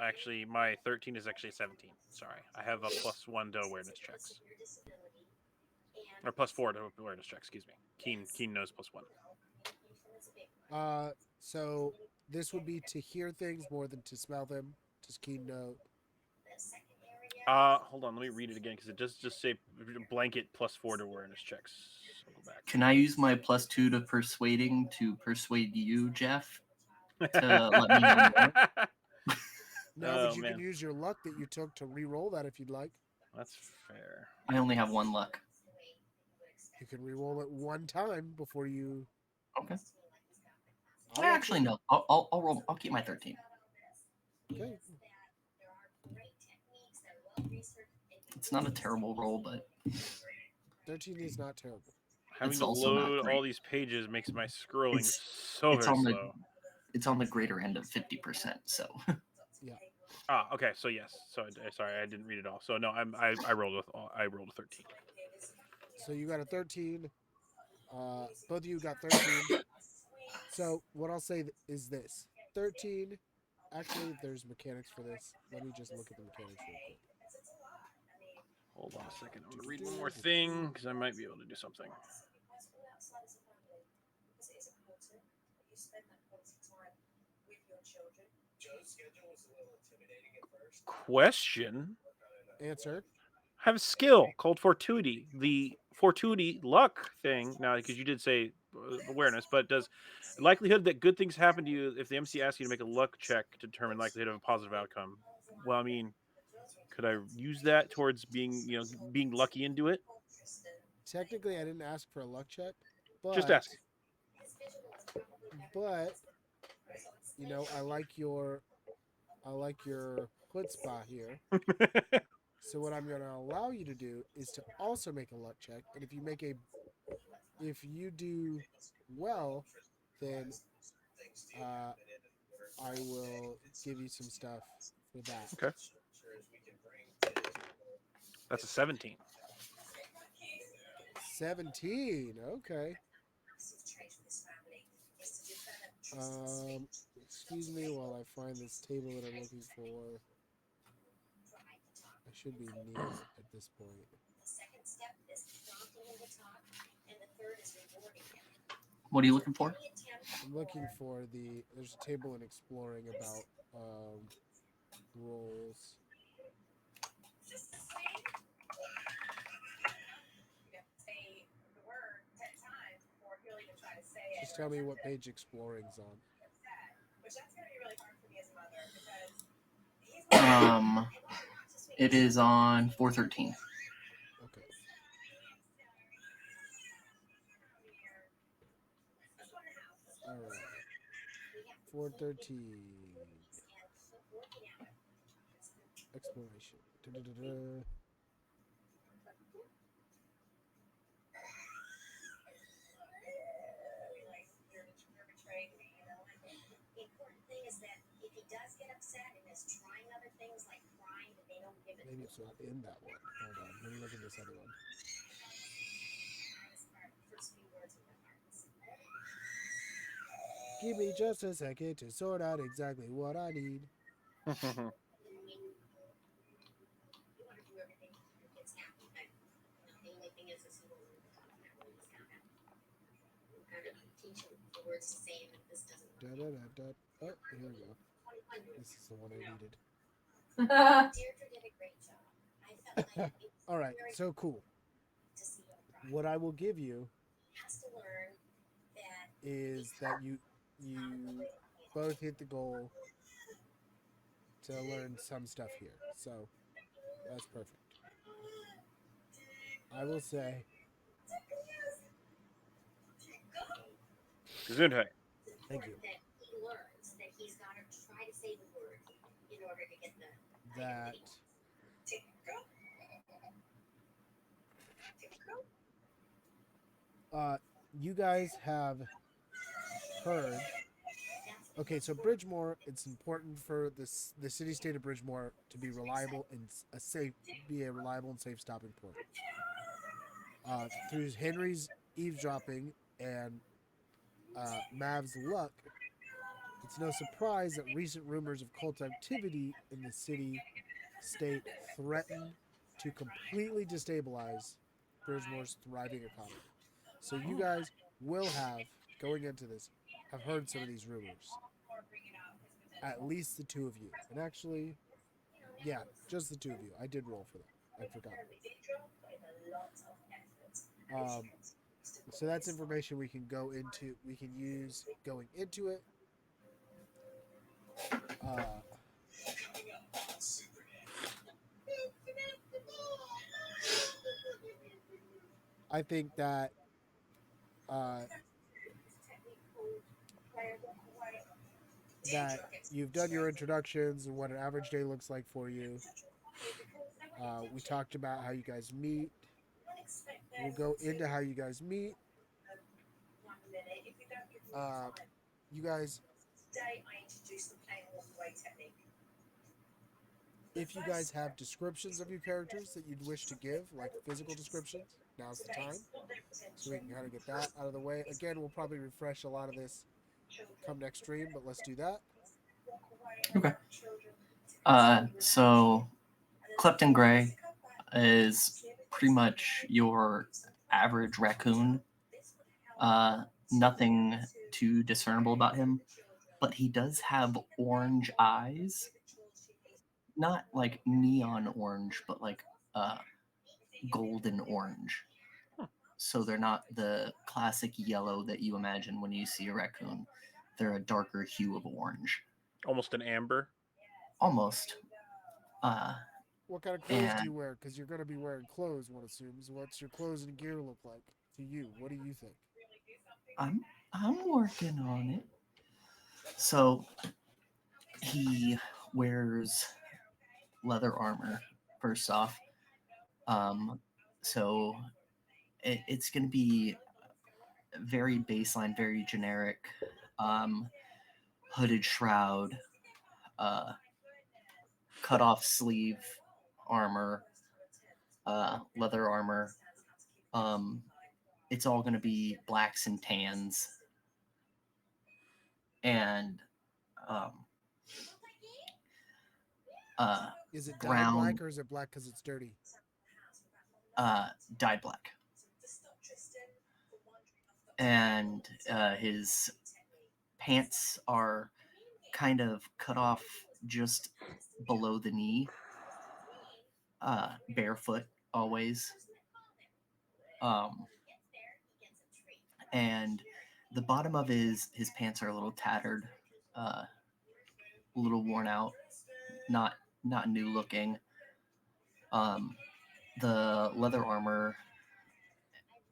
Actually, my 13 is actually 17. Sorry, I have a +1 to awareness checks, or +4 to awareness checks. Excuse me. Keen knows +1. So this would be to hear things more than to smell them. Just keen note. Hold on, let me read it again because it does just say blanket +4 to awareness checks. I'll go back. Can I use my +2 to persuading to persuade you, Jeff, to let me know more? No, Oh, but you man. can use your luck that you took to re-roll that if you'd like. That's fair. I only have 1 luck. You can re-roll it one time before you. Okay. I'll Actually, no. I'll roll. I'll keep my 13. Okay. It's not a terrible roll, but 13 is not terrible. Having It's to also not load great. all these pages makes my scrolling It's- so it's very on slow. It's on the greater end of 50%. So Okay, so yes. So sorry, I didn't read it all. So no, I rolled a 13. So you got a 13. Both of you got 13. So what I'll say is this: 13. Actually, there's mechanics for this. Let me just look at the mechanics real quick. Hold on a second. I'm gonna read one more thing because I might be able to do something. Question. Answer. Have a skill called Fortuity. The Fortuity luck thing, now, because you did say awareness, but does likelihood that good things happen to you if the MC asks you to make a luck check to determine likelihood of a positive outcome? Well, I mean, could I use that towards being lucky into it? Technically, I didn't ask for a luck check, but Just ask. But I like your chutzpah here. So what I'm going to allow you to do is to also make a luck check, and if you do well, then I will give you some stuff for that. Okay. That's a 17. 17. Okay. Excuse me while I find this table that I'm looking for. I should be near it at this point. What are you looking for? I'm looking for there's a table in exploring about roles. Just tell me what page exploring's on. It is on 413. Okay. All right. 413. Exploration. Da-da-da-da. Maybe it's not in that one. Hold on. Let me look at this other one. Give me just a second to sort out exactly what I need. Da, da, da, da. Oh, here we go. This is the one I needed. All right, so cool. What I will give you is that you both hit the goal to learn some stuff here. So that's perfect. I will say Gesundheit. thank you. That you guys have heard. Okay, so Bridgemore, it's important for the city state of Bridgemore to be reliable and a reliable and safe stopping point. Through Henry's eavesdropping and Mav's luck, it's no surprise that recent rumors of cult activity in the city state threaten to completely destabilize Bridgemore's thriving economy. So you guys will have, going into this, have heard some of these rumors. At least the two of you. And actually, yeah, just the two of you. I did roll for that. I forgot. So that's information we can use going into it. I think that that you've done your introductions and what an average day looks like for you. We talked about how you guys meet. We'll go into how you guys meet. You guys, if you guys have descriptions of your characters that you'd wish to give, like physical descriptions, now's the time. So we can kind of get that out of the way. Again, we'll probably refresh a lot of this come next stream, but let's do that. Okay. So Clepton Gray is pretty much your average raccoon. Nothing too discernible about him, but he does have orange eyes. Not like neon orange, but like golden orange. So they're not the classic yellow that you imagine when you see a raccoon. They're a darker hue of orange. Almost an amber. Almost. What kind of clothes do you wear? Because you're going to be wearing clothes, one assumes. What's your clothes and gear look like to you? What do you think? I'm working on it. So he wears leather armor, first off. So it's going to be very baseline, very generic. Hooded shroud, cut off sleeve armor, leather armor. It's all going to be blacks and tans. And is it brown, dyed black or is it black because it's dirty? Dyed black. and his pants are kind of cut off just below the knee, barefoot always. Um, and the bottom of his pants are a little tattered, a little worn out, not not new looking. Um, the leather armor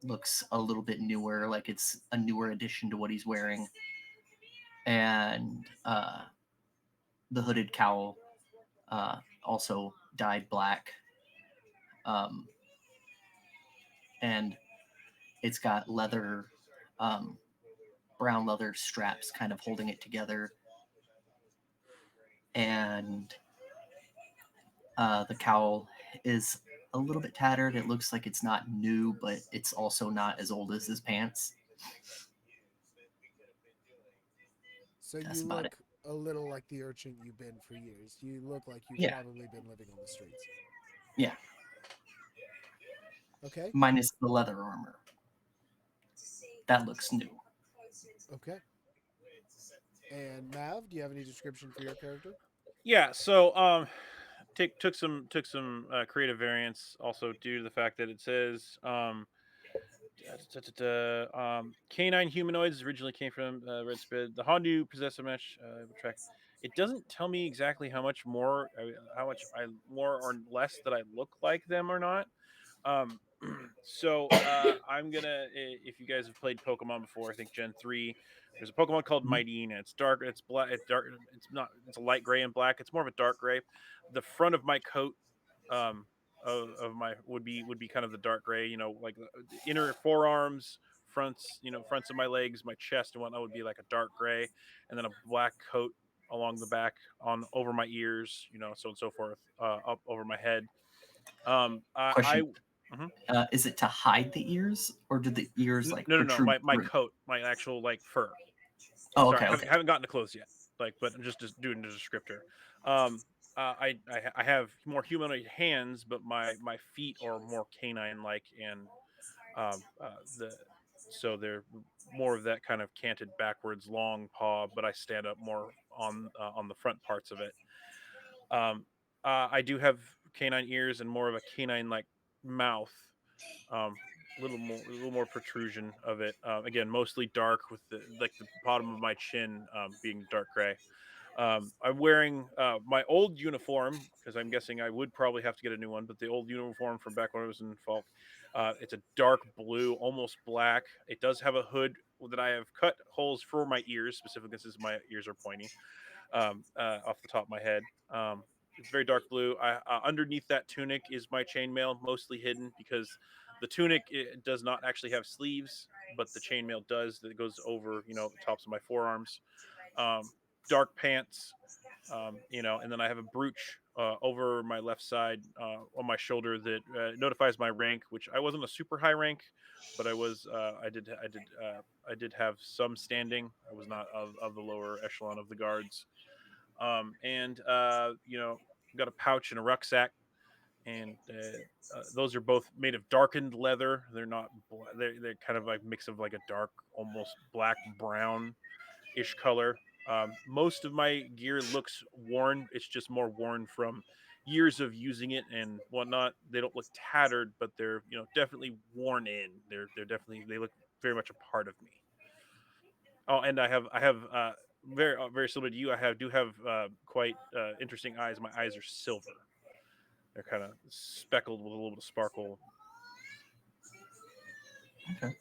looks a little bit newer, like it's a newer addition to what he's wearing, and the hooded cowl also dyed black, um, and it's got leather, um, brown leather straps kind of holding it together, and the cowl is a little bit tattered. It looks like it's not new, but it's also not as old as his pants. So That's you about it. look a little like the urchin you've been for years. You look like you've Yeah, probably been living on the streets. yeah. Okay. Minus the leather armor. That looks new. Okay. And Mav, do you have any description for your character? Yeah. So took some creative variants also due to the fact that it says canine humanoids originally came from Red Spid. The Hondu possess a mesh track. It doesn't tell me exactly how much I more or less that I look like them or not. Um, I'm gonna if you guys have played Pokemon before, I think Gen 3. There's a Pokemon called Mhm. Mightyne, and it's dark. It's black. It's dark. It's not. It's a light gray and black. It's more of a dark gray. The front of my coat, um, of my would be kind of the dark gray. Like the inner forearms, fronts of my legs, my chest and whatnot would be like a dark gray, and then a black coat along the back on over my ears, so on and so forth, up over my head. I Question: mhm. Is it to hide the ears, or do the ears like No, no, no. protrude My through? coat, my actual like fur. Oh, Sorry, okay, haven't okay. haven't gotten to clothes yet. But I'm just doing the descriptor. Um, I have more humanoid hands, but my feet are more canine like, and the so they're more of that kind of canted backwards long paw, but I stand up more on the front parts of it. Um, I do have canine ears and more of a canine like mouth, um a little more protrusion of it, again mostly dark with the bottom of my chin being dark gray. I'm wearing my old uniform because I'm guessing I would probably have to get a new one, but the old uniform from back when I was in Falk, it's a dark blue, almost black. It does have a hood that I have cut holes for my ears specifically since my ears are pointy, off the top of my head. It's very dark blue. Underneath that tunic is my chainmail, mostly hidden because the tunic it does not actually have sleeves, but the chainmail does. That goes over, the tops of my forearms. Um, Dark pants, and then I have a brooch over my left side on my shoulder that notifies my rank, which I wasn't a super high rank, but I was. I did have some standing. I was not of the lower echelon of the guards, and got a pouch and a rucksack, and those are both made of darkened leather. They're not. They're kind of like mix of like a dark, almost black brown ish color. Most of my gear looks worn. It's just more worn from years of using it and whatnot. They don't look tattered, but they're definitely worn in. They're definitely they look very much a part of me. Oh, and I have very similar to you. I do have quite interesting eyes. My eyes are silver. They're kind of speckled with a little bit of sparkle. Okay.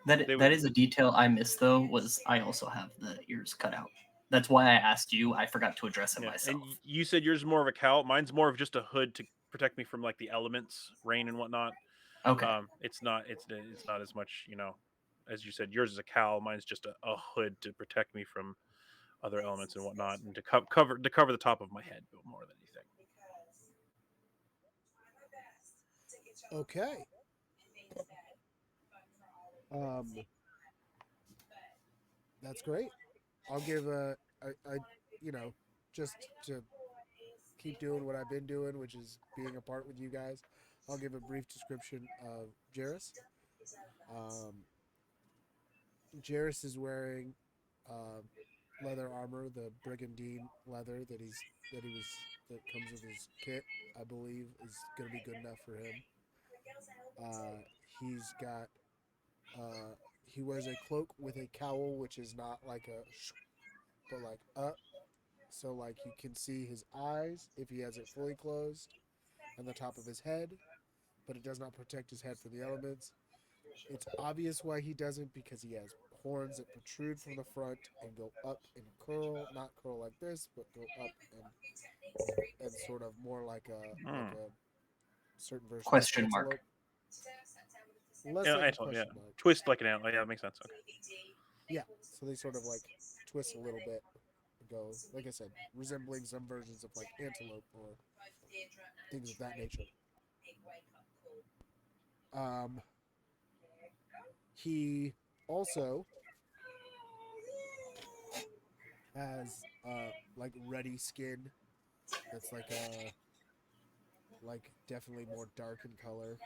That They that would is a detail I missed though. Was I also have the ears cut out? That's why I asked you. I forgot to address it Yeah, and myself. you said yours is more of a cowl. Mine's more of just a hood to protect me from like the elements, rain and whatnot. Okay. It's not as much, as you said. Yours is a cowl. Mine's just a hood to protect me from other elements and whatnot, and to cover the top of my head more than anything. Okay. Um, that's great. I'll give a you know, just to keep doing what I've been doing, which is being apart with you guys. I'll give a brief description of Jairus. Um, Jairus is wearing leather armor, the brigandine leather that comes with his kit. I believe is going to be good enough for him. He's got he wears a cloak with a cowl, which is not like a but like up, so like you can see his eyes if he has it fully closed, and the top of his head, but it does not protect his head from the elements. It's obvious why he doesn't because he has horns that protrude from the front and go up and curl, not curl like this, but go up and sort of more like Hmm. a certain version of Question mark. antelope. Less Yeah, like a antelope, yeah. question mark. Twist like an antelope. Yeah, that makes sense. Okay. Yeah, so they sort of like twist a little bit and go, like I said, resembling some versions of like antelope or things of that nature. Um, he also has like ruddy skin that's like definitely more dark in color.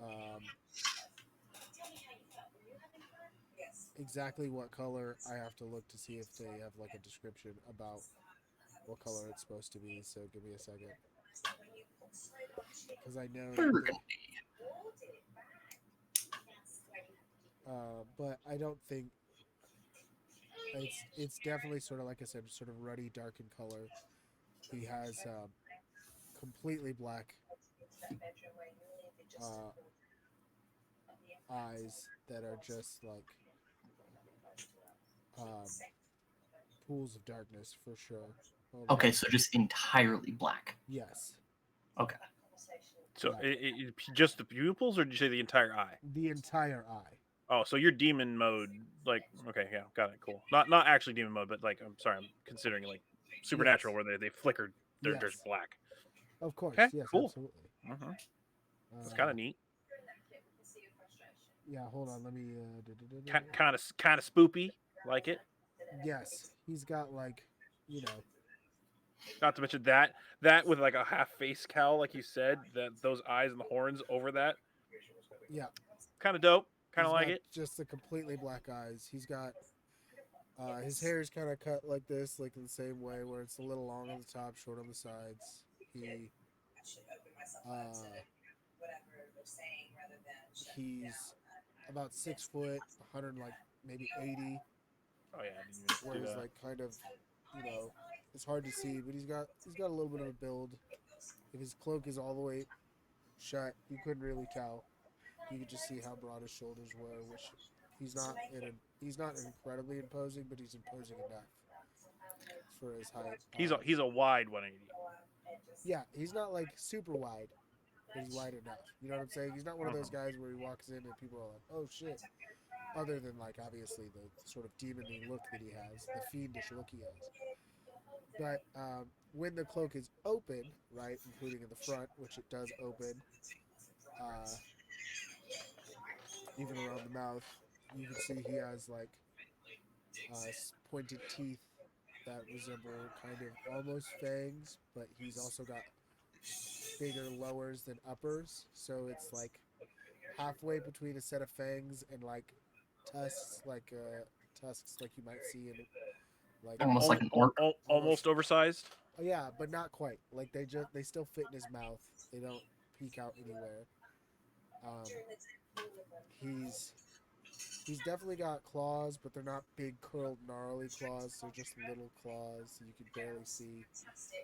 Um, exactly what color I have to look to see if they have like a description about what color it's supposed to be. So give me a second, because I know that Burgundy. but I don't think it's definitely sort of like I said, sort of ruddy, dark in color. He has completely black uh, eyes that are just like um, pools of darkness for sure. Hold on. Okay, so just entirely black. Yes. Okay. So Yeah. just the pupils, or did you say the entire eye? The entire eye. Oh, so you're demon mode, like okay, yeah, got it, cool. Not actually demon mode, but like I'm sorry, I'm considering like supernatural Yes. where they flickered, they're Yes. just black. Of course. Okay, Yes, cool. absolutely. Mm-hmm. That's kind of neat. Yeah, hold on. Let me. Kind of spoopy, like it. Yes, he's got like, you know, Not to mention that with like a half face cowl, like you said, that those eyes and the horns over that, yeah, kind of dope. Kind he's of like got it. just the completely black eyes. He's got his hair is kind of cut like this, like in the same way, where it's a little long on the top, short on the sides. He's about 6 foot, 100 like maybe 80, Oh yeah, I didn't where even do he's that. like kind of, you know, it's hard to see, but he's got a little bit of a build. If his cloak is all the way shut, you couldn't really tell. You could just see how broad his shoulders were, which he's not incredibly imposing, but he's imposing enough for his height. He's a wide 180. Yeah, he's not like super wide, but he's wide enough. You know what I'm saying? He's not one of those guys where he walks in and people are like, "Oh shit." Other than like obviously the sort of demony look that he has, the fiendish look he has. But when the cloak is open, right, including in the front, which it does open, uh, even around the mouth, you can see he has like pointed teeth that resemble kind of almost fangs, but he's also got bigger lowers than uppers, so it's like halfway between a set of fangs and like tusks like you might see in like Almost like an orc. Almost oversized. oh yeah, but not quite. Like they still fit in his mouth. They don't peek out anywhere. Um, he's he's definitely got claws, but they're not big curled gnarly claws. They're just little claws. You can barely see.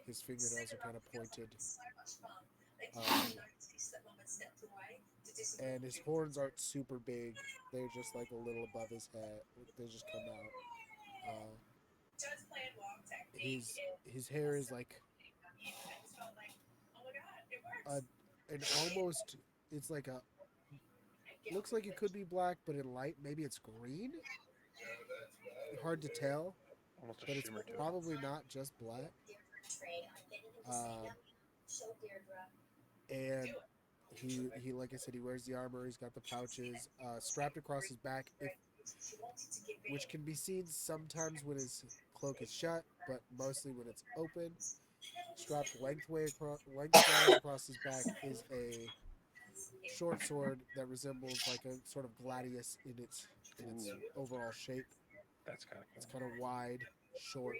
His fingernails are kind of pointed. Um, and his horns aren't super big. They're just like a little above his head. They just come out. His hair is like a an almost. It's like a looks like it could be black, but in light maybe it's green. Hard to tell, Almost a but it's shimmer to it. probably not just black. Um, and he like I said, he wears the armor. He's got the pouches strapped across his back, which can be seen sometimes when his cloak is shut, but mostly when it's open. Strapped lengthwise across his back is a short sword that resembles like a sort of gladius in its overall shape. That's kind of It's cool. kind of wide, short,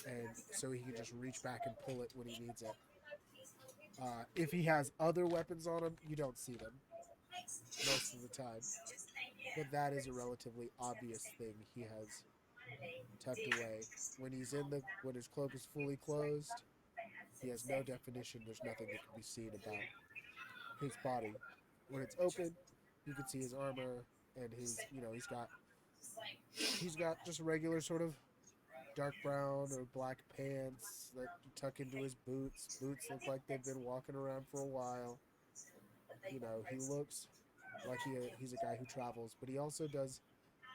and so he can just reach back and pull it when he needs it. If he has other weapons on him, you don't see them most of the time, but that is a relatively obvious thing he has tucked away. When his cloak is fully closed, he has no definition. There's nothing that can be seen about his body. When it's open, you can see his armor and he's got just regular sort of dark brown or black pants that tuck into his boots. Boots look like they've been walking around for a while. He looks like he's a guy who travels, but he also does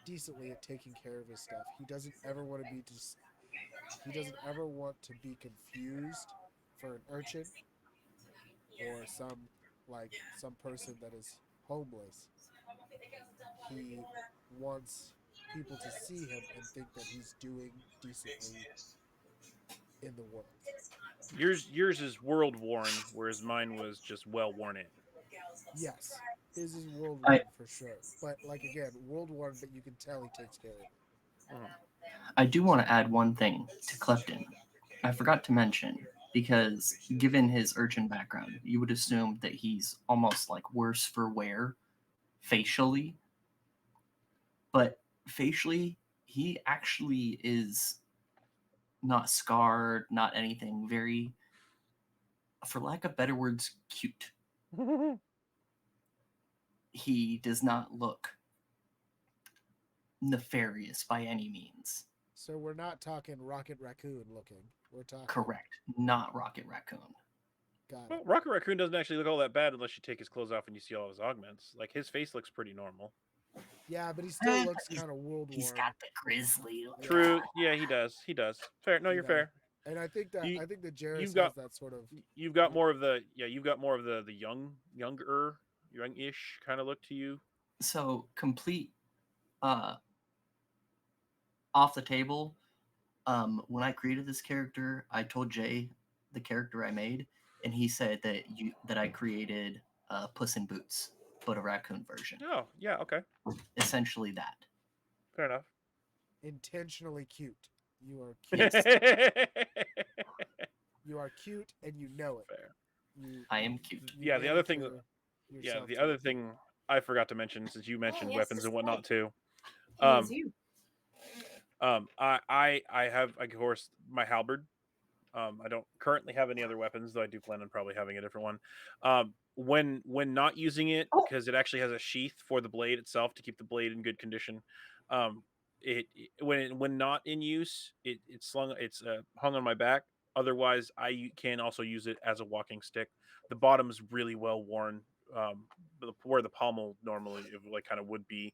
decently at taking care of his stuff. He doesn't ever want to be confused for an urchin or some person that is homeless. He wants people to see him and think that he's doing decently in the world. Yours is world worn, whereas mine was just well worn in. Yes, his is world I worn for sure. But like again, world worn, but you can tell he takes care of it. Mhm. I do want to add one thing to Clifton. I forgot to mention because given his urchin background, you would assume that he's almost like worse for wear facially, but facially he actually is not scarred, not anything. Very, for lack of better words, cute. He does not look nefarious by any means. So we're not talking Rocket Raccoon looking. We're talking Correct. Not Rocket Raccoon. got Well, it. Rocket Raccoon doesn't actually look all that bad unless you take his clothes off and you see all his augments. Like his face looks pretty normal. Yeah, but he still looks He's- kind of world He's worn. got the grizzly. Yeah. True. Yeah, he does. He does. Fair. No, You you're know, fair. and You I think that Jarrus you've has got that sort of you've got more of the you've got more of the youngish kind of look to you. So complete uh off the table. When I created this character, I told Jay the character I made, and he said that I created Puss in Boots, but a raccoon version. Oh, yeah, okay. Essentially that. Fair enough. intentionally cute. You are cute. Yes, You are cute, and you know it. Fair. I am cute. You Yeah, the other thing manicure yeah, yourself the to other look thing I forgot to mention since you mentioned yes, weapons and just whatnot like too. he is Um you. I have of course my halberd. I don't currently have any other weapons, though I do plan on probably having a different one. When not using it, Oh. because it actually has a sheath for the blade itself to keep the blade in good condition. Um, when not in use, it's hung on my back. Otherwise, can also use it as a walking stick. The bottom's really well worn. Where the pommel normally like kind of would be,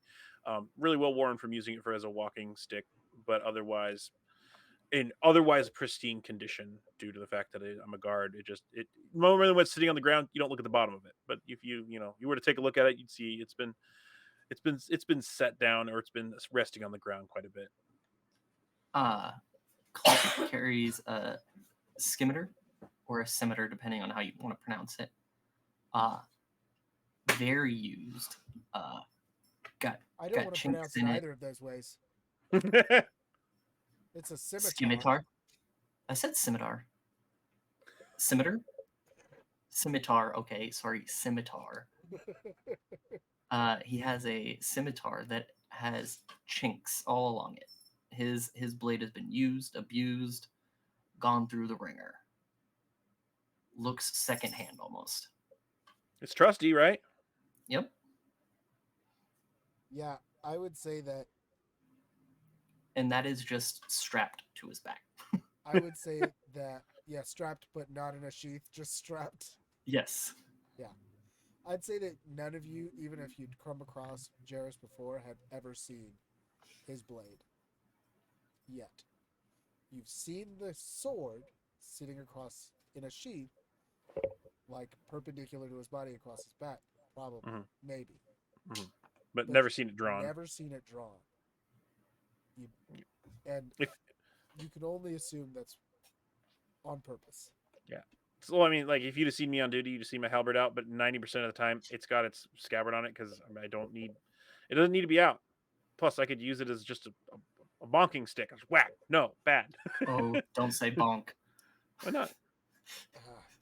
really well worn from using it for as a walking stick. But otherwise, in otherwise pristine condition due to the fact that I'm a guard. It normally when it's sitting on the ground, you don't look at the bottom of it. But if you were to take a look at it, you'd see it's been set down or it's been resting on the ground quite a bit. Cliff carries a scimitar or a scimitar, depending on how you want to pronounce it. Very used. Got I don't got want to chinks pronounce it in it. either of those ways. It's a scimitar. Scimitar. I said scimitar. Scimitar. Scimitar. Okay, sorry, scimitar. He has a scimitar that has chinks all along it. His blade has been used, abused, gone through the ringer. Looks secondhand almost. It's trusty, right? Yep. Yeah, I would say that. And that is just strapped to his back. I would say that. Yeah, strapped, but not in a sheath, just strapped. Yes. I'd say that none of you, even if you'd come across Jarrus before, have ever seen his blade. Yet. You've seen the sword sitting across in a sheath, like perpendicular to his body across his back. Probably. Mhm. Maybe. But But never seen it drawn. Never seen it drawn. And If you can only assume that's on purpose. Yeah. So I mean, like if you'd have seen me on duty, you'd have seen my halberd out, but 90% of the time it's got its scabbard on it because I don't need. It doesn't need to be out. Plus, I could use it as just a bonking stick. It's whack. No, bad. Oh, don't say bonk. Why not?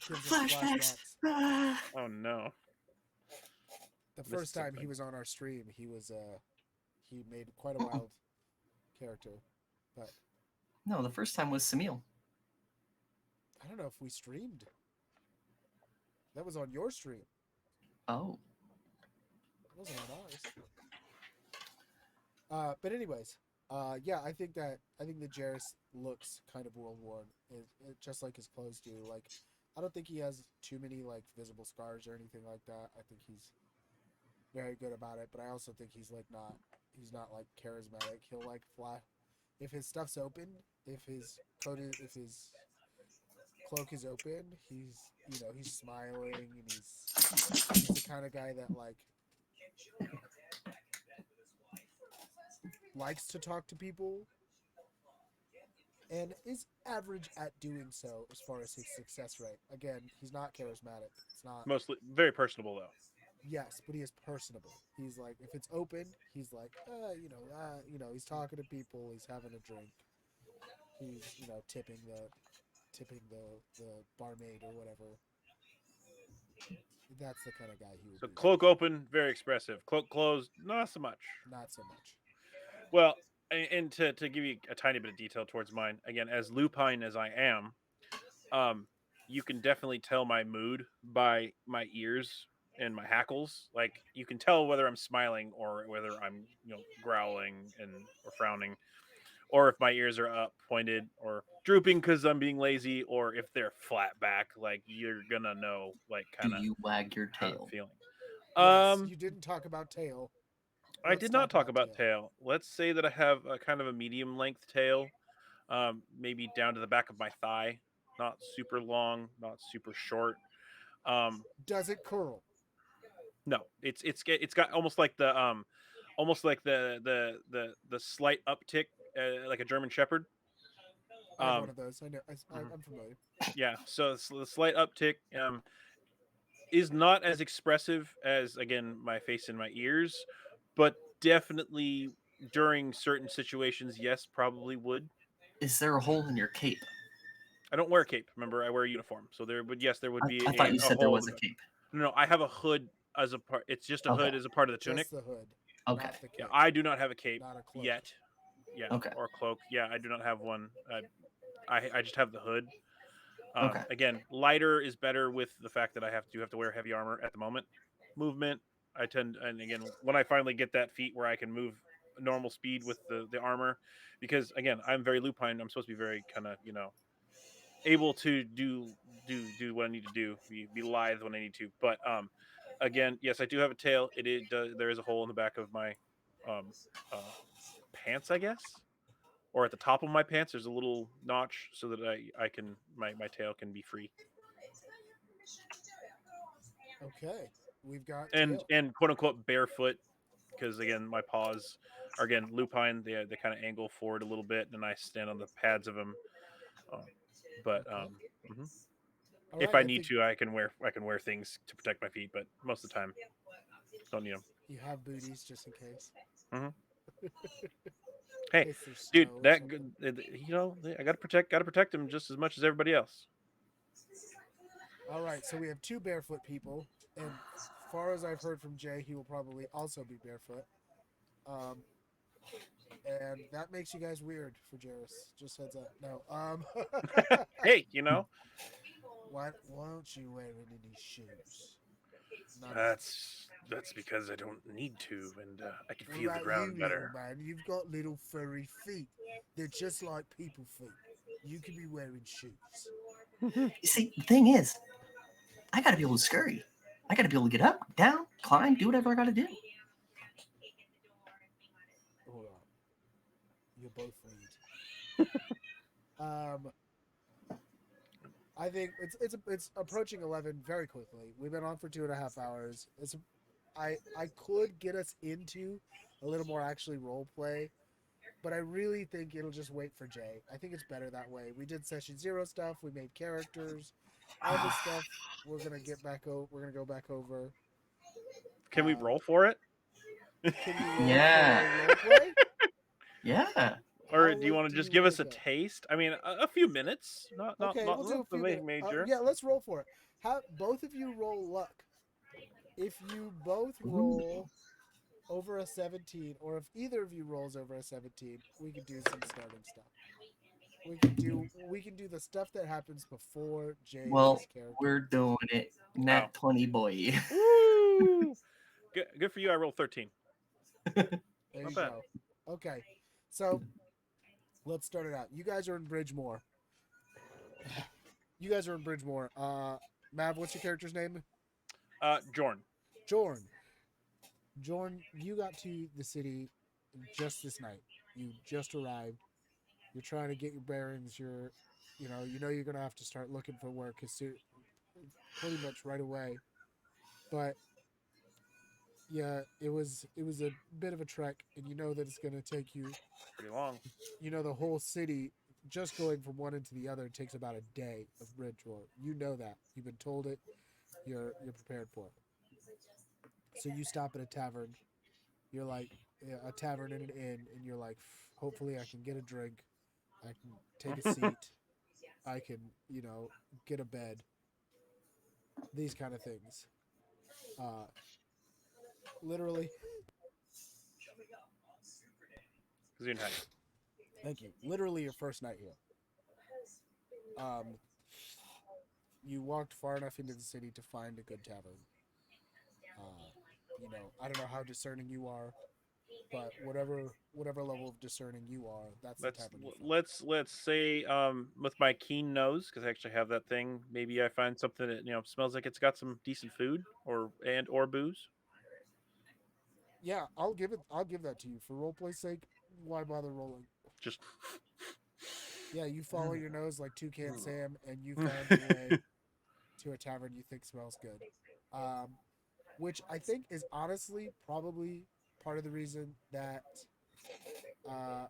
Gives us Flashbacks. flashbacks. Oh no. The Missed first time he something. was on our stream, he made quite a wild character. But No, the first time was Samil. I don't know if we streamed. That was on your stream. Oh. It wasn't on ours. But anyways, yeah, I think that Jairus looks kind of world worn, just like his clothes do. Like, I don't think he has too many like visible scars or anything like that. I think he's very good about it, but I also think he's not like charismatic. He'll like fly if his stuff's open, if his cloak is open, he's smiling and he's the kind of guy that like likes to talk to people and is average at doing so as far as his success rate. Again, he's not charismatic. It's not. Mostly very personable though. Yes, but he is personable. He's like, if it's open, he's like, he's talking to people. He's having a drink. He's, tipping the barmaid or whatever. That's the kind of guy he would So be. cloak open, very expressive. Cloak closed, not so much. Not so much. Well, and to give you a tiny bit of detail towards mine, again, as lupine as I am, you can definitely tell my mood by my ears and my hackles. Like you can tell whether I'm smiling or whether I'm, growling or frowning, or if my ears are up, pointed, or drooping because I'm being lazy, or if they're flat back. Like you're gonna know, like Do kind of you wag your how I'm tail? feeling. Yes, you didn't talk about tail. I Let's did not talk about tail. tail. Let's say that I have a kind of a medium length tail, maybe down to the back of my thigh. Not super long, not super short. Does it curl? No, it's got almost like the slight uptick, like a German Shepherd. I have one of those. I know. Mhm. I'm familiar. Yeah, so the slight uptick is not as expressive as again my face and my ears, but definitely during certain situations, yes, probably would. Is there a hole in your cape? I don't wear a cape. Remember, I wear a uniform. So there would be I thought you a said there hole in was a the. cape. No, I have a hood as a part. It's just a hood Okay. as a part of the tunic. Just the hood. Okay. Not the cape. Yeah, I do not have a cape Not a cloak. yet. Yeah, Okay. or a cloak. Yeah, I do not have one. I just have the hood. Okay. Again, lighter is better with the fact that I have to wear heavy armor at the moment. Movement, and again, when I finally get that feat where I can move normal speed with the armor, because again, I'm very lupine. I'm supposed to be very kind of able to do what I need to do, be lithe when I need to. But again, yes, I do have a tail. It does. There is a hole in the back of my um, uh, pants, I guess, or at the top of my pants. There's a little notch so that I can my tail can be free Okay. We've got and tail. quote unquote barefoot because again my paws are again lupine. They kind of angle forward a little bit, and I stand on the pads of them. Uh, but Okay. mhm. All If right. I I need think to, I can wear things to protect my feet, but most of the time, don't need them. you have booties just in case. Mhm. In Hey, case there's snow dude, or that something. good, I gotta protect them just as much as everybody else. All right. So we have two barefoot people, and far as I've heard from Jay, he will probably also be barefoot. Um, and that makes you guys weird for Jairus. Just heads up. No. Hey, Why won't you wear any shoes? None. that's because I don't need to, and I can What feel the about you, ground little better. man? You've got little furry feet. They're just like people feet. You could be wearing shoes. You see, the thing is, I gotta be able to scurry. I gotta be able to get up, down, climb, do whatever I gotta do. All right. You both need. I think it's approaching 11 very quickly. We've been on for 2.5 hours. I could get us into a little more actually role play, but I really think it'll just wait for Jay. I think it's better that way. We did session 0 stuff. We made characters. all this stuff we're gonna get back over. We're gonna go back over. Can we Um, roll for it? Can you roll Yeah. for role play? Yeah. Or How do you want late to do just you give wanna us a go? taste? I mean, a few minutes, not Okay, we'll do a the few minutes. major. Yeah, let's roll for it. How both of you roll luck. If you both roll over a 17, or if either of you rolls over a 17, we can do some starting stuff. We can do the stuff that happens before Jay's Well, character. we're doing it. Nat 20 boy. Woo! Good for you. I rolled 13. There Not you bad. go. Okay, so let's start it out. You guys are in Bridgemore. You guys are in Bridgemore. Mav, what's your character's name? Jorn. Jorn. Jorn, you got to the city just this night. You just arrived. You're trying to get your bearings. You know you're gonna have to start looking for work as soon, pretty much right away. But yeah, it was a bit of a trek, and you know that it's gonna take you. Pretty long. You know the whole city, just going from one end to the other takes about a day of Bridgemore. You know that. You've been told it. You're prepared for it. So you stop at a tavern. You're like a tavern and an inn, and you're like, hopefully I can get a drink. I can take a seat. I can, get a bed. These kind of things. Uh, literally, Zunheim. thank you. Literally, your first night here. Um, you walked far enough into the city to find a good tavern. I don't know how discerning you are, but whatever level of discerning you are, that's the tavern you find. Let's say with my keen nose, because I actually have that thing. Maybe I find something that smells like it's got some decent food or booze. Yeah, I'll give it. I'll give that to you for roleplay's sake. Why bother rolling? Just Yeah, you follow your nose like Toucan Sam, and you found your way to a tavern you think smells good. Um, which I think is honestly probably part of the reason that uh,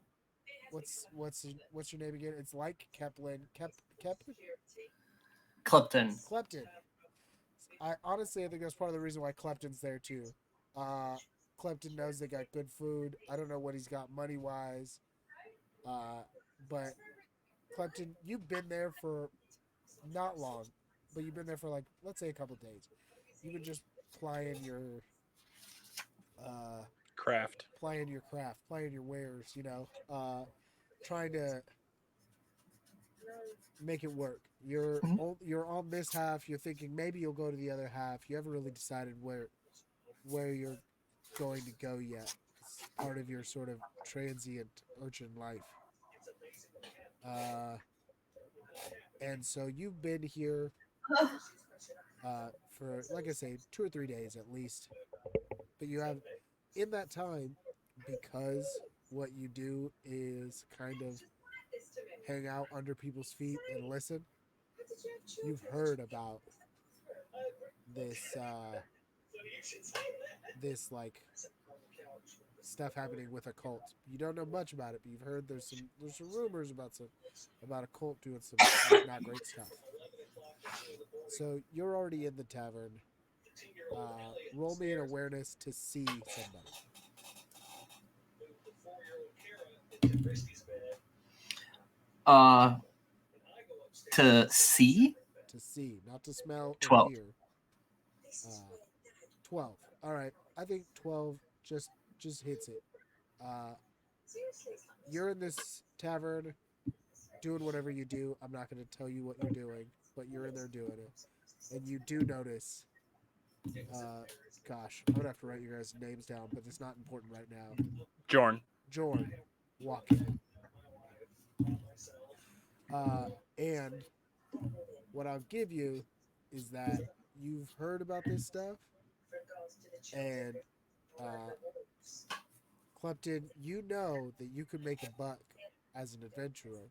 what's your name again? It's like Clepton. Klepton. I think that's part of the reason why Klepton's there too. Uh, Klepton knows they got good food. I don't know what he's got money wise, but Klepton, you've been there for not long, but you've been there for like let's say a couple days. You've been just plying your uh, craft. plying your wares. Trying to make it work. Mhm. You're on this half. You're thinking maybe you'll go to the other half. You haven't really decided where you're going to go yet. It's part of your sort of transient urchin life. Uh, and so you've been here for, like I say, 2 or 3 days at least. But you have, in that time, because what you do is kind of hang out under people's feet and listen, you've heard about this like stuff happening with a cult. You don't know much about it, but you've heard there's some rumors about a cult doing some not great stuff. So you're already in the tavern. Roll me an awareness to see somebody. Uh, to see To see, not to smell or 12. hear. 12. All right. I think 12 just hits it. Uh, you're in this tavern doing whatever you do. I'm not going to tell you what you're doing, but you're in there doing it. And you do notice, uh, gosh, I'm going to have to write your guys' names down, but it's not important right now. Jorn. Jorn walking. And what I'll give you is that you've heard about this stuff, and uh, Clepton, you know that you could make a buck as an adventurer,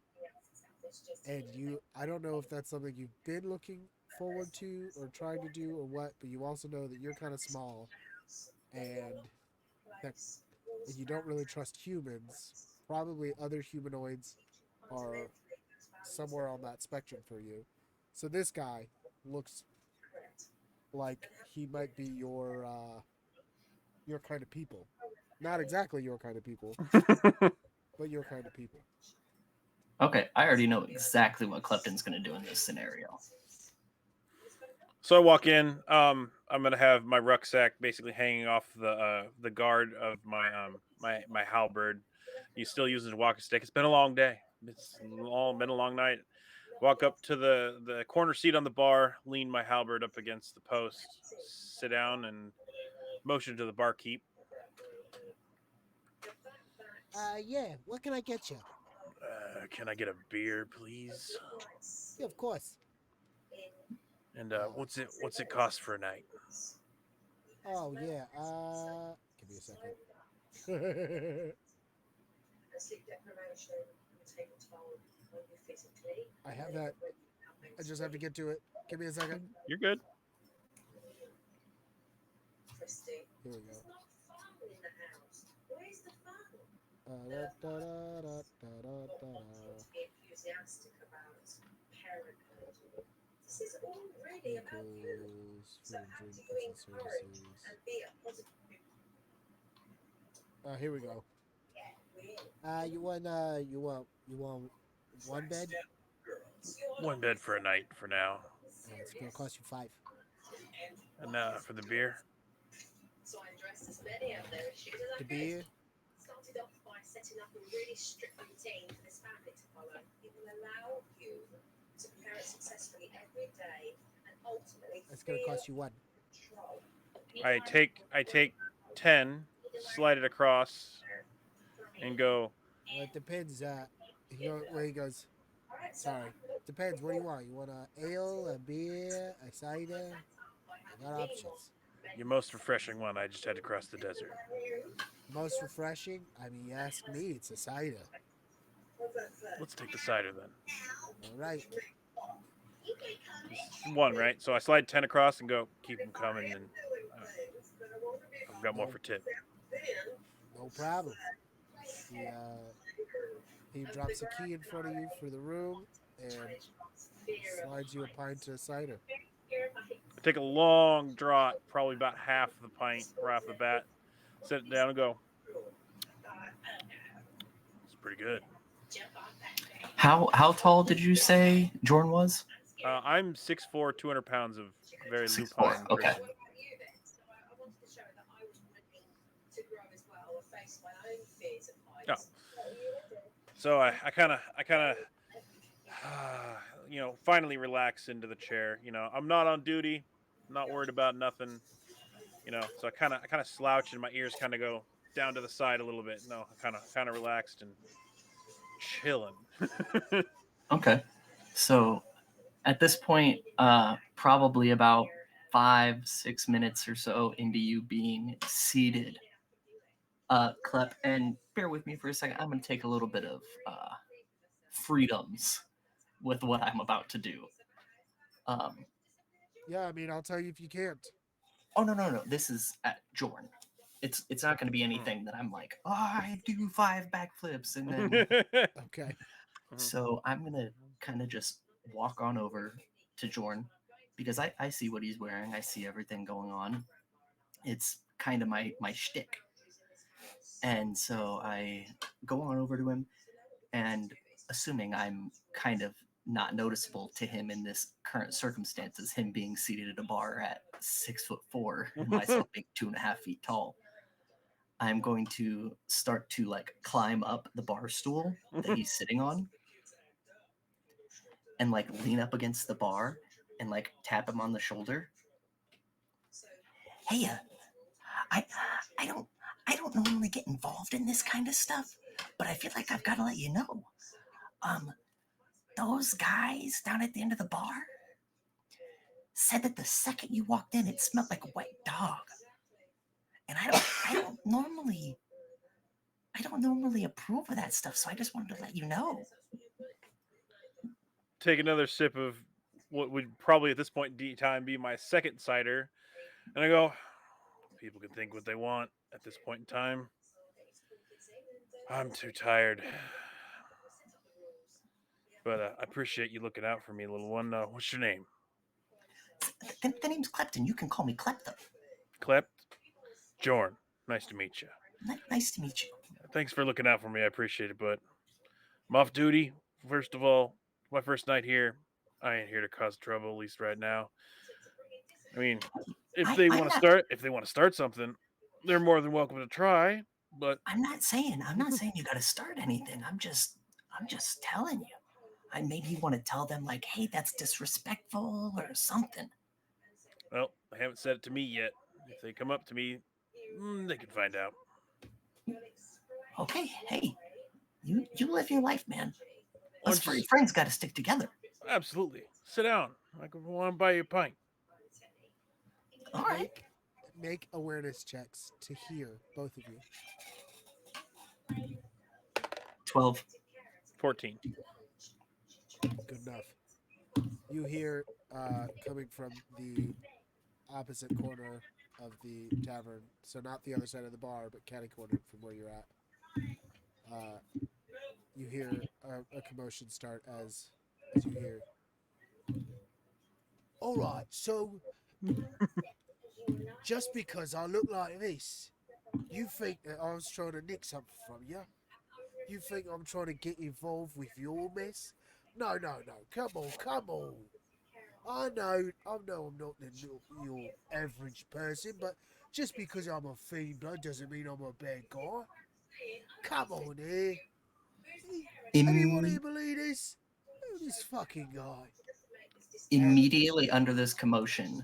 and I don't know if that's something you've been looking forward to or trying to do or what, but you also know that you're kind of small, and that and you don't really trust humans. Probably other humanoids are somewhere on that spectrum for you. So this guy, looks like he might be your kind of people. Not exactly your kind of people, but your kind of people. Okay, I already know exactly what Klepton's going to do in this scenario. So I walk in. I'm gonna have my rucksack basically hanging off the guard of my halberd. He still uses a walking stick. It's been a long day. It's all been a long night. Walk up to the corner seat on the bar, lean my halberd up against the post, sit down, and motion to the barkeep. Yeah. What can I get you? Can I get a beer, please? Yeah, of course. And what's it cost for a night? Oh yeah. Give me a second. I have that. I just have to get to it. Give me a second. You're good. Here we go. Da, da, da, da, da, da, da. Equals food and drink goods and services. Here we go. You want one bed? One bed for a night for now. It's gonna cost you 5. And for the beer, The beer? That's gonna cost you 1. I take 10, slide it across, and go. Well, it depends. He goes. Sorry. Depends. What do you want? You want a ale, a beer, a cider? I got options. Your most refreshing one. I just had to cross the desert. Most refreshing? I mean, you ask me. It's a cider. Let's take the cider then. All right. Just one, right? So I slide 10 across and go. Keep them coming, and I've got more No, for tip. no problem. He he drops a key in front of you for the room and slides you a pint of cider. I take a long draught, probably about half the pint right off the bat. Set it down and go. It's pretty good. How tall did you say Jorn was? I'm 6'4", 200 pounds of very 6'4". lupine Okay. person. Oh. So I kind of finally relax into the chair. I'm not on duty, not worried about nothing. So I kind of slouch and my ears kind of go down to the side a little bit. No, kind of relaxed and chilling. Okay. So at this point, probably about 5-6 minutes or so into you being seated, Klep, and bear with me for a second. I'm going to take a little bit of freedoms with what I'm about to do. Um, Yeah, I mean, I'll tell you if you can't. oh no! This is at Jorn. It's not going to be anything that I'm like, oh, I do 5 backflips and then. Okay. So I'm gonna kind of just walk on over to Jorn because I see what he's wearing. I see everything going on. It's kind of my shtick. And so I go on over to him, and assuming I'm kind of not noticeable to him in this current circumstances, him being seated at a bar at 6'4" and myself being 2.5 feet tall, I'm going to start to like climb up the bar stool that he's sitting on and like lean up against the bar and like tap him on the shoulder. Hey, I I don't I don't normally get involved in this kind of stuff, but I feel like I've got to let you know. Um, those guys down at the end of the bar said that the second you walked in, it smelled like a wet dog, and I don't normally approve of that stuff, so I just wanted to let you know. Take another sip of what would probably at this point in time be my second cider, and I go. People can think what they want at this point in time. I'm too tired. But I appreciate you looking out for me, little one. What's your name? The name's Klepton. You can call me Klepto. Klept, Jorn, nice to meet you. Nice to meet you. Thanks for looking out for me. I appreciate it, but I'm off duty. First of all, my first night here. I ain't here to cause trouble, at least right now. I mean, if they I'm want to not. start, something, they're more than welcome to try. But I'm not saying you got to start anything. I'm just telling you. I maybe you want to tell them like, hey, that's disrespectful or something. well, they haven't said it to me yet. If they come up to me, they can find out. Okay, hey, you live your life, man. Why Us don't you furry friends got to stick together. absolutely sit down. I want to buy you a pint. All right. Make awareness checks to hear, both of you. 12. 14. Good enough. You hear coming from the opposite corner of the tavern, so not the other side of the bar, but catty cornered from where you're at. You hear a commotion start as you hear. All right, so just because I look like this, you think that I was trying to nick something from you? You think I'm trying to get involved with your mess? No, no, no. Come on, come on. I know I'm not your average person, but just because I'm a fiend blood doesn't mean I'm a bad guy. Come on here. Anyone here Im- believe this? This fucking guy. immediately under this commotion,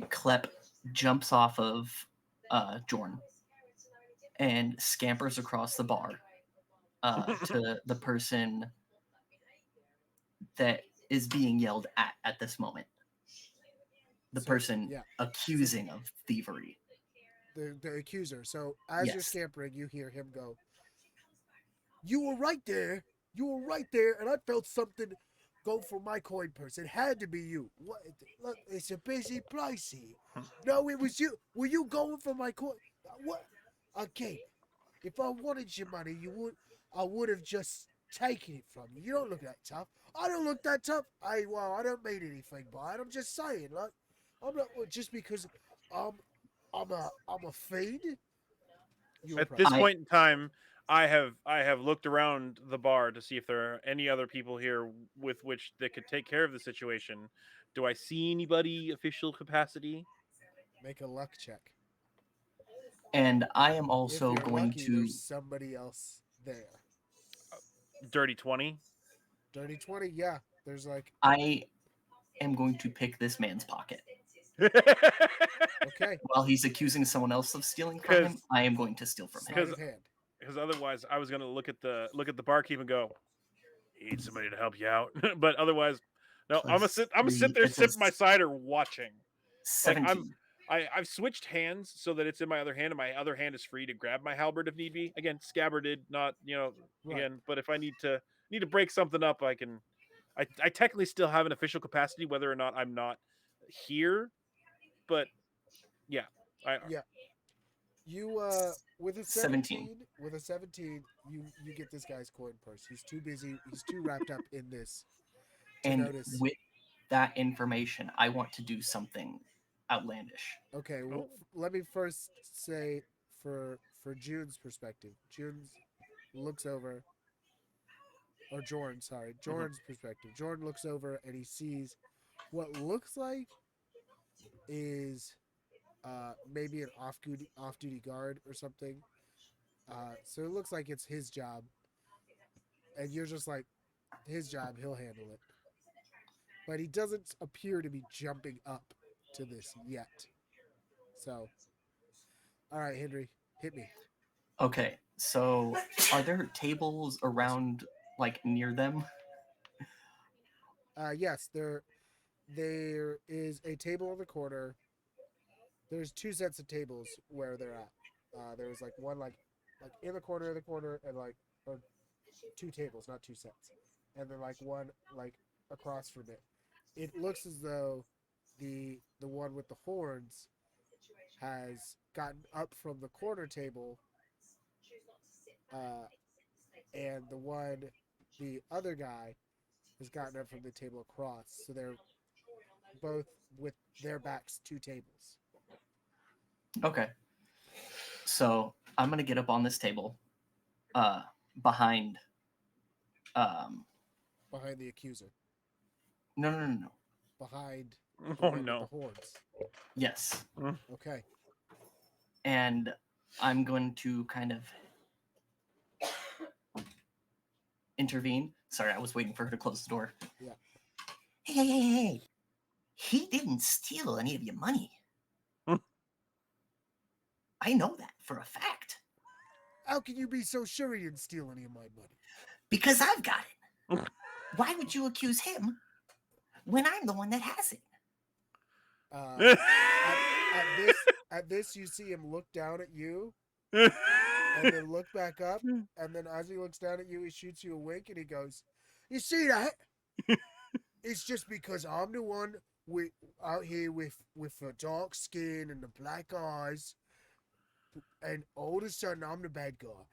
Klep jumps off of Jorn and scampers across the bar to the person that is being yelled at this moment. The So, person yeah, accusing of thievery. the accuser. So as you're Yes. scampering, you hear him go, "You were right there. You were right there, and I felt something go for my coin purse. It had to be you. What? Look, it's a busy place here. No, it was you. Were you going for my coin? What? Okay, if I wanted your money, I would have just taken it from you. You don't look that tough. I don't look that tough. Well, I don't mean anything by it. I'm just saying, like, I'm not just because I'm a fiend. You At approach. this I point in time, I have looked around the bar to see if there are any other people here with which that could take care of the situation. Do I see anybody official capacity? Make a luck check. I am If also you're going lucky, to there's somebody else there. Dirty 20. Dirty 20, yeah. There's like, I am going to pick this man's pocket. okay, While he's accusing someone else of stealing from him, Because I am going to steal from him. sleight of hand. otherwise I was gonna look at the barkeep and go, "You need somebody to help you out." But otherwise, no, I'm gonna Plus sit. I'm gonna sit 3, there it's sipping my cider, watching. Like 17. I've switched hands so that it's in my other hand, and my other hand is free to grab my halberd if need be. Again, scabbarded, not Right. again. But if I need to break something up, I can. I technically still have an official capacity, whether or not I'm not here. But yeah, I Yeah. You with a 17. 17, you get this guy's coin purse. He's too busy. He's too wrapped up in this to And notice. with that information, I want to do something outlandish. Okay, well, oh, let me first say for June's perspective. June's looks over or Jordan, sorry, mhm. Jordan's perspective. Jordan looks over and he sees what looks like is maybe an off duty guard or something. So it looks like it's his job, and you're just like, his job, he'll handle it. But he doesn't appear to be jumping up to this yet. So, all right, Henry, hit me. Okay, so are there tables around, like, near them? Yes, there is a table in the corner. There's two sets of tables where they're at. There's like one like in the corner of the corner and like or two tables, not two sets, and then like one like across from it. It looks as though the one with the horns has gotten up from the corner table, uh, and the other guy has gotten up from the table across. So they're both with their backs to tables. Okay. So I'm gonna get up on this table, behind. Behind the accuser. No. Behind the Oh one with no. the horns. Yes. Okay. And I'm going to kind of intervene. Sorry, I was waiting for her to close the door. Yeah. Hey. He didn't steal any of your money. I know that for a fact. How can you be so sure he didn't steal any of my money? Because I've got it. Why would you accuse him when I'm the one that has it? At this, you see him look down at you, and then look back up, and then as he looks down at you, he shoots you a wink, and he goes, "You see that? It's just because I'm the one out here with the dark skin and the black eyes, and all of a sudden I'm the bad guy.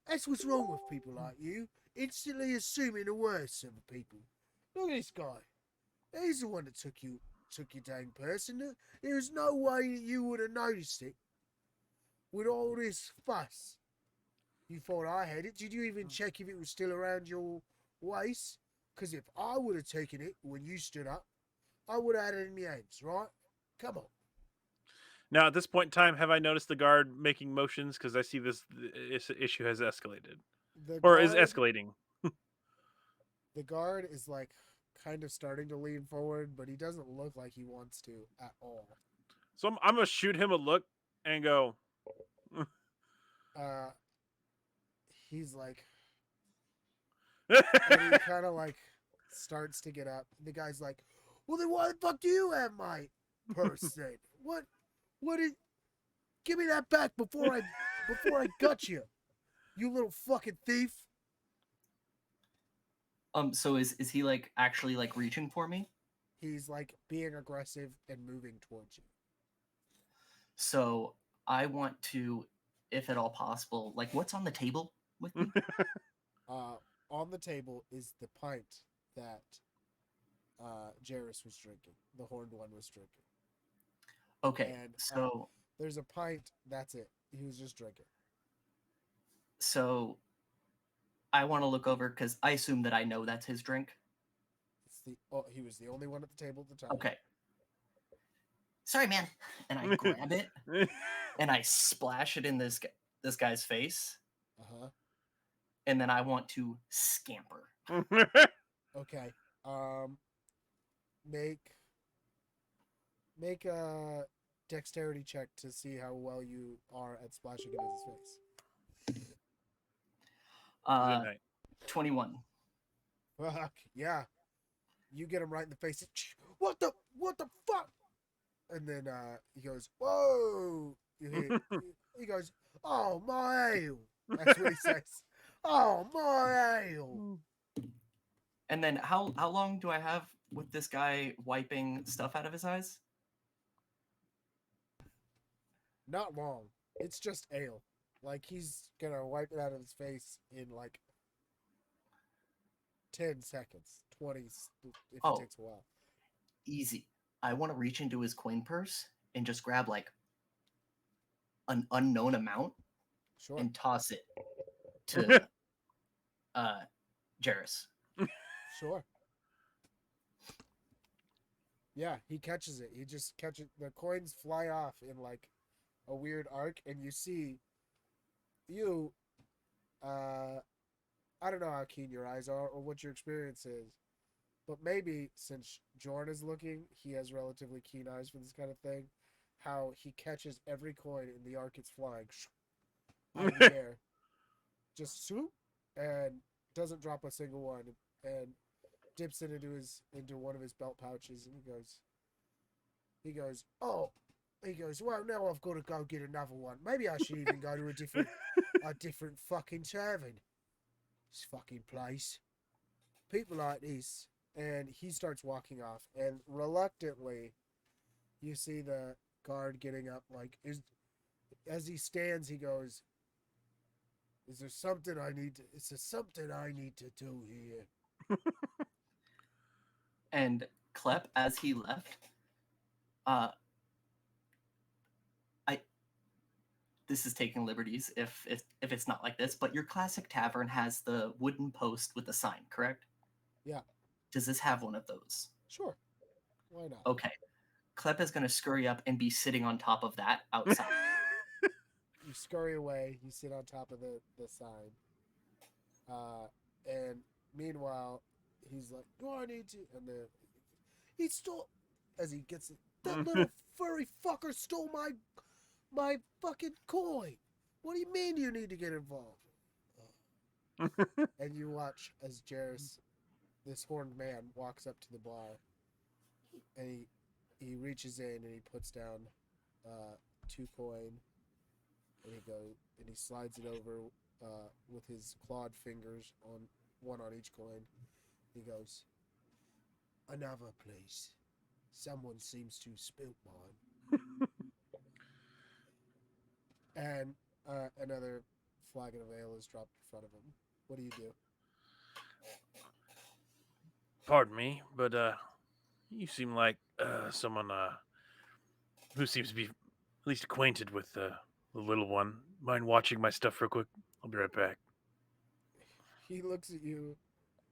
That's what's wrong with people like you. Instantly assuming the worst of the people. Look at this guy. He's the one that took your dang person. There's no way that you would have noticed it with all this fuss. You thought I had it. Did you even check if it was still around your waist? Because if I would have taken it when you stood up, I would have had it in my hands, right? Come on." Now, at this point in time, have I noticed the guard making motions? Because I see this issue has escalated, or is escalating. The guard is like kind of starting to lean forward, but he doesn't look like he wants to at all. So I'm gonna shoot him a look and go. He's like, and he kind of like starts to get up. The guy's like, "Well, then why the fuck do you have my purse then? What did? Give me that back before I gut you, you little fucking thief." So is he like actually like reaching for me? He's like being aggressive and moving towards you. So I want to, if at all possible, like what's on the table with me? On the table is the pint that Jairus was drinking. The horned one was drinking. Okay, And so there's a pint. That's it. He was just drinking. so I want to look over because I assume that I know that's his drink. He was the only one at the table at the time. Okay. Sorry, man. And I grab it and I splash it in this guy's face. Uh-huh. And then I want to scamper. Okay. Make a dexterity check to see how well you are at splashing it in his face. 21. Fuck yeah! You get him right in the face. What the fuck? And then he goes, "Whoa!" He goes, "Oh my ale!" That's what he says. "Oh my ale!" And then how long do I have with this guy wiping stuff out of his eyes? Not long. It's just ale. Like he's gonna wipe it out of his face in like 10 seconds, 20 if it takes a while. Easy. I want to reach into his coin purse and just grab like an unknown amount and toss it to Jairus. Sure. Yeah, he catches it. He just catches the coins fly off in like a weird arc, and you see I don't know how keen your eyes are or what your experience is, but maybe since Jordan is looking, he has relatively keen eyes for this kind of thing. How he catches every coin in the arc it's flying out of the air, just swoop, and doesn't drop a single one, and dips it into one of his belt pouches, and he goes, "Well, now I've got to go get another one. Maybe I should even go to a different fucking tavern. This fucking place. People like this." And he starts walking off, and reluctantly, you see the guard getting up. Like, as he stands, he goes, "Is there something I need to do here?" And Klep, as he left, uh, this is taking liberties if it's not like this, but your classic tavern has the wooden post with the sign, correct? Yeah. Does this have one of those? Sure. Why not? Okay. Klep is going to scurry up and be sitting on top of that outside. You scurry away. You sit on top of the sign. And meanwhile, he's like, "Do I need to?" And then he stole. As he gets it, that little furry fucker stole my fucking coin. What do you mean you need to get involved? And you watch as Jairus, this horned man, walks up to the bar, and he reaches in and he puts down 2 coin, and he slides it over with his clawed fingers on one on each coin. He goes, "Another, please. Someone seems to spilt mine." And another flagon of ale is dropped in front of him. What do you do? Pardon me, but you seem like someone who seems to be at least acquainted with the little one. Mind watching my stuff real quick? I'll be right back. He looks at you.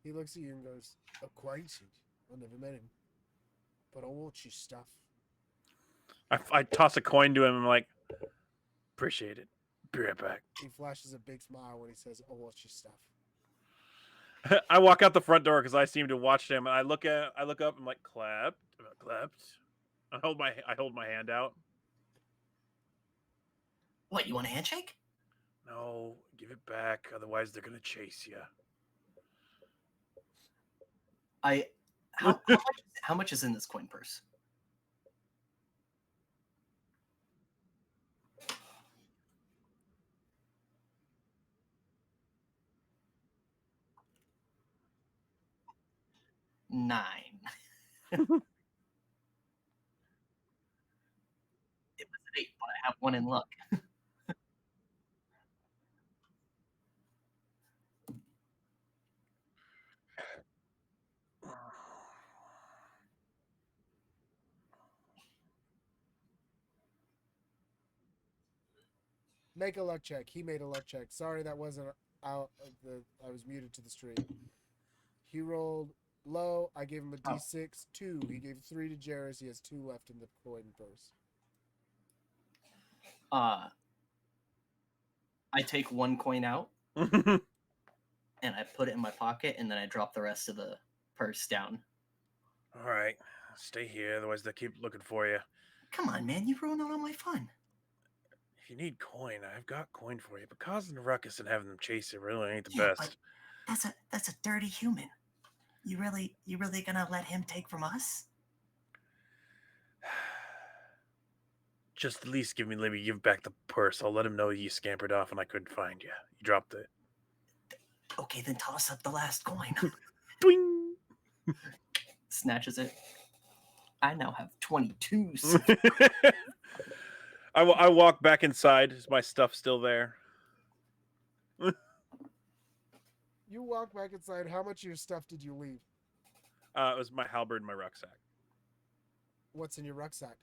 He looks at you and goes, "Acquainted? I never met him. But I'll watch your stuff." I toss a coin to him and I'm like, appreciate it. Be right back. He flashes a big smile when he says, "I'll watch your stuff." I walk out the front door because I seem to watch him. And I look up. I'm like, clapped. I hold my hand out. What, you want a handshake? No, give it back. Otherwise, they're gonna chase you. How much is in this coin purse? $9. It was an 8, but I have 1 in luck. Make a luck check. He made a luck check. Sorry, that wasn't out of the. I was muted to the stream. He rolled low. I gave him a D6, 2. He gave 3 to Jairus. He has 2 left in the coin purse. I take 1 coin out and I put it in my pocket, and then I drop the rest of the purse down. All right, stay here. Otherwise, they keep looking for you. Come on, man, you ruined all my fun. If you need coin, I've got coin for you. But causing a ruckus and having them chase you really ain't the Yeah, best. but that's a dirty human. You really gonna let him take from us? Just at least give back the purse. I'll let him know you scampered off and I couldn't find you. You dropped it. Okay, then toss up the last coin. Twing! Snatches it. I now have 22. I walk back inside. Is my stuff still there? You walk back inside. How much of your stuff did you leave? It was my halberd and my rucksack. What's in your rucksack?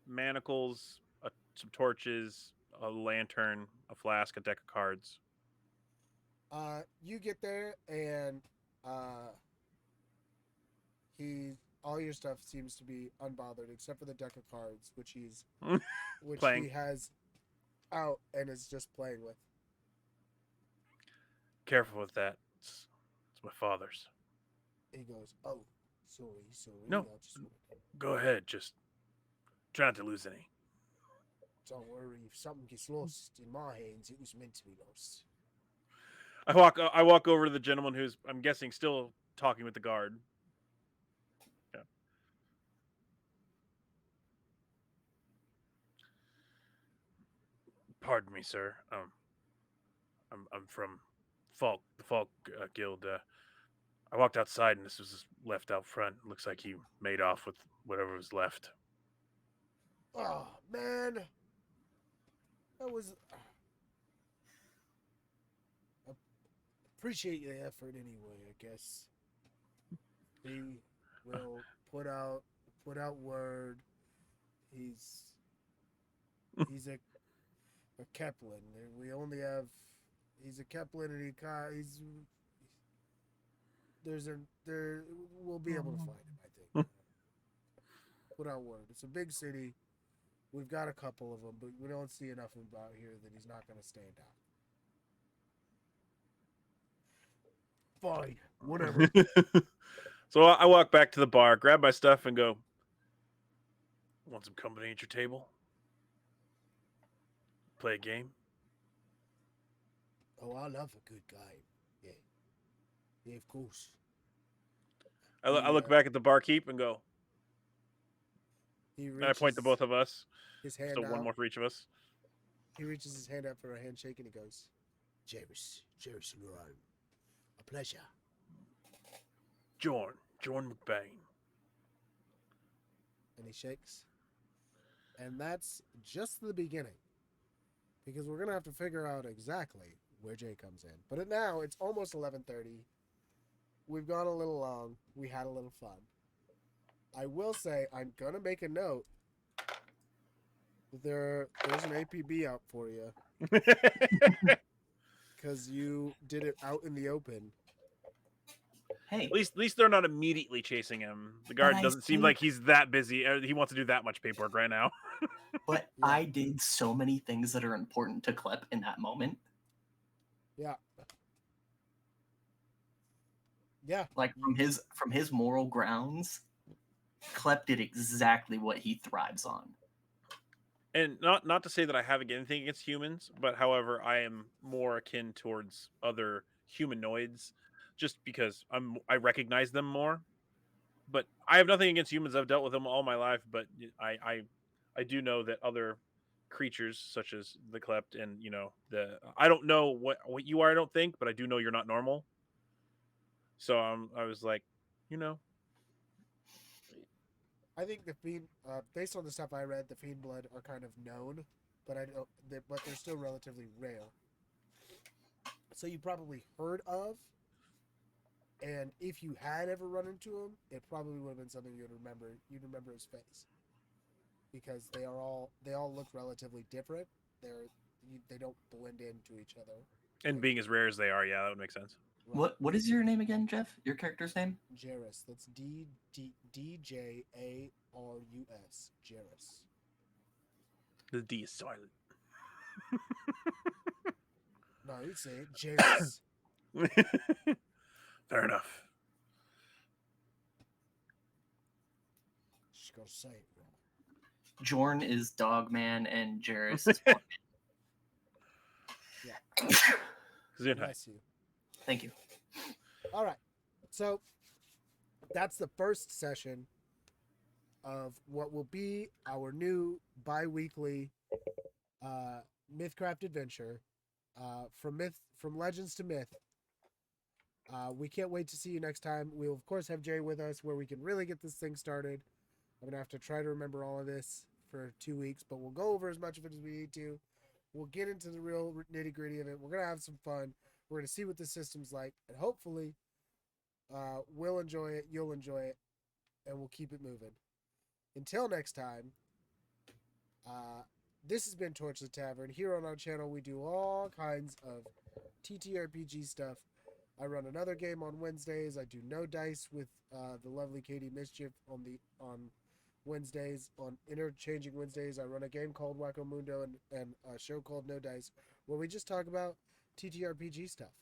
Manacles, some torches, a lantern, a flask, a deck of cards. You get there and all your stuff seems to be unbothered except for the deck of cards, which he has out and is just playing with. Careful with that. It's my father's. He goes, "Oh, sorry. No. I just Go ahead. Just try not to lose any. Don't worry. If something gets lost in my hands, it was meant to be lost." I walk over to the gentleman who's, I'm guessing, still talking with the guard. Yeah. Pardon me, sir. I'm from the Falk Guild. I walked outside and this was left out front. Looks like he made off with whatever was left. Oh man, that was. Appreciate the effort anyway, I guess. He will put out word. He's a Keplin. We only have he's a Keplin, and he's there. We'll be able to find him. I think. Put out word. It's a big city. We've got a couple of them, but we don't see enough of him out here that he's not going to stand out. Fine, whatever. So I walk back to the bar, grab my stuff, and go, want some company at your table? Play a game? Oh, I love a good game. Yeah, yeah, of course. I look back at the barkeep and go, He and I point to reaches both of us. his hand Still one out. more for each of us. He reaches his hand out for a handshake, and he goes, James Rome, a pleasure. Jorn McBain. And he shakes. And that's just the beginning. Because we're going to have to figure out exactly where Jay comes in. But now it's almost 11:30. We've gone a little long. We had a little fun. I will say I'm going to make a note that there's an APB out for you. Because you did it out in the open. Hey, At least they're not immediately chasing him. The guard I doesn't seem see. like he's that busy. He wants to do that much paperwork right now. but Yeah. I did so many things that are important to Klep in that moment. Yeah. Yeah. Like from his moral grounds, Klep did exactly what he thrives on. And not to say that I have anything against humans, but however, I am more akin towards other humanoids, just because I recognize them more. But I have nothing against humans. I've dealt with them all my life, but I do know that other creatures such as the Klept and I don't know what you are. I don't think, but I do know you're not normal. So I was like, you know, I think the fiend, based on the stuff I read, the fiend blood are kind of known, but but they're still relatively rare. So you probably heard of, and if you had ever run into him, it probably would have been something you'd remember. You'd remember his face, because they all look relatively different. They don't blend into each other. and being as rare as they are, yeah, that would make sense. Right. What is your name again, Jeff? Your character's name? Jairus. That's DJARUS. Jairus. The D is silent. No, you'd say it. Jairus. Fair enough. Just gotta say it wrong. Jorn is Dogman and Jairus is Porkman. Yeah. Zune, hi. Bless you. Thank you. All right. So that's the first session of what will be our new bi-weekly Mythcraft adventure, from Legends to Myth. We can't wait to see you next time. We'll of course have Jay with us, where we can really get this thing started. I'm gonna have to try to remember all of this for 2 weeks, but we'll go over as much of it as we need to. We'll get into the real nitty-gritty of it. We're gonna have some fun. We're gonna see what the system's like, and hopefully we'll enjoy it, you'll enjoy it, and we'll keep it moving. Until next time, this has been Torchlit Tavern. Here on our channel, we do all kinds of TTRPG stuff. I run another game on Wednesdays. I do No Dice with the lovely Katie Mischief on Wednesdays. On Interchanging Wednesdays, I run a game called Wacko Mundo and a show called No Dice, where we just talk about TTRPG stuff.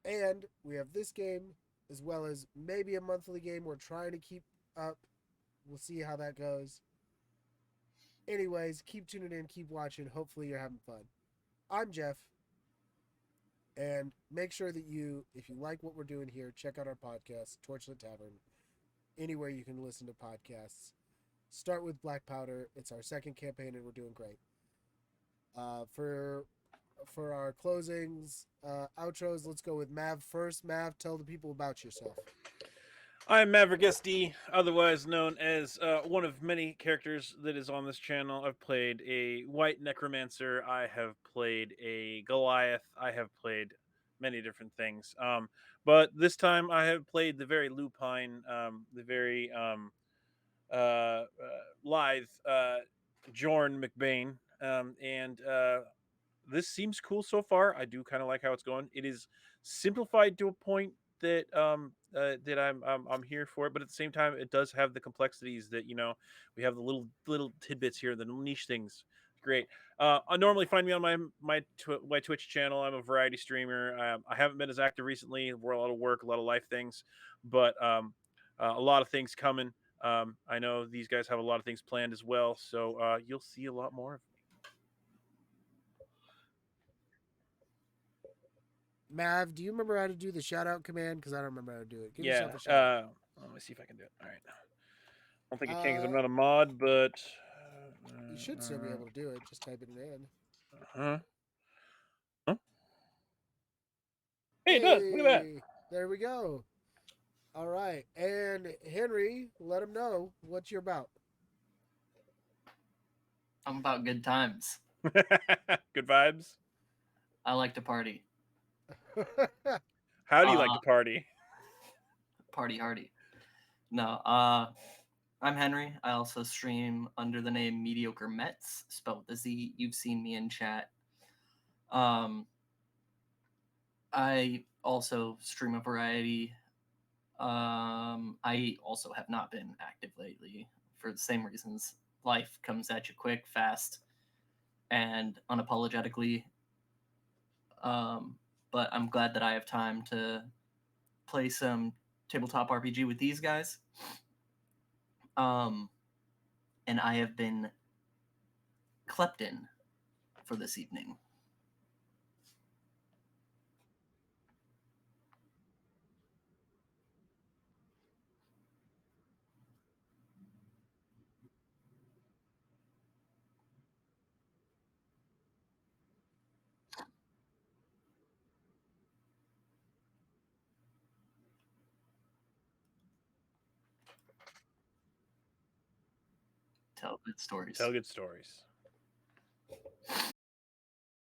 And we have this game, as well as maybe a monthly game we're trying to keep up. We'll see how that goes. Anyways, keep tuning in, keep watching. Hopefully you're having fun. I'm Jeff. And make sure that if you like what we're doing here, check out our podcast, Torchlit Tavern, anywhere you can listen to podcasts. Start with Black Powder. It's our second campaign, and we're doing great. For our closings, outros, let's go with Mav first. Mav, tell the people about yourself. I'm Maverick SD, otherwise known as one of many characters that is on this channel. I've played a white necromancer. I have played a Goliath. I have played many different things. But this time I have played the very lupine, the very lithe Jorn McBain, and this seems cool so far. I do kind of like how it's going. It is simplified to a point that that I'm here for it, but at the same time, it does have the complexities that we have the little tidbits here, the niche things. Great. I normally find me on my Twitch channel. I'm a variety streamer. I haven't been as active recently. We're a lot of work, a lot of life things, but a lot of things coming. I know these guys have a lot of things planned as well, so you'll see a lot more of me. Mav, do you remember how to do the shout out command? Because I don't remember how to do it. Give Yeah. yourself a shout out. Let me see if I can do it. All right. I don't think I can because I'm not a mod, but You should still be able to do it. Just type it in. huh? Hey, it does. Look at that. Hey, there we go. All right. And Henry, let him know what you're about. I'm about good times. Good vibes. I like to party. How do you like to party? Party hardy. No, I'm Henry. I also stream under the name Mediocre Mets, spelled with a Z. You've seen me in chat. I also stream a variety. I also have not been active lately for the same reasons. Life comes at you quick, fast, and unapologetically. But I'm glad that I have time to play some tabletop RPG with these guys. And I have been Klepton for this evening. Tell good stories. Tell good stories.